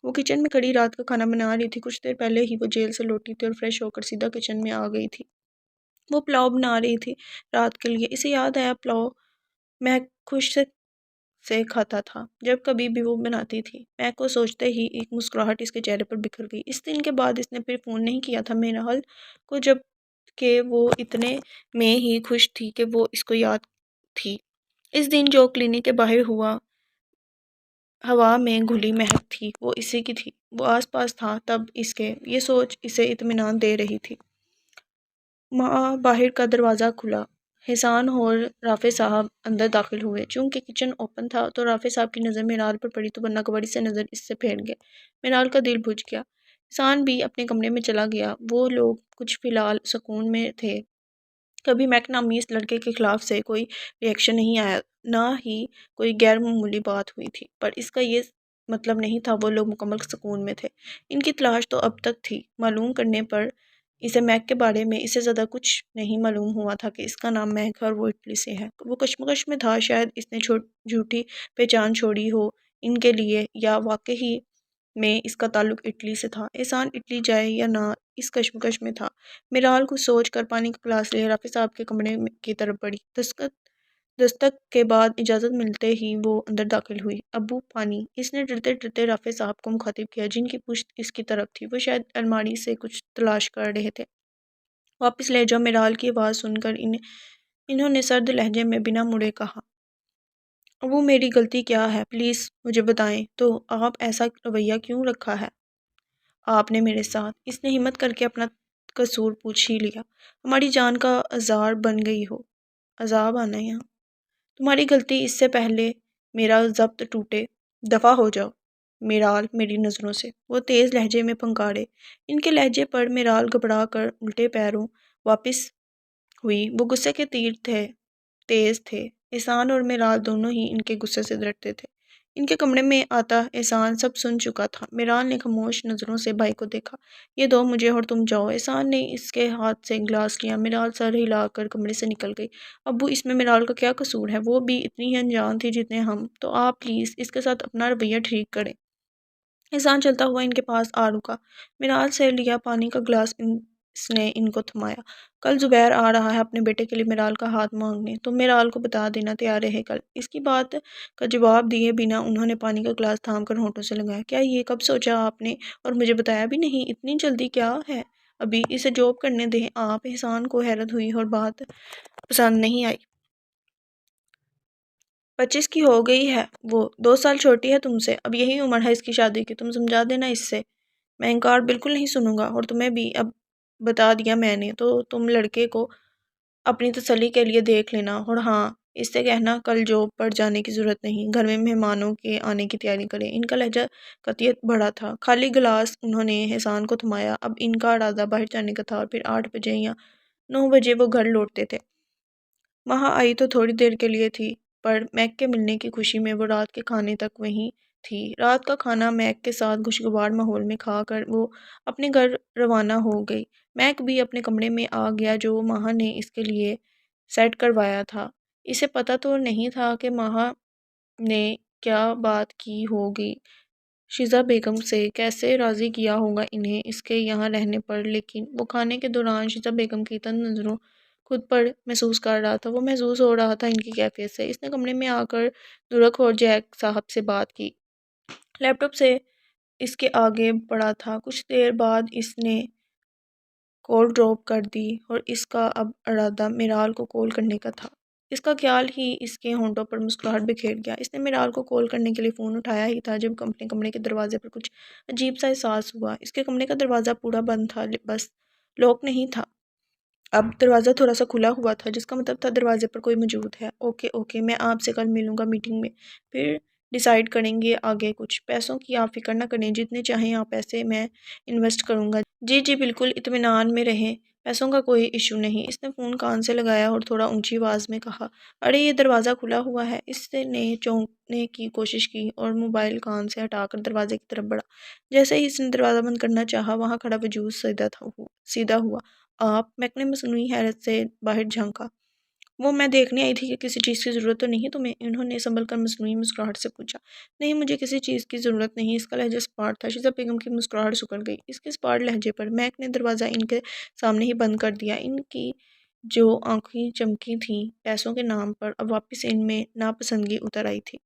وہ کچن میں کھڑی رات کا کھانا بنا رہی تھی، کچھ دیر پہلے ہی وہ جیل سے لوٹی تھی اور فریش ہو کر سیدھا کچن میں آ گئی تھی۔ وہ پلاؤ بنا رہی تھی رات کے لیے۔ اسے یاد آیا پلاؤ مہک خوش سے کھاتا تھا جب کبھی بھی وہ بناتی تھی۔ مہک کو سوچتے ہی ایک مسکراہٹ اس کے چہرے پر بکھر گئی۔ اس دن کے بعد اس نے پھر فون نہیں کیا تھا میرال کو، جب کہ وہ اتنے میں ہی خوش تھی کہ وہ اس کو یاد تھی۔ اس دن جو کلینک کے باہر ہوا میں گھلی مہک تھی وہ اسی کی تھی، وہ آس پاس تھا تب اس کے، یہ سوچ اسے اطمینان دے رہی تھی۔ باہر کا دروازہ کھلا، حسان اور رافع صاحب اندر داخل ہوئے۔ چونکہ کچن اوپن تھا تو رافع صاحب کی نظر میرال پر پڑی تو وہ ناگواری سے نظر اس سے پھیر گئے۔ میرال کا دل بجھ گیا۔ حسان بھی اپنے کمرے میں چلا گیا۔ وہ لوگ کچھ فی الحال سکون میں تھے۔ کبھی مہک نامی اس لڑکے کے خلاف سے کوئی ری ایکشن نہیں آیا، نہ ہی کوئی غیر معمولی بات ہوئی تھی، پر اس کا یہ مطلب نہیں تھا وہ لوگ مکمل سکون میں تھے۔ ان کی تلاش تو اب تک تھی۔ معلوم کرنے پر اسے مہک کے بارے میں اس سے زیادہ کچھ نہیں معلوم ہوا تھا کہ اس کا نام مہک ہے اور وہ اٹلی سے ہے۔ وہ کشمکش میں تھا، شاید اس نے جھوٹی پہچان چھوڑی ہو ان کے لیے، یا واقعی میں اس کا تعلق اٹلی سے تھا۔ احسان اٹلی جائے یا نہ اس کشمکش میں تھا۔ میرال کو سوچ کر پانی کا گلاس لے رافع صاحب کے کمرے کی طرف بڑھی۔ دستخط دستک کے بعد اجازت ملتے ہی وہ اندر داخل ہوئی۔ ابو پانی، اس نے ڈرتے ڈرتے رافع صاحب کو مخاطب کیا جن کی پشت اس کی طرف تھی۔ وہ شاید الماری سے کچھ تلاش کر رہے تھے۔ واپس لے جاؤ، میرال کی آواز سن کر انہوں نے سرد لہجے میں بنا مڑے کہا۔ ابو میری غلطی کیا ہے پلیز مجھے بتائیں تو آپ ایسا رویہ کیوں رکھا ہے آپ نے میرے ساتھ؟ اس نے ہمت کر کے اپنا قصور پوچھ ہی لیا۔ ہماری جان کا عذار بن گئی ہو۔ عذاب آنا یہاں تمہاری غلطی، اس سے پہلے میرا ضبط ٹوٹے دفع ہو جاؤ۔ میرال میری نظروں سے، وہ تیز لہجے میں پھنکاڑے۔ ان کے لہجے پر میرال گھبرا کر الٹے پیروں واپس ہوئی۔ وہ غصے کے تیر تیز تھے۔ احسان اور میرال دونوں ہی ان کے غصے سے ڈرتے تھے۔ ان کے کمرے میں آتا احسان سب سن چکا تھا۔ میرال نے خاموش نظروں سے بھائی کو دیکھا۔ یہ دو مجھے اور تم جاؤ۔ احسان نے اس کے ہاتھ سے گلاس لیا۔ میرال سر ہلا کر کمرے سے نکل گئی۔ ابو اس میں میرال کا کیا قصور ہے؟ وہ بھی اتنی ہی انجان تھی جتنے ہم، تو آپ پلیز اس کے ساتھ اپنا رویہ ٹھیک کریں۔ احسان چلتا ہوا ان کے پاس آ رکا۔ میرال سے لیا پانی کا گلاس اس نے ان کو تھمایا۔ کل زبیر آ رہا ہے اپنے بیٹے کے لیے میرال کا ہاتھ مانگنے، تم میرال کو بتا دینا تیار رہے کل۔ اس کی بات کا جواب دیے بنا انہوں نے پانی کا گلاس تھام کر ہونٹوں سے لگایا۔ کیا یہ کب سوچا آپ نے اور مجھے بتایا بھی نہیں؟ اتنی جلدی کیا ہے؟ ابھی اسے جاب کرنے دیں آپ۔ احسان کو حیرت ہوئی اور بات پسند نہیں آئی۔ 25 کی ہو گئی ہے وہ، 2 سال چھوٹی ہے تم سے، اب یہی عمر ہے اس کی شادی کی، تم سمجھا دینا اس سے۔ میں انکار بالکل نہیں سنوں گا، اور تمہیں بھی اب بتا دیا میں نے، تو تم لڑکے کو اپنی تسلی کے لیے دیکھ لینا، اور ہاں اس سے کہنا کل جاب پر جانے کی ضرورت نہیں، گھر میں مہمانوں کے آنے کی تیاری کریں۔ ان کا لہجہ قطعیت بڑا تھا۔ خالی گلاس انہوں نے احسان کو تھمایا۔ اب ان کا ارادہ باہر جانے کا تھا، اور پھر 8 بجے یا 9 بجے وہ گھر لوٹتے تھے۔ وہاں آئی تو تھوڑی دیر کے لیے تھی، پر میک کے ملنے کی خوشی میں وہ رات کے کھانے تک وہیں تھی۔ رات کا کھانا میک کے ساتھ خوشگوار ماحول میں کھا کر وہ اپنے گھر روانہ ہو گئی۔ میک بھی اپنے کمرے میں آ گیا جو ماہا نے اس کے لیے سیٹ کروایا تھا۔ اسے پتہ تو نہیں تھا کہ ماہا نے کیا بات کی ہوگی، شیزہ بیگم سے کیسے راضی کیا ہوگا انہیں اس کے یہاں رہنے پر، لیکن وہ کھانے کے دوران شیزہ بیگم کی تند نظروں خود پر محسوس کر رہا تھا۔ وہ محسوس ہو رہا تھا ان کی کیفیت سے۔ اس نے کمرے میں آ کر درک اور جیک صاحب سے بات کی۔ لیپ ٹاپ سے اس کے آگے پڑا تھا۔ کچھ دیر بعد اس نے کال ڈراپ کر دی، اور اس کا اب ارادہ میرال کو کال کرنے کا تھا۔ اس کا خیال ہی اس کے ہونٹوں پر مسکراہٹ بکھیر گیا۔ اس نے میرال کو کال کرنے کے لیے فون اٹھایا ہی تھا جب اپنے کمرے کے دروازے پر کچھ عجیب سا احساس ہوا۔ اس کے کمرے کا دروازہ پورا بند تھا، بس لاک نہیں تھا۔ اب دروازہ تھوڑا سا کھلا ہوا تھا، جس کا مطلب تھا دروازے پر کوئی موجود ہے۔ اوکے میں آپ سے کل ملوں گا میٹنگ میں، پھر ڈیسائیڈ کریں گے آگے کچھ۔ پیسوں کی آپ فکر نہ کریں، جتنے چاہیں آپ پیسے میں انویسٹ کروں گا۔ جی بالکل اطمینان میں رہیں، پیسوں کا کوئی ایشو نہیں۔ اس نے فون کان سے لگایا اور تھوڑا اونچی آواز میں کہا، ارے یہ دروازہ کھلا ہوا ہے۔ اس نے چونکنے کی کوشش کی اور موبائل کان سے ہٹا کر دروازے کی طرف بڑھا۔ جیسے ہی اس نے دروازہ بند کرنا چاہا، وہاں کھڑا وجود سیدھا ہوا۔ آپ؟ میک نے مصنوعی حیرت سے باہر جھانکا۔ وہ میں دیکھنے آئی تھی کہ کسی چیز کی ضرورت تو نہیں تمہیں؟ انہوں نے سنبھل کر مصنوعی مسکراہٹ سے پوچھا۔ نہیں مجھے کسی چیز کی ضرورت نہیں۔ اس کا لہجہ سپاٹ تھا۔ شیزہ بیگم کی مسکراہٹ سکڑ گئی۔ اس کے سپاٹ لہجے پر میک نے دروازہ ان کے سامنے ہی بند کر دیا۔ ان کی جو آنکھیں چمکی تھیں پیسوں کے نام پر، اب واپس ان میں ناپسندگی اتر آئی تھی۔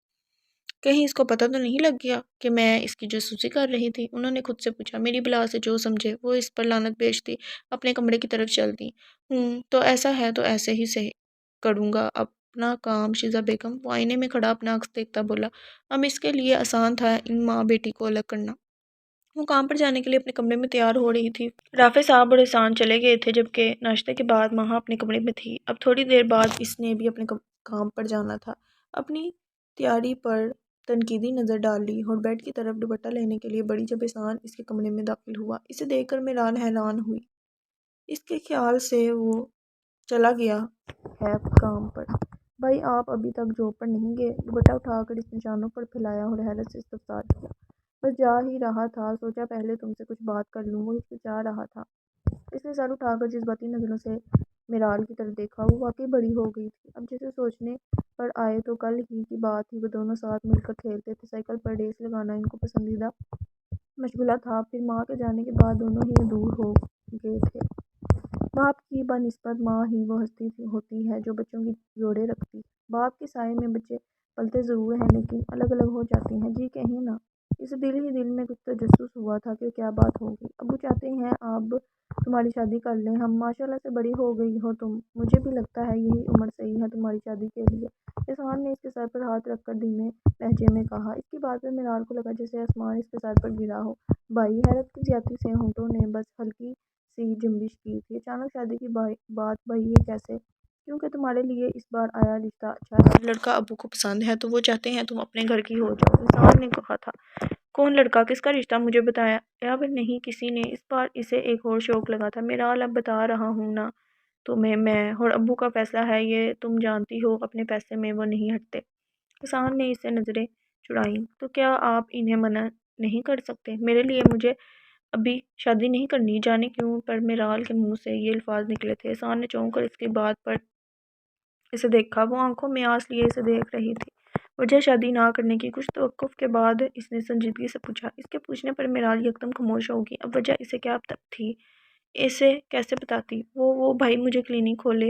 کہیں اس کو پتہ تو نہیں لگ گیا کہ میں اس کی جاسوسی کر رہی تھی؟ انہوں نے خود سے پوچھا۔ میری بلا سے جو سمجھے وہ اس پر لعنت بھیجتی اپنے کمرے کی طرف چل دی۔ تو ایسا ہے تو ایسے ہی سہی کروں گا اپنا کام شیزہ بیگم، وہ آئینے میں کھڑا اپنا عکس دیکھتا بولا۔ اب اس کے لیے آسان تھا ان ماں بیٹی کو الگ کرنا۔ وہ کام پر جانے کے لیے اپنے کمرے میں تیار ہو رہی تھی۔ رافع صاحب اور احسان چلے گئے تھے، جبکہ ناشتے کے بعد ماہا اپنے کمرے میں تھی۔ اب تھوڑی دیر بعد اس نے بھی اپنے کام پر جانا تھا۔ اپنی تیاری پر تنقیدی نظر ڈال لی اور بیڈ کی طرف دوپٹہ لینے کے لیے بڑھی جب احسان اس کے کمرے میں داخل ہوا۔ اسے دیکھ کر میرال حیران ہوئی۔ اس کے خیال سے وہ چلا گیا ہے کام پر۔ بھائی آپ ابھی تک جاب پر نہیں گئے؟ دوپٹہ اٹھا کر اس نے شانوں پر پھیلایا اور حیرت سے استفسار کیا۔ بس جا ہی رہا تھا، سوچا پہلے تم سے کچھ بات کر لوں۔ وہ ہچکچا رہا تھا۔ اس نے سر اٹھا کر جذباتی نظروں سے میرال کی طرف دیکھا۔ وہ واقعی بڑی ہو گئی تھی۔ اب جسے سوچنے پر آئے تو کل ہی کی بات تھی، وہ دونوں ساتھ مل کر کھیلتے تھے۔ سائیکل پر ریس لگانا ان کو پسندیدہ مشغلہ تھا۔ پھر ماں کے جانے کے بعد دونوں ہی دور ہو گئے تھے۔ باپ کی بنسبت ماں ہی وہ ہستی ہوتی ہے جو بچوں کی جوڑیں رکھتی باپ کے سائے میں بچے پلتے ضرور ہیں لیکن الگ الگ ہو جاتے ہیں۔ جی کہیں نا۔ اسے دل ہی دل میں کچھ تجسس ہوا تھا کہ کیا بات ہوگی۔ ابو چاہتے ہیں اب تمہاری شادی کر لیں ہم، ماشاءاللہ سے بڑی ہو گئی ہو تم، مجھے بھی لگتا ہے یہی عمر صحیح ہے تمہاری شادی کے لیے، احسان نے اس کے سر پر ہاتھ رکھ کر دھیمے لہجے میں کہا۔ اس کی بات پہ منال کو لگا جیسے آسمان اس کے سر پر گرا ہو۔ بھائی حیرت کی زیادتی سے ہونٹوں نے بس ہلکی سی جنبش کی تھی۔ اچانک شادی کی بات بھائی یہ کیسے؟ کیونکہ تمہارے لیے اس بار آیا رشتہ اچھا ہے، لڑکا ابو کو پسند ہے تو وہ چاہتے ہیں تم اپنے گھر کی ہو جاؤ، احسان نے کہا تھا۔ کون لڑکا؟ کس کا رشتہ؟ مجھے بتایا اب نہیں کسی نے۔ اس بار اسے ایک اور شوق لگا تھا۔ میرا اب بتا رہا ہوں نا تمہیں، میں اور ابو کا فیصلہ ہے یہ، تم جانتی ہو اپنے فیصلے میں وہ نہیں ہٹتے۔ احسان نے اس سے نظریں چڑھائیں۔ تو کیا آپ انہیں منع نہیں کر سکتے؟ میرے لیے مجھے ابھی شادی نہیں کرنی، جانے کیوں پر میرال کے منہ سے یہ الفاظ نکلے تھے۔ احسان نے چونک کر اس کی بات پر اسے دیکھا، وہ آنکھوں میں آنس لیے اسے دیکھ رہی تھی۔ وجہ شادی نہ کرنے کی؟ کچھ توقف کے بعد اس نے سنجیدگی سے پوچھا۔ اس کے پوچھنے پر میرال یکدم خاموش ہو گئی۔ اب وجہ اسے کیا تھی؟ اسے کیسے بتاتی؟ وہ بھائی مجھے کلینک کھولے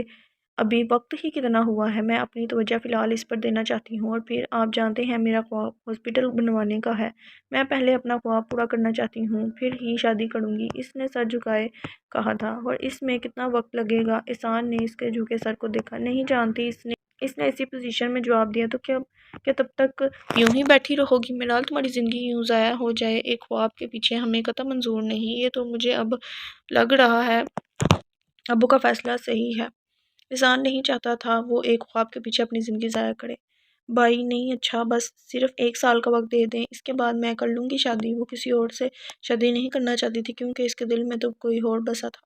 ابھی وقت ہی کتنا ہوا ہے، میں اپنی توجہ فی الحال اس پر دینا چاہتی ہوں، اور پھر آپ جانتے ہیں میرا خواب ہاسپٹل بنوانے کا ہے، میں پہلے اپنا خواب پورا کرنا چاہتی ہوں پھر ہی شادی کروں گی، اس نے سر جھکائے کہا تھا۔ اور اس میں کتنا وقت لگے گا؟ احسان نے اس کے جھکے سر کو دیکھا۔ نہیں جانتی، اس نے اسی پوزیشن میں جواب دیا۔ تو کیا تب تک یوں ہی بیٹھی رہو گی؟ میرال تمہاری زندگی یوں ضائع ہو جائے ایک خواب کے پیچھے ہمیں قطعا منظور نہیں، یہ تو مجھے اب لگ رہا ہے ابو کا فیصلہ صحیح ہے۔ احسان نہیں چاہتا تھا وہ ایک خواب کے پیچھے اپنی زندگی ضائع کرے۔ بھائی نہیں، اچھا بس صرف 1 سال کا وقت دے دیں، اس کے بعد میں کر لوں گی شادی۔ وہ کسی اور سے شادی نہیں کرنا چاہتی تھی کیونکہ اس کے دل میں تو کوئی اور بسا تھا۔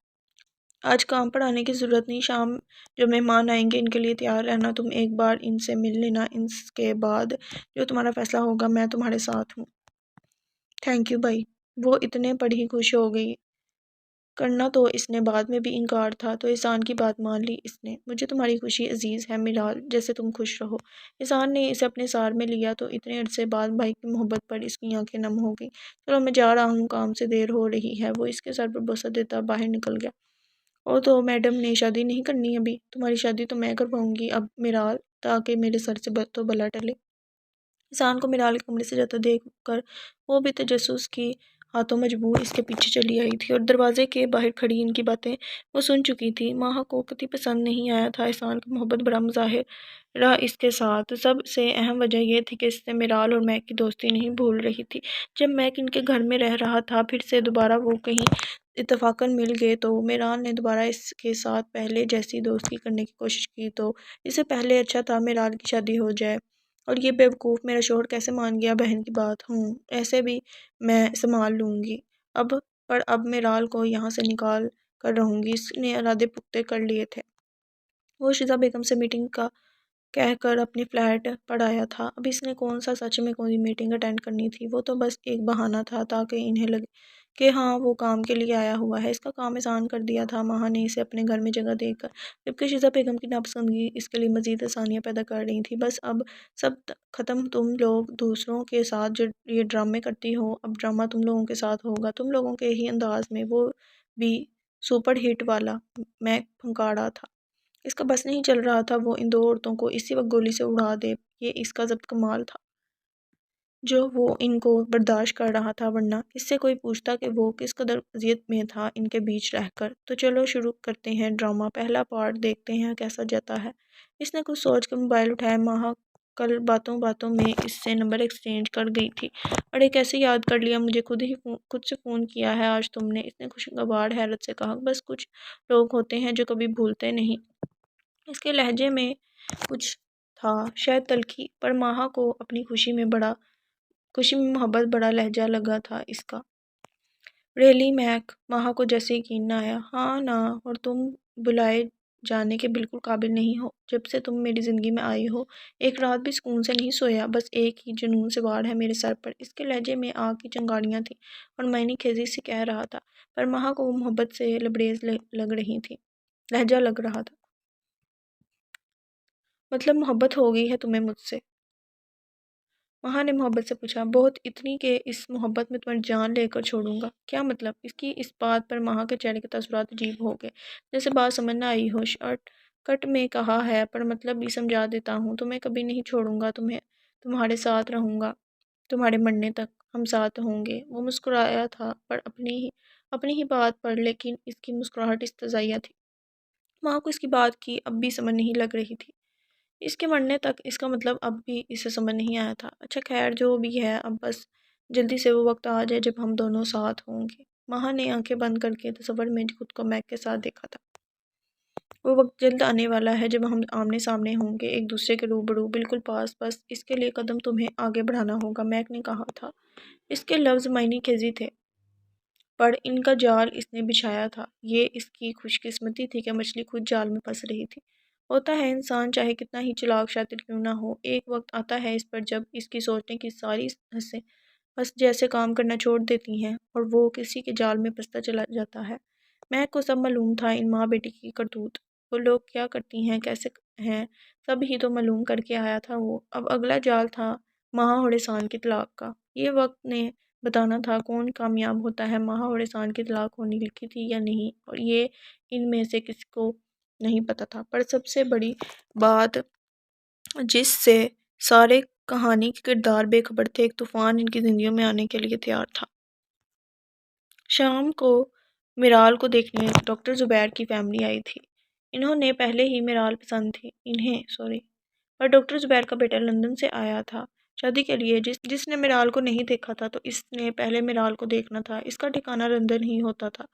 آج کام پر آنے کی ضرورت نہیں، شام جو مہمان آئیں گے ان کے لیے تیار رہنا، تم ایک بار ان سے مل لینا، اس کے بعد جو تمہارا فیصلہ ہوگا میں تمہارے ساتھ ہوں۔ تھینک یو بھائی۔ وہ اتنے پر ہی خوش ہو گئی، کرنا تو اس نے بعد میں بھی انکار تھا تو احسان کی بات مان لی اس نے۔ مجھے تمہاری خوشی عزیز ہے میرال، جیسے تم خوش رہو۔ احسان نے اسے اپنے سار میں لیا تو اتنے عرصے بعد بھائی کی محبت پر اس کی آنکھیں نم ہو گئیں۔ چلو میں جا رہا ہوں، کام سے دیر ہو رہی ہے۔ وہ اس کے سر پر بوسہ دیتا باہر نکل گیا۔ او تو میڈم نے شادی نہیں کرنی ابھی؟ تمہاری شادی تو میں کرواؤں گی اب میرال، تاکہ میرے سر سے تو بلا ٹلے۔ احسان کو میرال کے کمرے سے جاتا دیکھ کر وہ بھی تجسس کی ہاتھوں مجبور اس کے پیچھے چلی آئی تھی، اور دروازے کے باہر کھڑی ان کی باتیں وہ سن چکی تھی۔ ماہا کو کتی پسند نہیں آیا تھا احسان کا محبت بڑا مظاہرہ اس کے ساتھ۔ سب سے اہم وجہ یہ تھی کہ اس سے میرال اور میک کی دوستی نہیں بھول رہی تھی۔ جب میک ان کے گھر میں رہ رہا تھا پھر سے دوبارہ وہ کہیں اتفاقاً مل گئے تو میرال نے دوبارہ اس کے ساتھ پہلے جیسی دوستی کرنے کی کوشش کی تو اس سے پہلے اچھا تھا میرال کی شادی ہو جائے، اور یہ بیوقوف میرا شوہر کیسے مان گیا بہن کی بات؟ ایسے بھی میں سنبھال لوں گی اب میرال کو یہاں سے نکال کر رہوں گی۔ اس نے ارادے پختہ کر لیے تھے۔ وہ شیزہ بیگم سے میٹنگ کا کہہ کر اپنی فلیٹ پر آیا تھا۔ اب اس نے کون سا سچ میں کوئی میٹنگ اٹینڈ کرنی تھی، وہ تو بس ایک بہانہ تھا تاکہ انہیں لگے کہ ہاں وہ کام کے لیے آیا ہوا ہے۔ اس کا کام آسان کر دیا تھا ماہا نے اسے اپنے گھر میں جگہ دے کر، جبکہ شیزہ بیگم کی ناپسندگی اس کے لیے مزید آسانیاں پیدا کر رہی تھی۔ بس اب سب ختم، تم لوگ دوسروں کے ساتھ جو یہ ڈرامے کرتی ہو اب ڈرامہ تم لوگوں کے ساتھ ہوگا، تم لوگوں کے ہی انداز میں، وہ بھی سپر ہٹ والا۔ میں پھنکاڑا تھا، اس کا بس نہیں چل رہا تھا وہ ان 2 عورتوں کو اسی وقت گولی سے اڑا دے، یہ اس کا ضبط کمال تھا جو وہ ان کو برداشت کر رہا تھا، ورنہ اس سے کوئی پوچھتا کہ وہ کس قدر اذیت میں تھا ان کے بیچ رہ کر۔ تو چلو شروع کرتے ہیں ڈرامہ، پہلا پارٹ دیکھتے ہیں کیسا جاتا ہے۔ اس نے کچھ سوچ کر موبائل اٹھایا۔ ماہا کل باتوں باتوں میں اس سے نمبر ایکسچینج کر گئی تھی، اور یہ کیسے یاد کر لیا؟ مجھے خود سے فون کیا ہے آج تم نے؟ اس نے خوشگوار حیرت سے کہا۔ بس کچھ لوگ ہوتے ہیں جو کبھی بھولتے نہیں۔ اس کے لہجے میں کچھ تھا، شاید تلخی، پر ماہا کو اپنی خوشی میں محبت بڑا لہجہ لگا تھا اس کا۔ Rally make? ماہا کو جیسے یقین نہ آیا۔ ہاں نا، اور تم بلائے جانے کے بالکل قابل نہیں ہو، جب سے تم میری زندگی میں آئی ہو ایک رات بھی سکون سے نہیں سویا، بس ایک ہی جنون سوار ہے میرے سر پر۔ اس کے لہجے میں آگ کی چنگاریاں تھیں اور معنی خیزی سے کہہ رہا تھا، پر ماہا کو وہ محبت سے لبریز لگ رہی تھی، لہجہ لگ رہا تھا۔ مطلب محبت ہو گئی ہے تمہیں مجھ سے؟ ماہا نے محبت سے پوچھا۔ بہت، اتنی کہ اس محبت میں تمہاری جان لے کر چھوڑوں گا۔ کیا مطلب؟ اس کی اس بات پر ماہا کے چہرے کے تاثرات عجیب ہو گئے، جیسے بات سمجھ نہ آئی ہو۔ شرٹ کٹ میں کہا ہے پر مطلب بھی سمجھا دیتا ہوں، تمہیں کبھی نہیں چھوڑوں گا، تمہارے ساتھ رہوں گا، تمہارے مرنے تک ہم ساتھ ہوں گے۔ وہ مسکرایا تھا پر اپنی ہی بات پر، لیکن اس کی مسکراہٹ استزائیہ تھی۔ ماں کو اس کی بات کی اب بھی سمجھ نہیں لگ رہی تھی، اس کے مرنے تک اس کا مطلب اب بھی اسے سمجھ نہیں آیا تھا۔ اچھا خیر جو بھی ہے، اب بس جلدی سے وہ وقت آ جائے جب ہم دونوں ساتھ ہوں گے۔ ماہا نے آنکھیں بند کر کے تصور میں خود کو میک کے ساتھ دیکھا تھا۔ وہ وقت جلد آنے والا ہے جب ہم آمنے سامنے ہوں گے، ایک دوسرے کے روبرو، بالکل پاس، بس اس کے لیے قدم تمہیں آگے بڑھانا ہوگا، میک نے کہا تھا۔ اس کے لفظ معنی خیزی تھے، پر ان کا جال اس نے بچھایا تھا۔ یہ اس کی خوش قسمتی تھی کہ مچھلی خود جال میں پھنس رہی تھی۔ ہوتا ہے انسان چاہے کتنا ہی چلاک شاطر کیوں نہ ہو، ایک وقت آتا ہے اس پر جب اس کی سوچنے کی ساری حسیں بس جیسے کام کرنا چھوڑ دیتی ہیں اور وہ کسی کے جال میں پھنستا چلا جاتا ہے۔ مہک کو سب معلوم تھا، ان ماں بیٹی کی کرتوت، وہ لوگ کیا کرتی ہیں، کیسے ہیں، سب ہی تو معلوم کر کے آیا تھا وہ۔ اب اگلا جال تھا ماہا اور احسان کی طلاق کا۔ یہ وقت نے بتانا تھا کون کامیاب ہوتا ہے، ماہا اور احسان کی طلاق ہونی لکھی تھی یا نہیں، اور یہ ان میں سے کسی کو نہیں پتا تھا۔ پر سب سے بڑی بات جس سے سارے کہانی کے کردار بے خبر تھے، ایک طوفان ان کی زندگیوں میں آنے کے لیے تیار تھا۔ شام کو میرال کو دیکھنے ڈاکٹر زبیر کی فیملی آئی تھی۔ انہوں نے پہلے ہی میرال پسند تھی پر ڈاکٹر زبیر کا بیٹا لندن سے آیا تھا شادی کے لیے، جس نے میرال کو نہیں دیکھا تھا تو اس نے پہلے میرال کو دیکھنا تھا۔ اس کا ٹھکانہ لندن ہی ہوتا تھا،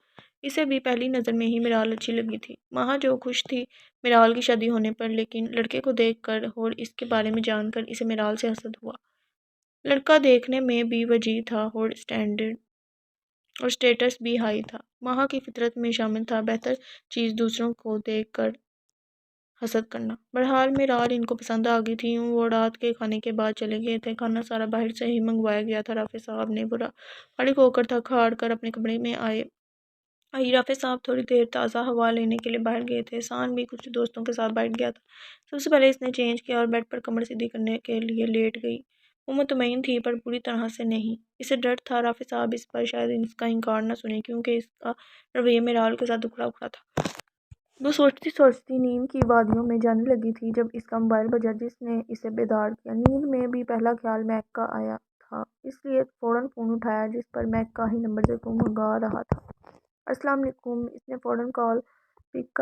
اسے بھی پہلی نظر میں ہی میرال اچھی لگی تھی۔ ماہا جو خوش تھی میرال کی شادی ہونے پر، لیکن لڑکے کو دیکھ کر اور اس کے بارے میں جان کر اسے میرال سے حسد ہوا۔ لڑکا دیکھنے میں بھی وجیح تھا اور سٹیٹس بھی ہائی تھا۔ ماہا کی فطرت میں شامل تھا بہتر چیز دوسروں کو دیکھ کر حسد کرنا۔ بہرحال میرال ان کو پسند آ گئی تھی۔ یوں وہ رات کے کھانے کے بعد چلے گئے تھے۔ کھانا سارا باہر سے ہی منگوایا گیا تھا۔ رافع صاحب نے برا فارغ ہو کر تھک ہار کر اپنے کمرے میں آئی۔ رافع صاحب تھوڑی دیر تازہ ہوا لینے کے لیے باہر گئے تھے۔ احسان بھی کچھ دوستوں کے ساتھ بیٹھ گیا تھا۔ سب سے پہلے اس نے چینج کیا اور بیڈ پر کمر سیدھی کرنے کے لیے لیٹ گئی۔ وہ مطمئن تھی پر پوری طرح سے نہیں۔ اسے ڈر تھا رافع صاحب اس پر شاید اس کا انکار نہ سنیں، کیونکہ اس کا رویہ میرال کے ساتھ اکھڑا اکھڑا تھا۔ وہ سوچتی سوچتی نیند کی وادیوں میں جانے لگی تھی جب اس کا موبائل بجا، جس نے اسے بیدار کیا۔ نیند میں بھی پہلا خیال میک کا آیا تھا، اس لیے فوراً فون اٹھایا جس پر میک کا ہی نمبر سے فون منگا رہا تھا۔ السلام علیکم۔ اس نے فوراً کال پک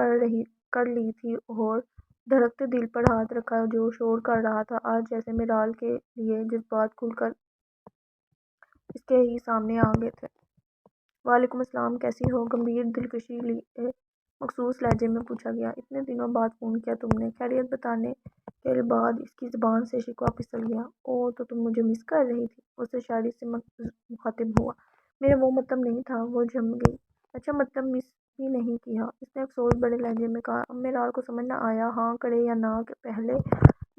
کر لی تھی اور دھڑکتے دل پر ہاتھ رکھا جو شور کر رہا تھا۔ آج جیسے میرال کے لیے جذبات کھل کر اس کے ہی سامنے آ گئے تھے۔ وعلیکم السلام، کیسی ہو؟ گمبھیر دلکشی لیے مخصوص لہجے میں پوچھا گیا۔ اتنے دنوں بعد فون کیا تم نے؟ خیریت بتانے کے بعد اس کی زبان سے شکوہ پھسل گیا۔ اوہ تو تم مجھے مس کر رہی تھی؟ اسے شاعری سے مخاطب ہوا۔ میرا وہ مطلب نہیں تھا۔ وہ جم گئی۔ اچھا مطلب مس ہی نہیں کیا؟ اس نے افسوس بڑے لہجے میں کہا۔ اب میرال کو سمجھ نہ آیا ہاں کرے یا نہ، کہ پہلے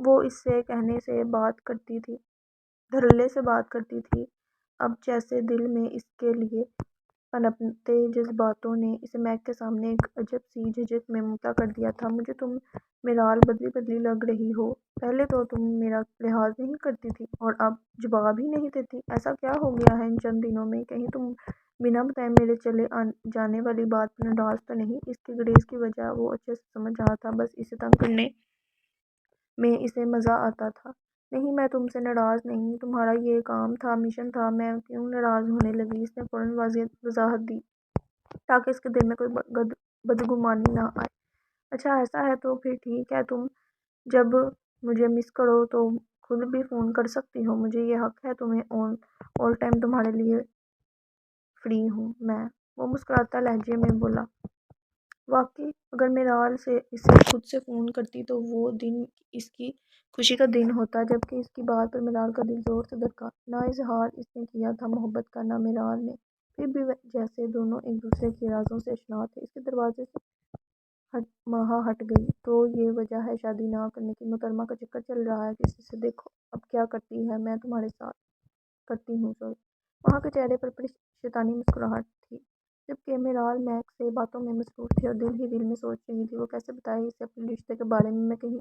وہ اس سے کہنے سے بات کرتی تھی، دھڑلے سے بات کرتی تھی، اب جیسے دل میں اس کے لیے پنپتے جذباتوں نے اسے میک کے سامنے ایک عجب سی جھجک میں مبتلا کر دیا تھا۔ مجھے تم میرال بدلی بدلی لگ رہی ہو، پہلے تو تم میرا لحاظ نہیں کرتی تھی اور اب جواب ہی نہیں دیتی۔ ایسا کیا ہو گیا ہے ان چند دنوں میں؟ کہیں تم بنا بتائے میرے چلے جانے والی بات پر ناراض تو نہیں؟ اس کے گریز کی وجہ وہ اچھے سے سمجھ رہا تھا، بس اسے تنگ کرنے میں اسے مزہ آتا تھا۔ نہیں میں تم سے ناراض نہیں، تمہارا یہ کام تھا، مشن تھا، میں کیوں ناراض ہونے لگی؟ اس نے فوراً وضاحت دی تاکہ اس کے دل میں کوئی بدگمانی نہ آئے۔ اچھا ایسا ہے تو پھر ٹھیک ہے، تم جب مجھے مس کرو تو خود بھی فون کر سکتی ہو، مجھے یہ حق ہے، تمہیں آل ٹائم تمہارے لیے فری ہوں میں۔ وہ مسکراتا لہجے میں بولا۔ واقعی اگر میرال سے اسے خود سے فون کرتی تو وہ دن اس کی خوشی کا دن ہوتا، جبکہ اس کی بات پر میرال کا دل زور سے دھڑکا۔ نہ اظہار اس نے کیا تھا محبت کا، نہ میرال نے، پھر بھی جیسے دونوں ایک دوسرے کے رازوں سے آشنا تھے۔ اس کے دروازے سے ماہا ہٹ گئی۔ تو یہ وجہ ہے شادی نہ کرنے کی؟ محترمہ کا چکر چل رہا ہے کسی سے؟ دیکھو اب کیا کرتی ہے، میں تمہارے ساتھ کرتی ہوں ماہا کے چہرے پر بڑی شیطانی مسکراہٹ تھی، جبکہ میرال میک سے باتوں میں مصروف تھی اور دل ہی دل میں سوچ رہی تھی وہ کیسے بتائے اسے اپنے رشتے کے بارے میں کہیں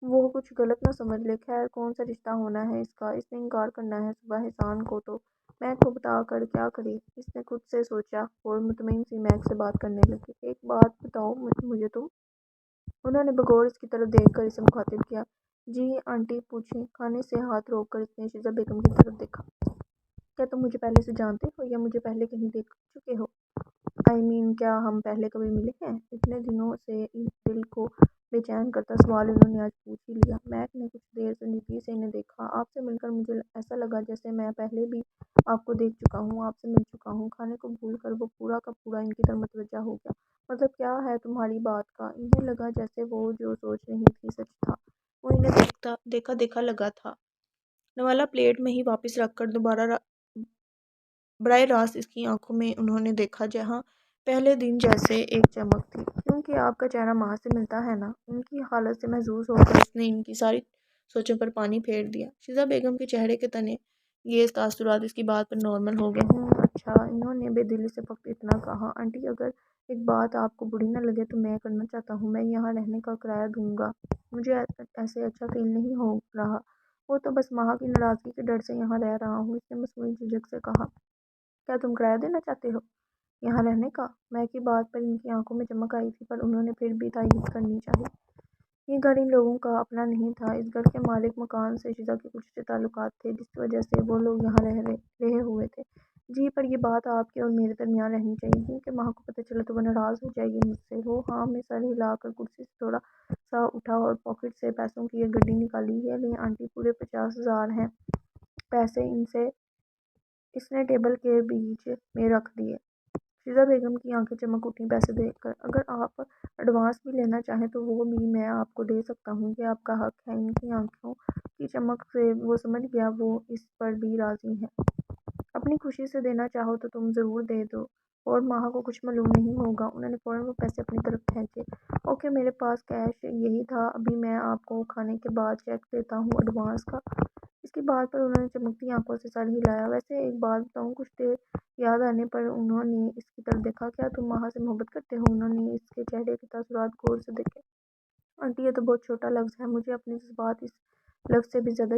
وہ کچھ غلط نہ سمجھ لے۔ خیر کون سا رشتہ ہونا ہے اس کا؟ اس نے انکار کرنا ہے صبح احسان کو، تو میک کو بتا کر کیا کرے؟ اس نے خود سے سوچا اور مطمئن سی میک سے بات کرنے لگی۔ ایک بات بتاؤ مجھے، تم انہوں نے بغور اس کی طرف دیکھ کر اسے مخاطب کیا۔ جی آنٹی پوچھیں۔ کھانے سے ہاتھ روک کر اس نے شیزہ بیگم کی طرف دیکھا۔ کیا تم مجھے پہلے سے جانتے ہو یا مجھے پہلے کہیں دیکھ چکے ہو؟ کیا ہم پہلے کبھی ملے ہیں؟ اتنے دنوں سے اس دل کو بے چین کرتا سوال انہوں نے آج پوچھ ہی لیا۔ میک نے کچھ دیر سنجیدگی سے انہیں دیکھا۔ آپ سے مل کر مجھے ایسا لگا جیسے میں پہلے بھی آپ کو دیکھ چکا ہوں، آپ سے مل چکا ہوں۔ کھانے کو بھول کر وہ پورا کا پورا ان کی طرف متوجہ ہو گیا۔ مطلب کیا ہے تمہاری بات کا؟ انہیں لگا جیسے وہ جو سوچ رہی تھی سچ تھا۔ وہ انہیں دیکھا دیکھا لگا تھا۔ نوالا پلیٹ میں ہی واپس رکھ کر براہ راست اس کی آنکھوں میں انہوں نے دیکھا جہاں پہلے دن جیسے ایک چمک تھی۔ کیونکہ آپ کا چہرہ ماں سے ملتا ہے نا؟ ان کی حالت سے محظوظ ہو کر اس نے ان کی ساری سوچوں پر پانی پھیر دیا۔ شیزہ بیگم کے چہرے کے تنے گیز تاثرات اس کی بات پر نارمل ہو گئے۔ اچھا، انہوں نے بے دلی سے فقط اتنا کہا۔ آنٹی اگر ایک بات آپ کو بری نہ لگے تو میں کرنا چاہتا ہوں، میں یہاں رہنے کا کرایہ دوں گا۔ مجھے ایسے اچھا فیل نہیں ہو رہا۔ وہ تو بس ماں کی ناراضگی کے ڈر سے یہاں رہ رہا ہوں، اس نے مصنوعی جھجک سے کہا۔ کیا تم کرایہ دینا چاہتے ہو یہاں رہنے کا؟ میں کی بات پر ان کی آنکھوں میں چمک آئی تھی، پر انہوں نے پھر بھی تائید کرنی چاہی۔ یہ گھر ان لوگوں کا اپنا نہیں تھا۔ اس گھر کے مالک مکان سے شیزہ کے کچھ تعلقات تھے جس کی وجہ سے وہ لوگ یہاں رہے ہوئے تھے۔ جی پر یہ بات آپ کے اور میرے درمیان رہنی چاہیے، کیونکہ ماں کو پتہ چلا تو وہ ناراض ہو جائے گی مجھ سے۔ وہ ہاں میں سر ہلا کر کرسی سے تھوڑا سا اٹھا اور پاکٹ سے پیسوں کی ایک گڈی نکالی۔ یہ لیں آنٹی، پورے 50,000 ہیں۔ پیسے اس نے ٹیبل کے بیچ میں رکھ دیے۔ شیزہ بیگم کی آنکھیں چمک اٹھیں پیسے دیکھ کر۔ اگر آپ ایڈوانس بھی لینا چاہیں تو وہ بھی میں آپ کو دے سکتا ہوں، یہ آپ کا حق ہے۔ ان کی آنکھوں کی چمک سے وہ سمجھ گیا وہ اس پر بھی راضی ہیں۔ اپنی خوشی سے دینا چاہو تو تم ضرور دے دو، اور ماں کو کچھ معلوم نہیں ہوگا۔ انہوں نے فوراً وہ پیسے اپنی طرف کھینچے۔ اوکے، میرے پاس کیش یہی تھا، ابھی میں آپ کو کھانے کے بعد چیک دیتا ہوں ایڈوانس کا۔ اس کی بات پر انہوں نے چمکتی آنکھوں سے سر ہلایا۔ ویسے ایک بات بتاؤں؟ کچھ دیر یاد آنے پر انہوں نے اس کی طرف دیکھا۔ کیا تم ماں سے محبت کرتے ہو؟ انہوں نے اس کے چہرے کے تاثرات غور سے دیکھے۔ آنٹی یہ تو بہت چھوٹا لفظ ہے، مجھے اپنے جذبات اس لفظ سے بھی زیادہ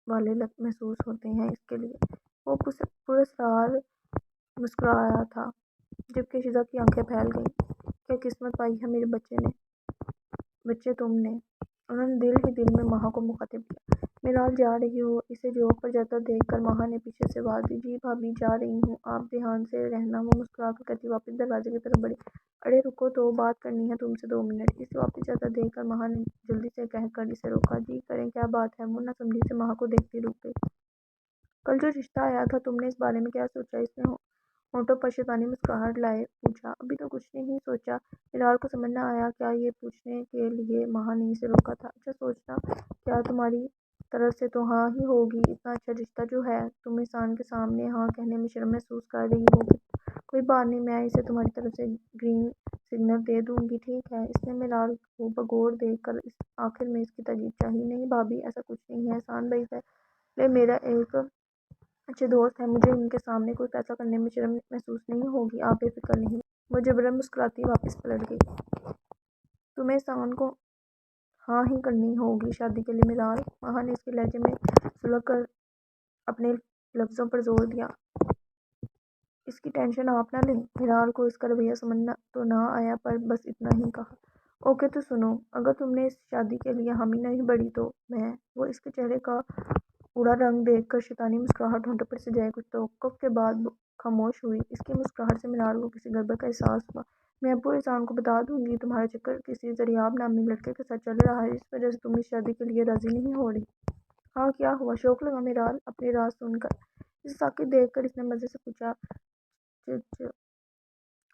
والے محسوس ہوتے ہیں اس کے لیے۔ وہ پراسرار مسکرایا تھا جبکہ شیزہ کی آنکھیں پھیل گئیں۔ کیا قسمت پائی ہے میرے بچے تم نے؟ انہوں نے دل ہی دل میں ماں کو مخاطب کیا۔ میرال جا رہی ہو؟ اسے جوب پر جاتا دیکھ کر ماں نے پیچھے سے آواز دی۔ جی بھابی جا رہی ہوں، آپ دھیان سے رہنا۔ وہ مسکرا کر کہتی واپس دروازے کی طرف بڑھی۔ ارے رکو تو، بات کرنی ہے تم سے 2 منٹ۔ اسے واپس جاتا دیکھ کر ماں نے جلدی سے کہہ کر اسے روکا۔ جی کریں، کیا بات ہے؟ وہ نہ سمجھی سے ماں کو دیکھتی رک گئی۔ کل جو رشتہ آیا تھا تم نے اس بارے میں کیا سوچا؟ اس نے ہونٹوں پر شیطانی مسکراہٹ لائے پوچھا۔ ابھی تو کچھ نہیں سوچا۔ میرال کو سمجھ نہ آیا کیا یہ پوچھنے کے لیے ماں نے اسے روکا تھا۔ اچھا سوچنا کیا، تمہاری طرف سے تو ہاں ہی ہوگی، اتنا اچھا رشتہ جو ہے تم احسان کے سامنے ہاں کہنے میں شرم محسوس کر رہی ہوگی۔ کوئی بات نہیں، میں اسے تمہاری طرف سے گرین سگنل دے دوں گی، ٹھیک ہے؟ اس نے میرال کو بغور دیکھ کر آخر میں اس کی تائید چاہی۔ نہیں بھابی، ایسا کچھ نہیں ہے، احسان بھائی پہلے میرا ایک اچھے دوست ہے، مجھے ان کے سامنے کوئی فیصلہ کرنے میں شرم محسوس نہیں ہوگی، آپ بے فکر نہیں۔ وہ جبراً مسکراتی واپس پلٹ گئی۔ تمہیں احسان کو ہاں ہی کرنی ہوگی شادی کے لیے میرال، ماں نے اس کے لہجے میں سلگ کر اپنے لفظوں پر زور دیا۔ اس کی ٹینشن آپ نہ لیں۔ میرال کو اس کا رویہ سمجھ تو نہ آیا، پر بس اتنا ہی کہا۔ اوکے تو سنو، اگر تم نے اس شادی کے لیے حامی نہیں بھری تو میں… وہ اس کے چہرے کا اڑا رنگ دیکھ کر شیطانی مسکراہٹ ہونٹوں پر سجائے کچھ توقف کے بعد خاموش ہوئی۔ اس کی مسکراہٹ سے میرال کو کسی گڑبڑ کا احساس ہوا۔ میں ابو احسان کو بتا دوں گی تمہارا چکر کسی زریاب نامی لڑکے کے ساتھ چل رہا ہے، اس وجہ سے تم اس شادی کے لیے راضی نہیں ہو رہی۔ ہاں کیا ہوا؟ شوق لگا میرال اپنی راز سن کر۔ اسے ساکت دیکھ کر اس نے مزے سے پوچھا۔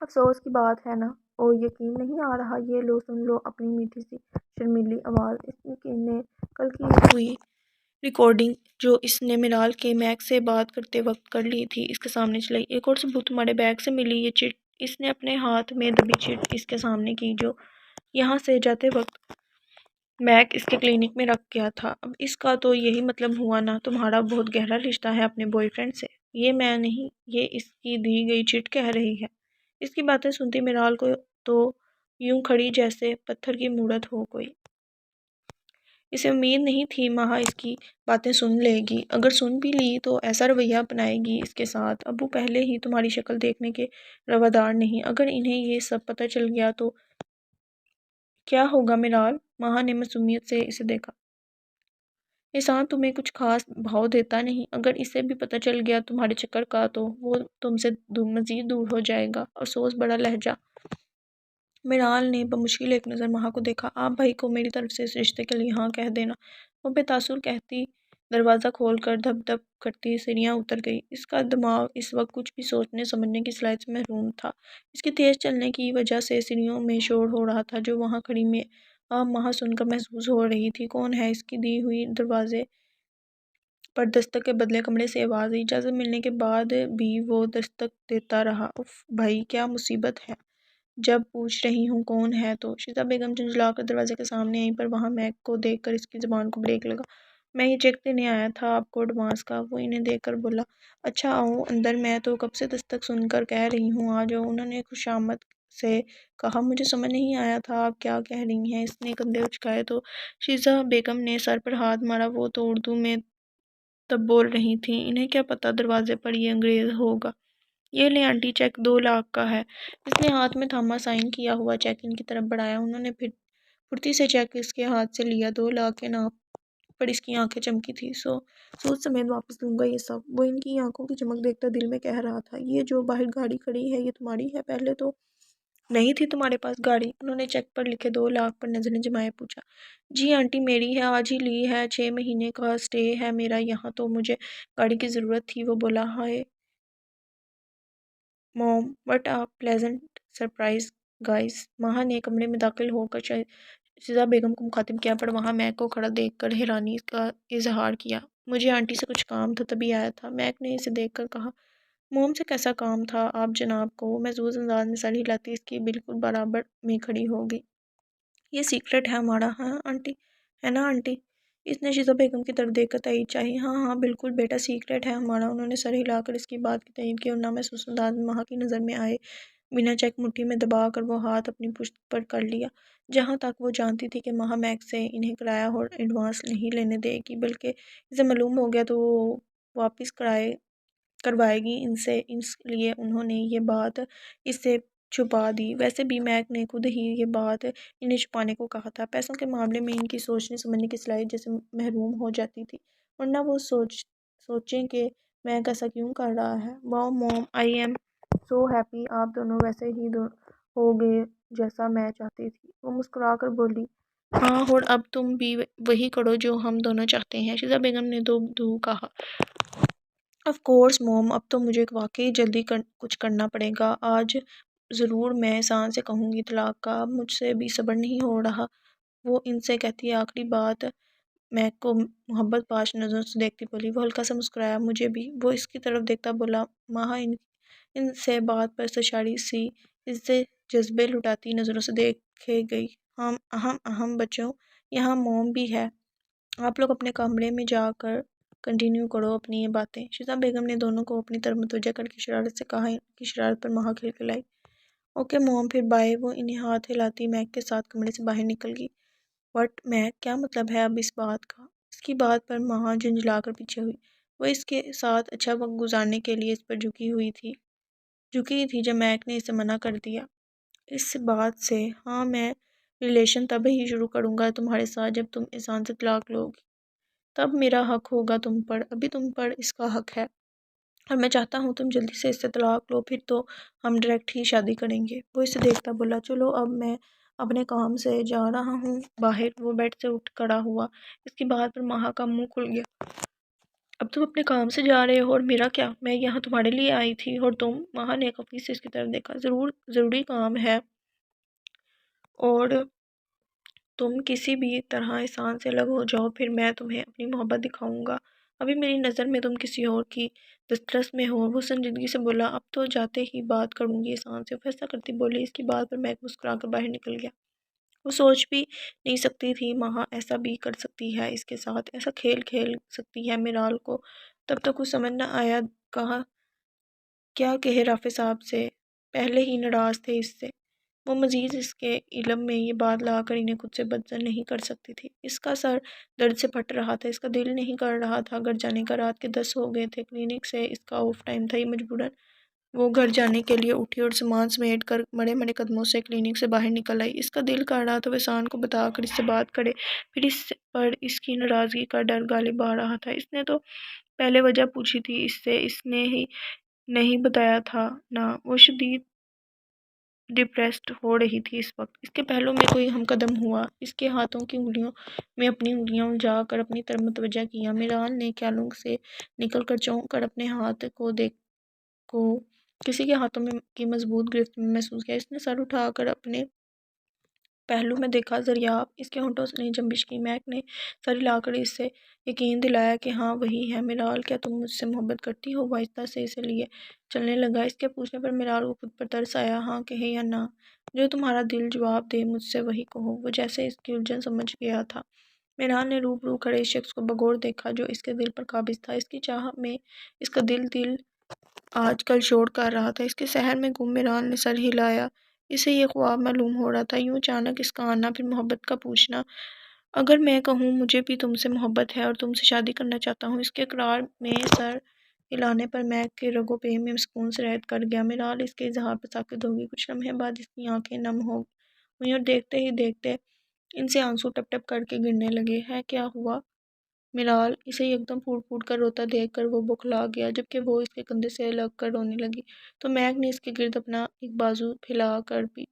افسوس کی بات ہے نا؟ او یقین نہیں آ رہا، یہ لو سن لو اپنی میٹھی سی شرمیلی آواز۔ اس نے کل کی ہوئی ریکارڈنگ جو اس نے میرال کے میک سے بات کرتے وقت کر لی تھی اس کے سامنے چلائی۔ ایک اور ثبوت تمہارے بیگ سے ملی، یہ چٹ۔ اس نے اپنے ہاتھ میں دبی چٹ اس کے سامنے کی جو یہاں سے جاتے وقت میک اس کے کلینک میں رکھ گیا تھا۔ اب اس کا تو یہی مطلب ہوا نا، تمہارا بہت گہرا رشتہ ہے اپنے بوائے فرینڈ سے۔ یہ میں نہیں، یہ اس کی دی گئی چٹ کہہ رہی ہے۔ اس کی باتیں سنتی میرال کو تو یوں کھڑی جیسے پتھر کی مورت ہو کوئی۔ اسے امید نہیں تھی ماں اس کی باتیں سن لے گی، اگر سن بھی لی تو ایسا رویہ اپنائے گی اس کے ساتھ۔ ابو پہلے ہی تمہاری شکل دیکھنے کے روادار نہیں، اگر انہیں یہ سب پتہ چل گیا تو کیا ہوگا میرال؟ ماہا نے معصومیت سے اسے دیکھا۔ احسان تمہیں کچھ خاص بھاؤ دیتا نہیں، اگر اسے بھی پتہ چل گیا تمہارے چکر کا تو وہ تم سے مزید دور ہو جائے گا۔ افسوس بڑا لہجہ۔ میرال نے بمشکل ایک نظر ماہا کو دیکھا۔ آپ بھائی کو میری طرف سے اس رشتے کے لیے ہاں کہہ دینا، وہ بے تاثر کہتی دروازہ کھول کر دھپ دھپ کرتی سیڑھیاں اتر گئی۔ اس کا دماغ اس وقت کچھ بھی سوچنے سمجھنے کی صلاحیت سے محروم تھا۔ اس کی تیز چلنے کی وجہ سے سیڑھیوں میں شور ہو رہا تھا جو وہاں کھڑی میں ماہا سن کر محسوس ہو رہی تھی۔ کون ہے؟ اس کی دی ہوئی دروازے پر دستک کے بدلے کمرے سے آواز آئی۔ اجازت ملنے کے بعد بھی وہ دستک دیتا رہا۔ اف بھائی کیا مصیبت ہے؟ جب پوچھ رہی ہوں کون ہے تو۔ شیزا بیگم جھنجھلا کر دروازے کے سامنے آئیں، پر وہاں میک کو دیکھ کر اس کی زبان کو بریک لگا۔ میں یہ چیک دینے آیا تھا آپ کو ایڈوانس کا۔ وہ انہیں دیکھ کر بولا۔ اچھا آؤ اندر، میں تو کب سے دستک سن کر کہہ رہی ہوں آ جاؤ، انہوں نے خوشامد سے کہا۔ مجھے سمجھ نہیں آیا تھا آپ کیا کہہ رہی ہیں۔ اس نے کندھے اچکائے تو شیزا بیگم نے سر پر ہاتھ مارا۔ وہ تو اردو میں تب بول رہی تھیں، انہیں کیا پتا دروازے پر یہ انگریز ہوگا۔ یہ لیں آنٹی چیک 2 لاکھ کا ہے۔ اس نے ہاتھ میں تھاما سائن کیا ہوا چیک ان کی طرف بڑھایا۔ انہوں نے پھر پھرتی سے چیک اس کے ہاتھ سے لیا۔ 2 لاکھ کے نام پر اس کی آنکھیں چمکی تھی۔ سود سمیت واپس دوں گا یہ سب۔ وہ ان کی آنکھوں کی چمک دیکھ کر دل میں کہہ رہا تھا، یہ جو باہر گاڑی کھڑی ہے یہ تمہاری ہے؟ پہلے تو نہیں تھی تمہارے پاس گاڑی؟ انہوں نے چیک پر لکھے 2 لاکھ پر نظریں جمائے پوچھا۔ جی آنٹی میری ہے، آج ہی لی ہے، 6 مہینے کا اسٹے ہے میرا یہاں، تو مجھے گاڑی کی ضرورت تھی۔ وہ بولا۔ Hi mom what a pleasant surprise guys. Maha نے کمرے میں داخل ہو کر شیزا بیگم کو مخاطب کیا، پر وہاں میک کو کھڑا دیکھ کر حیرانی کا اظہار کیا۔ مجھے آنٹی سے کچھ کام تھا تبھی آیا تھا، میک نے اسے دیکھ کر کہا۔ موم سے کیسا کام تھا آپ جناب کو؟ وہ محظوظ انداز میں سر ہلاتی اس کی بالکل برابر میں کھڑی ہو گئی۔ یہ سیکرٹ ہے ہمارا، ہاں آنٹی، ہے نا آنٹی؟ اس نے شیزا بیگم کی طرف دیکھ کر تائید چاہی۔ ہاں ہاں بالکل بیٹا سیکرٹ ہے ہمارا۔ انہوں نے سر ہلا کر اس کی بات کی تائید کی اور نامحسوس انداز میں ماہا کی نظر میں آئے بنا چیک مٹھی میں دبا کر وہ ہاتھ اپنی پشت پر کر لیا۔ جہاں تک وہ جانتی تھی کہ ماہا میک سے انہیں کرایہ اور ایڈوانس نہیں لینے دے گی، بلکہ اسے معلوم ہو گیا تو وہ واپس کروائے گی ان سے، اس لیے انہوں نے یہ بات اس سے چھپا دی۔ ویسے بھی میک نے خود ہی یہ بات انہیں چھپانے کو کہا تھا۔ پیسوں کے معاملے میں ان کی سوچنے سمجھنے کی صلاحیت جیسے محروم ہو جاتی تھی، ورنہ وہ سوچیں کہ میک ایسا کیوں کر رہا ہے۔ واؤ موم آئی ایم سو ہیپی، آپ دونوں ویسے ہی ہو گئے جیسا میں چاہتی تھی۔ وہ مسکرا کر بولی۔ ہاں اور اب تم بھی وہی کرو جو ہم دونوں چاہتے ہیں، شیزا بیگم نے دو کہا۔ آف کورس موم، اب تو مجھے واقعی جلدی کچھ کرنا پڑے گا۔ آج ضرور میں احسان سے کہوں گی طلاق کا، اب مجھ سے بھی صبر نہیں ہو رہا۔ وہ ان سے کہتی آخری بات میک کو محبت پاش نظروں سے دیکھتی بولی۔ وہ ہلکا سا مسکرایا۔ مجھے بھی، وہ اس کی طرف دیکھتا بولا۔ ماہا ان سے بات پر استشاری سی عزت جذبے لٹاتی نظروں سے دیکھے گئی۔ اہم بچوں، یہاں موم بھی ہے، آپ لوگ اپنے کمرے میں جا کر کنٹینیو کرو اپنی یہ باتیں۔ شیزا بیگم نے دونوں کو اپنی طرف متوجہ کر کے شرارت سے کہا۔ ان کی شرارت پر ماہا کھلکھلائی۔ اوکے موم پھر بائے۔ وہ انہیں ہاتھ ہلاتی میک کے ساتھ کمرے سے باہر نکل گئی۔ وٹ میک، کیا مطلب ہے اب اس بات کا؟ اس کی بات پر ماہا جھنجھلا کر پیچھے ہوئی۔ وہ اس کے ساتھ اچھا وقت گزارنے کے لیے اس پر جھکی تھی جب میک نے اسے منع کر دیا۔ اس بات سے، ہاں میں ریلیشن تب ہی شروع کروں گا تمہارے ساتھ جب تم احسان سے طلاق لو گی، تب میرا حق ہوگا تم پر، ابھی تم پر اس کا حق ہے، اور میں چاہتا ہوں تم جلدی سے اس سے طلاق لو، پھر تو ہم ڈائریکٹ ہی شادی کریں گے۔ وہ اسے دیکھتا بولا۔ چلو اب میں اپنے کام سے جا رہا ہوں باہر۔ وہ بیڈ سے اٹھ کھڑا ہوا۔ اس کی بات پر ماہا کا منہ کھل گیا۔ اب تم اپنے کام سے جا رہے ہو اور میرا کیا؟ میں یہاں تمہارے لیے آئی تھی اور تم؟ ماہا نے خفگی سے اس کی طرف دیکھا۔ ضروری کام ہے اور تم کسی بھی طرح احسان سے الگ ہو جاؤ، پھر میں تمہیں اپنی محبت دکھاؤں گا، ابھی میری نظر میں تم کسی اور کی دسترس میں ہو۔ وہ سنجیدگی سے بولا۔ اب تو جاتے ہی بات کروں گی احسان سے، فیصلہ کرتی بولی۔ اس کی بات پر میک مسکرا کر باہر نکل گیا۔ وہ سوچ بھی نہیں سکتی تھی ماہا ایسا بھی کر سکتی ہے اس کے ساتھ، ایسا کھیل کھیل سکتی ہے میرال کو۔ تب تک کچھ سمجھ نہ آیا کیا کہے رافع صاحب سے، پہلے ہی ناراض تھے اس سے۔ وہ مزید اس کے علم میں یہ بات لا کر انہیں خود سے بدظن نہیں کر سکتی تھی۔ اس کا سر درد سے پھٹ رہا تھا، اس کا دل نہیں کر رہا تھا گھر جانے کا۔ رات کے 10 ہو گئے تھے، کلینک سے اس کا آف ٹائم تھا، یہ مجبوراً وہ گھر جانے کے لیے اٹھی اور سامان سمیٹ کر بڑے بڑے قدموں سے کلینک سے باہر نکل آئی۔ اس کا دل کر رہا تھا وہ احسان کو بتا کر اس سے بات کرے، پھر اس پر اس کی ناراضگی کا ڈر غالب آ رہا تھا۔ اس نے تو پہلے وجہ پوچھی تھی اس سے، اس نے ہی نہیں بتایا تھا نا۔ وہ شدید ڈپریسڈ ہو رہی تھی اس وقت۔ اس کے پہلو میں کوئی ہم قدم ہوا، اس کے ہاتھوں کی انگلیوں میں اپنی انگلیاں الجھا کر اپنی طرف متوجہ کیا۔ میران نے خیالوں سے نکل کر چونک کر اپنے ہاتھ کو کسی کے ہاتھوں میں کی مضبوط گرفت میں محسوس کیا۔ اس نے سر اٹھا کر اپنے پہلو میں دیکھا، دریافت اس کے ہونٹوں سے نہیں جنبش کی۔ میک نے سر ہلا کر اس سے یقین دلایا کہ ہاں وہی ہے۔ میرال، کیا تم مجھ سے محبت کرتی ہو؟ وہ آہستہ سے اسے لیے چلنے لگا۔ اس کے پوچھنے پر میرال کو خود پر ترس آیا۔ ہاں کہے یا نہ، جو تمہارا دل جواب دے مجھ سے وہی کہو۔ وہ جیسے اس کی الجھن سمجھ گیا تھا۔ میرال نے روبرو کھڑے اس شخص کو بغور دیکھا جو اس کے دل پر قابض تھا۔ اس کی چاہ میں اس کا دل آج کل شور کر رہا تھا۔ اس کے سحر میں گم میرال نے سر ہلایا۔ اسے یہ خواب معلوم ہو رہا تھا، یوں اچانک اس کا آنا، پھر محبت کا پوچھنا۔ اگر میں کہوں مجھے بھی تم سے محبت ہے اور تم سے شادی کرنا چاہتا ہوں، اس کے اقرار میں سر ہلانے پر میک کے رگو پہ میں سکون سرایت کر گیا۔ میرال اس کے اظہار پر ساکت ہو گئی۔ کچھ لمحے بعد اس کی آنکھیں نم ہو ہوئیں اور دیکھتے ہی دیکھتے ان سے آنسو ٹپ ٹپ کر کے گرنے لگے۔ ہے کیا ہوا میرال؟ اسے یکدم پھوٹ پھوٹ کر روتا دیکھ کر وہ بوکھلا گیا، جبکہ وہ اس کے کندھے سے لگ کر رونے لگی تو میک نے اس کے گرد اپنا ایک بازو پھیلا کر بھی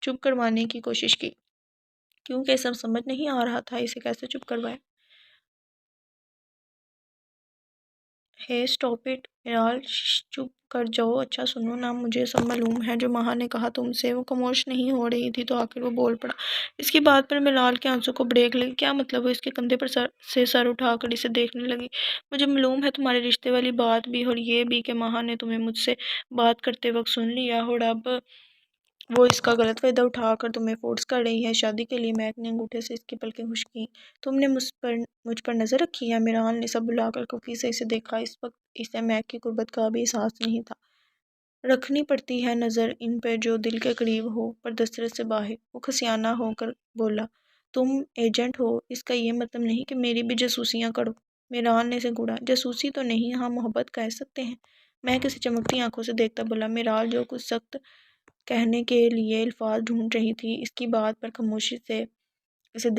چپ کروانے کی کوشش کی، کیونکہ سب سمجھ نہیں آ رہا تھا اسے کیسے چپ کروائے۔ ہے اسٹاپ اٹ میرال، چپ کر جاؤ۔ اچھا سنو نا، مجھے سب معلوم ہے جو ماہا نے کہا تم سے۔ وہ خاموش نہیں ہو رہی تھی تو آخر وہ بول پڑا۔ اس کی بات پر میرال کے آنسوں کو بریک لگی۔ کیا مطلب؟ وہ اس کے کندھے پر سر اٹھا کر اسے دیکھنے لگی۔ مجھے معلوم ہے تمہارے رشتے والی بات بھی، اور یہ بھی کہ ماہا نے تمہیں مجھ سے بات کرتے وقت سن لیا، اور اب وہ اس کا غلط فائدہ اٹھا کر تمہیں فورس کر رہی ہے شادی کے لیے۔ میک نے انگوٹھے سے اس کی پلکیں خشک کی۔ تم نے مجھ پر نظر رکھی ہے؟ میرال نے سب بلا کر خفی سے اسے دیکھا۔ اس وقت اسے میک کی قربت کا بھی احساس نہیں تھا۔ رکھنی پڑتی ہے نظر ان پہ جو دل کے قریب ہو، پر دسترس سے باہر۔ وہ خسیانہ ہو کر بولا۔ تم ایجنٹ ہو، اس کا یہ مطلب نہیں کہ میری بھی جاسوسیاں کرو۔ میرال نے اسے گھوڑا۔ جاسوسی تو نہیں، ہاں محبت کہہ سکتے ہیں۔ میک اسے چمکتی آنکھوں سے دیکھتا بولا۔ میرال جو کچھ سخت کہنے کے لیے الفاظ ڈھونڈ رہی تھی، اس کی بات پر خاموشی سے اسے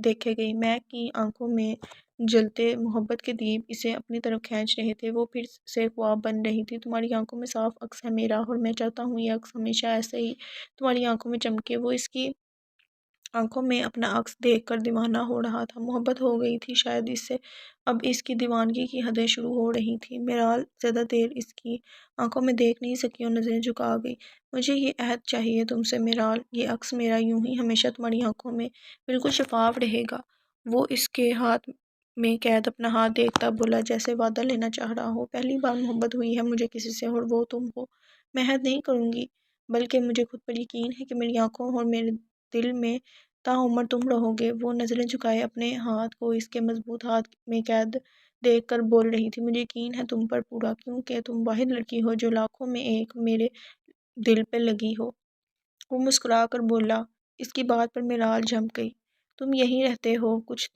دیکھے گئی۔ میک کی آنکھوں میں جلتے محبت کے دیپ اسے اپنی طرف کھینچ رہے تھے۔ وہ پھر سے خواب بن رہی تھی۔ تمہاری آنکھوں میں صاف عکس ہے میرا، اور میں چاہتا ہوں یہ عکس ہمیشہ ایسے ہی تمہاری آنکھوں میں چمکے۔ وہ اس کی آنکھوں میں اپنا عکس دیکھ کر دیوانہ ہو رہا تھا۔ محبت ہو گئی تھی شاید اس سے، اب اس کی دیوانگی کی حدیں شروع ہو رہی تھیں۔ میرال زیادہ دیر اس کی آنکھوں میں دیکھ نہیں سکی اور نظریں جھکا گئی۔ مجھے یہ عہد چاہیے تم سے میرال، یہ عکس میرا یوں ہی ہمیشہ تمہاری آنکھوں میں بالکل شفاف رہے گا۔ وہ اس کے ہاتھ میں قید اپنا ہاتھ دیکھتا بولا، جیسے وعدہ لینا چاہ رہا ہو۔ پہلی بار محبت ہوئی ہے مجھے کسی سے، اور وہ تم ہو۔ میں عہد نہیں کروں گی، بلکہ مجھے خود پر یقین ہے کہ میری آنکھوں اور میرے دل میں تاعمر تم رہو گے۔ وہ نظریں جھکائے اپنے ہاتھ کو اس کے مضبوط ہاتھ میں قید دیکھ کر بول رہی تھی۔ مجھے یقین ہے تم پر پورا، کیونکہ تم واحد لڑکی ہو جو لاکھوں میں ایک میرے دل پہ لگی ہو۔ وہ مسکرا کر بولا۔ اس کی بات پر میرال جھنپ گئی۔ تم یہیں رہتے ہو؟ کچھ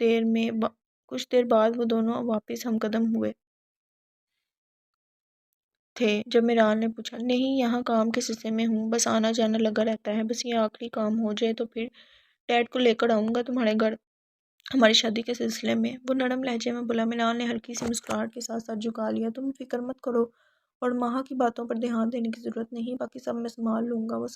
دیر بعد وہ دونوں واپس ہم قدم ہوئے تھے جب میرال نے پوچھا۔ نہیں، یہاں کام کے سلسلے میں ہوں، بس آنا جانا لگا رہتا ہے۔ بس یہ آخری کام ہو جائے تو پھر ڈیڈ کو لے کر آؤں گا تمہارے گھر ہماری شادی کے سلسلے میں۔ وہ نرم لہجے میں بولا۔ میرال نے ہلکی سی مسکراہٹ کے ساتھ سر جھکا لیا۔ تم فکر مت کرو، اور ماہا کی باتوں پر دھیان دینے کی ضرورت نہیں، باقی سب میں سنبھال لوں گا۔ وہ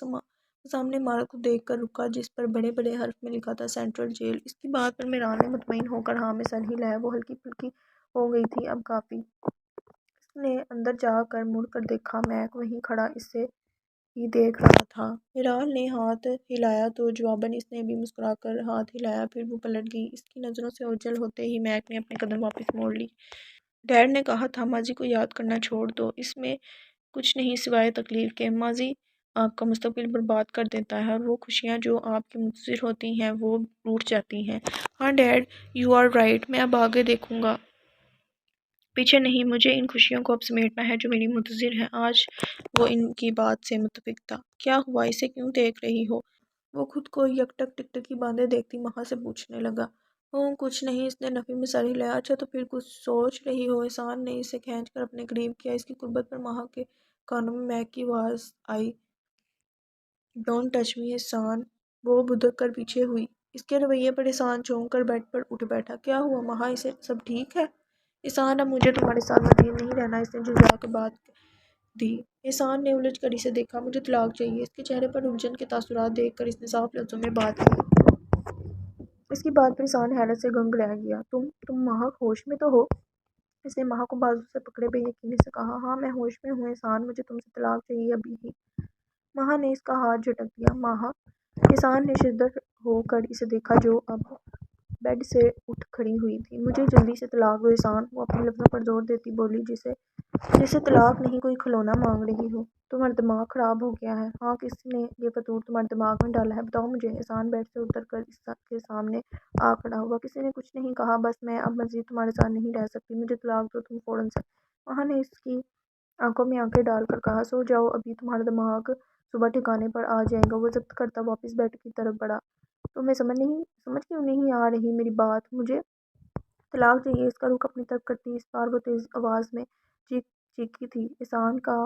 سامنے عمارت کو دیکھ کر رکا جس پر بڑے بڑے حرف میں لکھا تھا سینٹرل جیل۔ اس کی بات پر میرال نے مطمئن ہو کر ہاں میں سر ہلایا۔ وہ ہلکی پھلکی ہو گئی تھی اب کافی۔ اس نے اندر جا کر مڑ کر دیکھا، میک وہیں کھڑا اسے ہی دیکھ رہا تھا۔ میرال نے ہاتھ ہلایا تو جواباً اس نے بھی مسکرا کر ہاتھ ہلایا، پھر وہ پلٹ گئی۔ اس کی نظروں سے اوجھل ہوتے ہی میک نے اپنے قدم واپس موڑ لی۔ ڈیڈ نے کہا تھا ماضی کو یاد کرنا چھوڑ دو، اس میں کچھ نہیں سوائے تکلیف کے۔ ماضی آپ کا مستقبل برباد کر دیتا ہے، اور وہ خوشیاں جو آپ کی منتظر ہوتی ہیں وہ روٹھ جاتی ہیں۔ ہاں ڈیڈ، یو آر رائٹ، میں اب آگے دیکھوں گا، پیچھے نہیں۔ مجھے ان خوشیوں کو اب سمیٹنا ہے جو میری منتظر ہیں۔ آج وہ ان کی بات سے متفق تھا۔ کیا ہوا؟ اسے کیوں دیکھ رہی ہو؟ وہ خود کو یکٹک ٹکٹکی باندھے دیکھتی ماہا سے پوچھنے لگا۔ کچھ نہیں، اس نے نفی میں سر ہلایا۔ اچھا تو پھر کچھ سوچ رہی ہو؟ احسان نے اسے کھینچ کر اپنے قریب کیا۔ اس کی قربت پر ماہا کے کانوں میں میک کی آواز آئی، ڈونٹ ٹچ می احسان۔ وہ بدک کر پیچھے ہوئی۔ اس کے رویے پر احسان چونک کر بیڈ پر اٹھ بیٹھا۔ کیا ہوا مہا، اسے سب ٹھیک ہے؟ احسان، اب مجھے تمہارے ساتھ مزید نہیں رہنا، اس نے جھنجھلا کے بات دی۔ احسان نے الجھ کر اسے دیکھا۔ مجھے طلاق چاہیے۔ اس کے چہرے پر الجھن کے تاثرات دیکھ کر اس نے صاف لفظوں میں بات کی۔ اس کی بات پر احسان حیرت سے گنگ رہ گیا۔ تم مہا ہوش میں تو ہو؟ اس نے مہا کو بازو سے پکڑے بے یقینی سے کہا۔ ہاں میں ہوش میں ہوں احسان، مجھے تم سے طلاق چاہیے ابھی ہی۔ مہا نے اس کا ہاتھ جھٹک دیا۔ مہا! احسان نے شدید ہو کر اسے دیکھا جو اب بیڈ سے اٹھ کھڑی ہوئی تھی۔ مجھے جلدی سے طلاق دو احسان، وہ اپنے لفظوں پر زور دیتی بولی، جیسے طلاق نہیں کوئی کھلونا مانگ رہی ہو۔ تمہارا دماغ خراب ہو گیا ہے؟ ہاں، کس نے یہ فطور تمہارے دماغ میں ڈالا ہے؟ بتاؤ مجھے۔ احسان بیڈ سے اتر کر اس کے سامنے آ کھڑا ہوا۔ کسی نے کچھ نہیں کہا، بس میں اب مزید تمہارے ساتھ نہیں رہ سکتی، مجھے طلاق دو تم فوراً سے۔ مہا نے اس کی آنکھوں میں آنکھیں ڈال کر کہا۔ سو جاؤ ابھی، تمہارا دماغ صبح ٹھکانے پر آ جائے گا۔ وہ ضبط کرتا واپس بیڈ کی طرف بڑھا۔ تمہیں سمجھ کیوں نہیں آ رہی میری بات؟ مجھے طلاق چاہیے۔ اس کا رخ اپنی طرف کرتی اس بار وہ تیز آواز میں چیخی تھی۔ احسان کا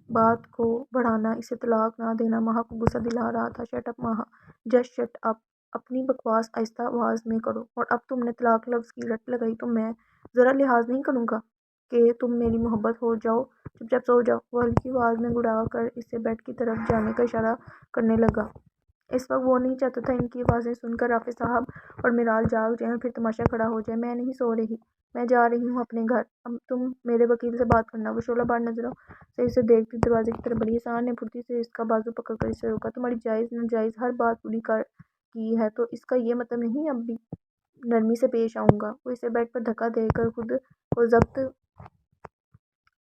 بات کو بڑھانا اسے طلاق نہ دینا مہا کو غصہ دلا رہا تھا۔ شٹ اپ مہا، جسٹ شٹ اپ، اپنی بکواس آہستہ آواز میں کرو، اور اب تم نے طلاق لفظ کی رٹ لگائی تو میں ذرا لحاظ نہیں کروں گا کہ تم میری محبت ہو؟ جاؤ چپ چاپ سو جاؤ۔ وہ ہلکی آواز میں گڑا کر اسے بیڈ کی طرف جانے کا اشارہ کرنے لگا۔ اس وقت وہ نہیں چاہتا تھا ان کی آوازیں سن کر رافع صاحب اور میرال جاگ جائیں اور پھر تماشا کھڑا ہو جائے۔ میں نہیں سو رہی، میں جا رہی ہوں اپنے گھر، اب تم میرے وکیل سے بات کرنا۔ وہ شعلہ بار نظروں سے اسے دیکھتی دروازے کی طرف بڑھی۔ احسان نے پھرتی سے اس کا بازو پکڑ کر اسے روکا۔ تمہاری جائز ناجائز ہر بات پوری کی ہے تو اس کا یہ مطلب نہیں اب بھی نرمی سے پیش آؤں گا۔ وہ اسے بیڈ پر دھکا دے کر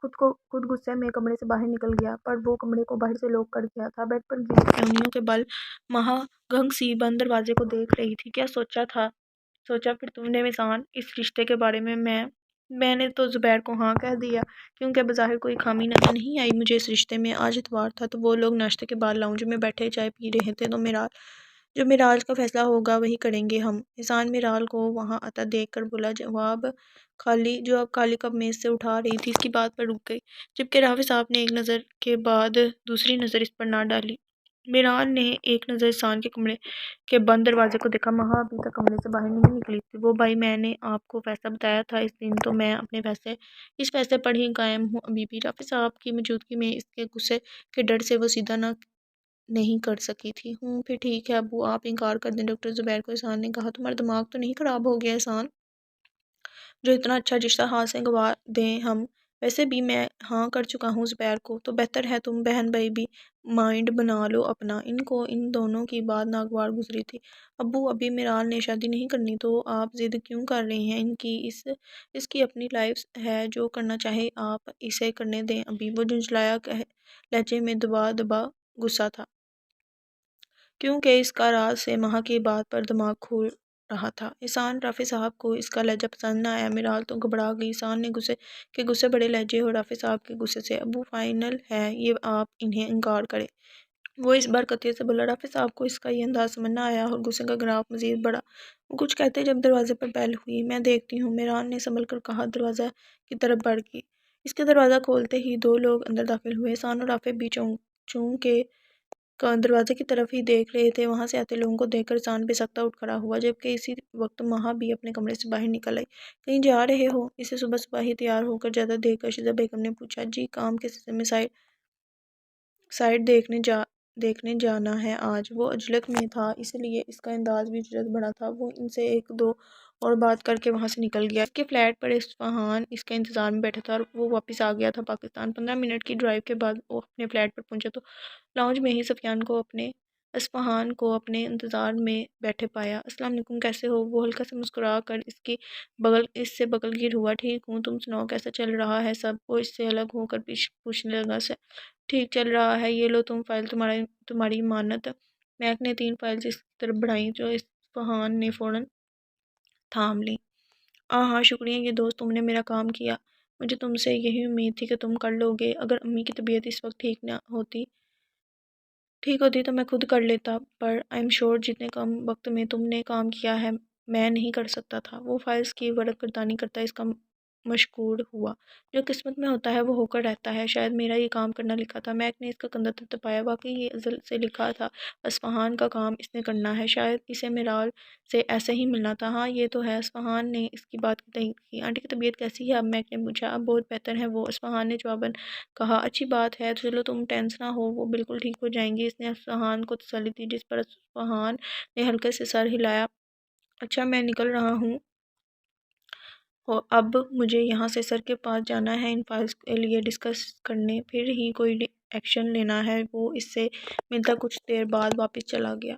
خود غصے میں کمرے سے باہر نکل گیا، پر وہ کمرے کو باہر سے لاک کر گیا تھا۔ بیڈ پر گری کہنیوں کے بل مہا گنگ سی بند دروازے کو دیکھ رہی تھی۔ کیا سوچا پھر تم نے احسان اس رشتے کے بارے میں؟ میں نے تو زبیر کو ہاں کہہ دیا، کیونکہ بظاہر کوئی خامی نظر نہیں آئی مجھے اس رشتے میں۔ آج اتوار تھا تو وہ لوگ ناشتے کے بعد لاؤنج میں بیٹھے چائے پی رہے تھے، تو جو معراج کا فیصلہ ہوگا وہی کریں گے ہم۔ احسان معراج کو وہاں آتا دیکھ کر بولا، جو اب خالی کپ میز سے اٹھا رہی تھی۔ اس کی بات پر رک گئی، جبکہ رافع صاحب نے ایک نظر کے بعد دوسری نظر اس پر نہ ڈالی۔ معراج نے ایک نظر احسان کے کمرے کے بند دروازے کو دیکھا۔ مہا ابھی تک کمرے سے باہر نہیں نکلی تھی۔ وہ بھائی، میں نے آپ کو فیصلہ بتایا تھا اس دن، تو میں اپنے اس فیصلے پر ہی قائم ہوں ابھی بھی۔ رافع صاحب کی موجودگی میں اس کے غصے کے ڈر سے وہ سیدھا نہیں کر سکی تھی۔ پھر ٹھیک ہے ابو، آپ انکار کر دیں ڈاکٹر زبیر کو۔ احسان نے کہا۔ تمہارا دماغ تو نہیں خراب ہو گیا احسان، جو اتنا اچھا رشتہ ہاتھ سے گنوا دیں ہم؟ ویسے بھی میں ہاں کر چکا ہوں زبیر کو، تو بہتر ہے تم بہن بھائی بھی مائنڈ بنا لو اپنا۔ ان دونوں کی بات ناگوار گزری تھی۔ ابو، ابھی میرال نے شادی نہیں کرنی، تو آپ ضد کیوں کر رہے ہیں؟ اس کی اپنی لائف ہے، جو کرنا چاہے آپ اسے کرنے دیں ابھی۔ وہ جھنجھلایا لہجے میں دبا غصہ تھا، کیونکہ اس کا راز سے مہا کی بات پر دماغ کھول رہا تھا۔ احسان، رافع صاحب کو اس کا لہجہ پسند نہ آیا۔ میرال تو گھبرا گئی۔ احسان نے غصے بڑے لہجے اور رافع صاحب کے غصے سے۔ ابو، فائنل ہے یہ، آپ انہیں انکار کریں۔ وہ اس بار قطعیت سے بولا۔ رافع صاحب کو اس کا یہ انداز سمجھ نہ آیا اور غصے کا گراف مزید بڑھا۔ وہ کچھ کہتے جب دروازے پر بیل ہوئی۔ میں دیکھتی ہوں، میرال نے سنبھل کر کہا۔ دروازے کی طرف بڑھ گئی۔ اس کے دروازہ کھولتے ہی دو لوگ اندر داخل ہوئے۔ احسان اور رافع بھی چونکہ دروازے کی طرف ہی دیکھ رہے تھے، وہاں سے آتے لوگوں کو دیکھ کر احسان بے سختہ اٹھ کھڑا ہوا، جبکہ اسی وقت مہا بھی اپنے کمرے سے باہر نکل آئی۔ کہیں جا رہے ہو؟ اسے صبح ہی تیار ہو کر جاتا دیکھ کر شیزہ بیگم نے پوچھا۔ جی، کام کے سلسلے میں سائٹ دیکھنے جانا ہے آج۔ وہ عجلت میں تھا، اس لیے اس کا انداز بھی جلد بڑا تھا۔ وہ ان سے ایک دو اور بات کر کے وہاں سے نکل گیا۔ اس کے فلیٹ پر اصفہان اس کے انتظار میں بیٹھا تھا اور وہ واپس آ گیا تھا پاکستان۔ 15 منٹ کی ڈرائیو کے بعد وہ اپنے فلیٹ پر پہنچا تو لاؤنج میں ہی اصفہان کو اپنے انتظار میں بیٹھے پایا۔ السلام علیکم، کیسے ہو؟ وہ ہلکا سے مسکرا کر اس سے بغل گیر ہوا۔ ٹھیک ہوں، تم سناؤ، کیسا چل رہا ہے سب؟ وہ اس سے الگ ہو کر پوچھنے لگا۔ ٹھیک چل رہا ہے، یہ لو تم فائل، تمہاری امانت۔ میک نے 3 فائلز اس کی طرف بڑھائیں جو اصفہان نے فوراً تھام لیں۔ ہاں شکریہ یہ دوست، تم نے میرا کام کیا۔ مجھے تم سے یہی امید تھی کہ تم کر لو گے۔ اگر امی کی طبیعت اس وقت ٹھیک ہوتی تو میں خود کر لیتا، پر آئی ایم شیور جتنے کم وقت میں تم نے کام کیا ہے میں نہیں کر سکتا تھا۔ وہ فائلز کی ورق گردانی کرتا اس کا مشکور ہوا۔ جو قسمت میں ہوتا ہے وہ ہو کر رہتا ہے، شاید میرا یہ کام کرنا لکھا تھا۔ میک نے اس کا کندھا تھپتھپایا۔ واقعی یہ ازل سے لکھا تھا، اصفہان کا کام اس نے کرنا ہے، شاید اسے میرال سے ایسے ہی ملنا تھا۔ ہاں یہ تو ہے، اصفہان نے اس کی بات کی تائید کی۔ آنٹی کی طبیعت کیسی ہے اب؟ میک نے پوچھا۔ اب بہت بہتر ہے وہ، اصفہان نے جواباً کہا۔ اچھی بات ہے، چلو تم ٹینس نہ ہو، وہ بالکل ٹھیک ہو جائیں گی۔ اس نے اصفہان کو تسلی دی، جس پر اصفہان نے ہلکے سے سر ہلایا۔ اچھا میں نکل رہا ہوں، اب مجھے یہاں سے سر کے پاس جانا ہے، ان فائلز کے لیے ڈسکس کرنے، پھر ہی کوئی ایکشن لینا ہے۔ وہ اس سے ملتا کچھ دیر بعد واپس چلا گیا۔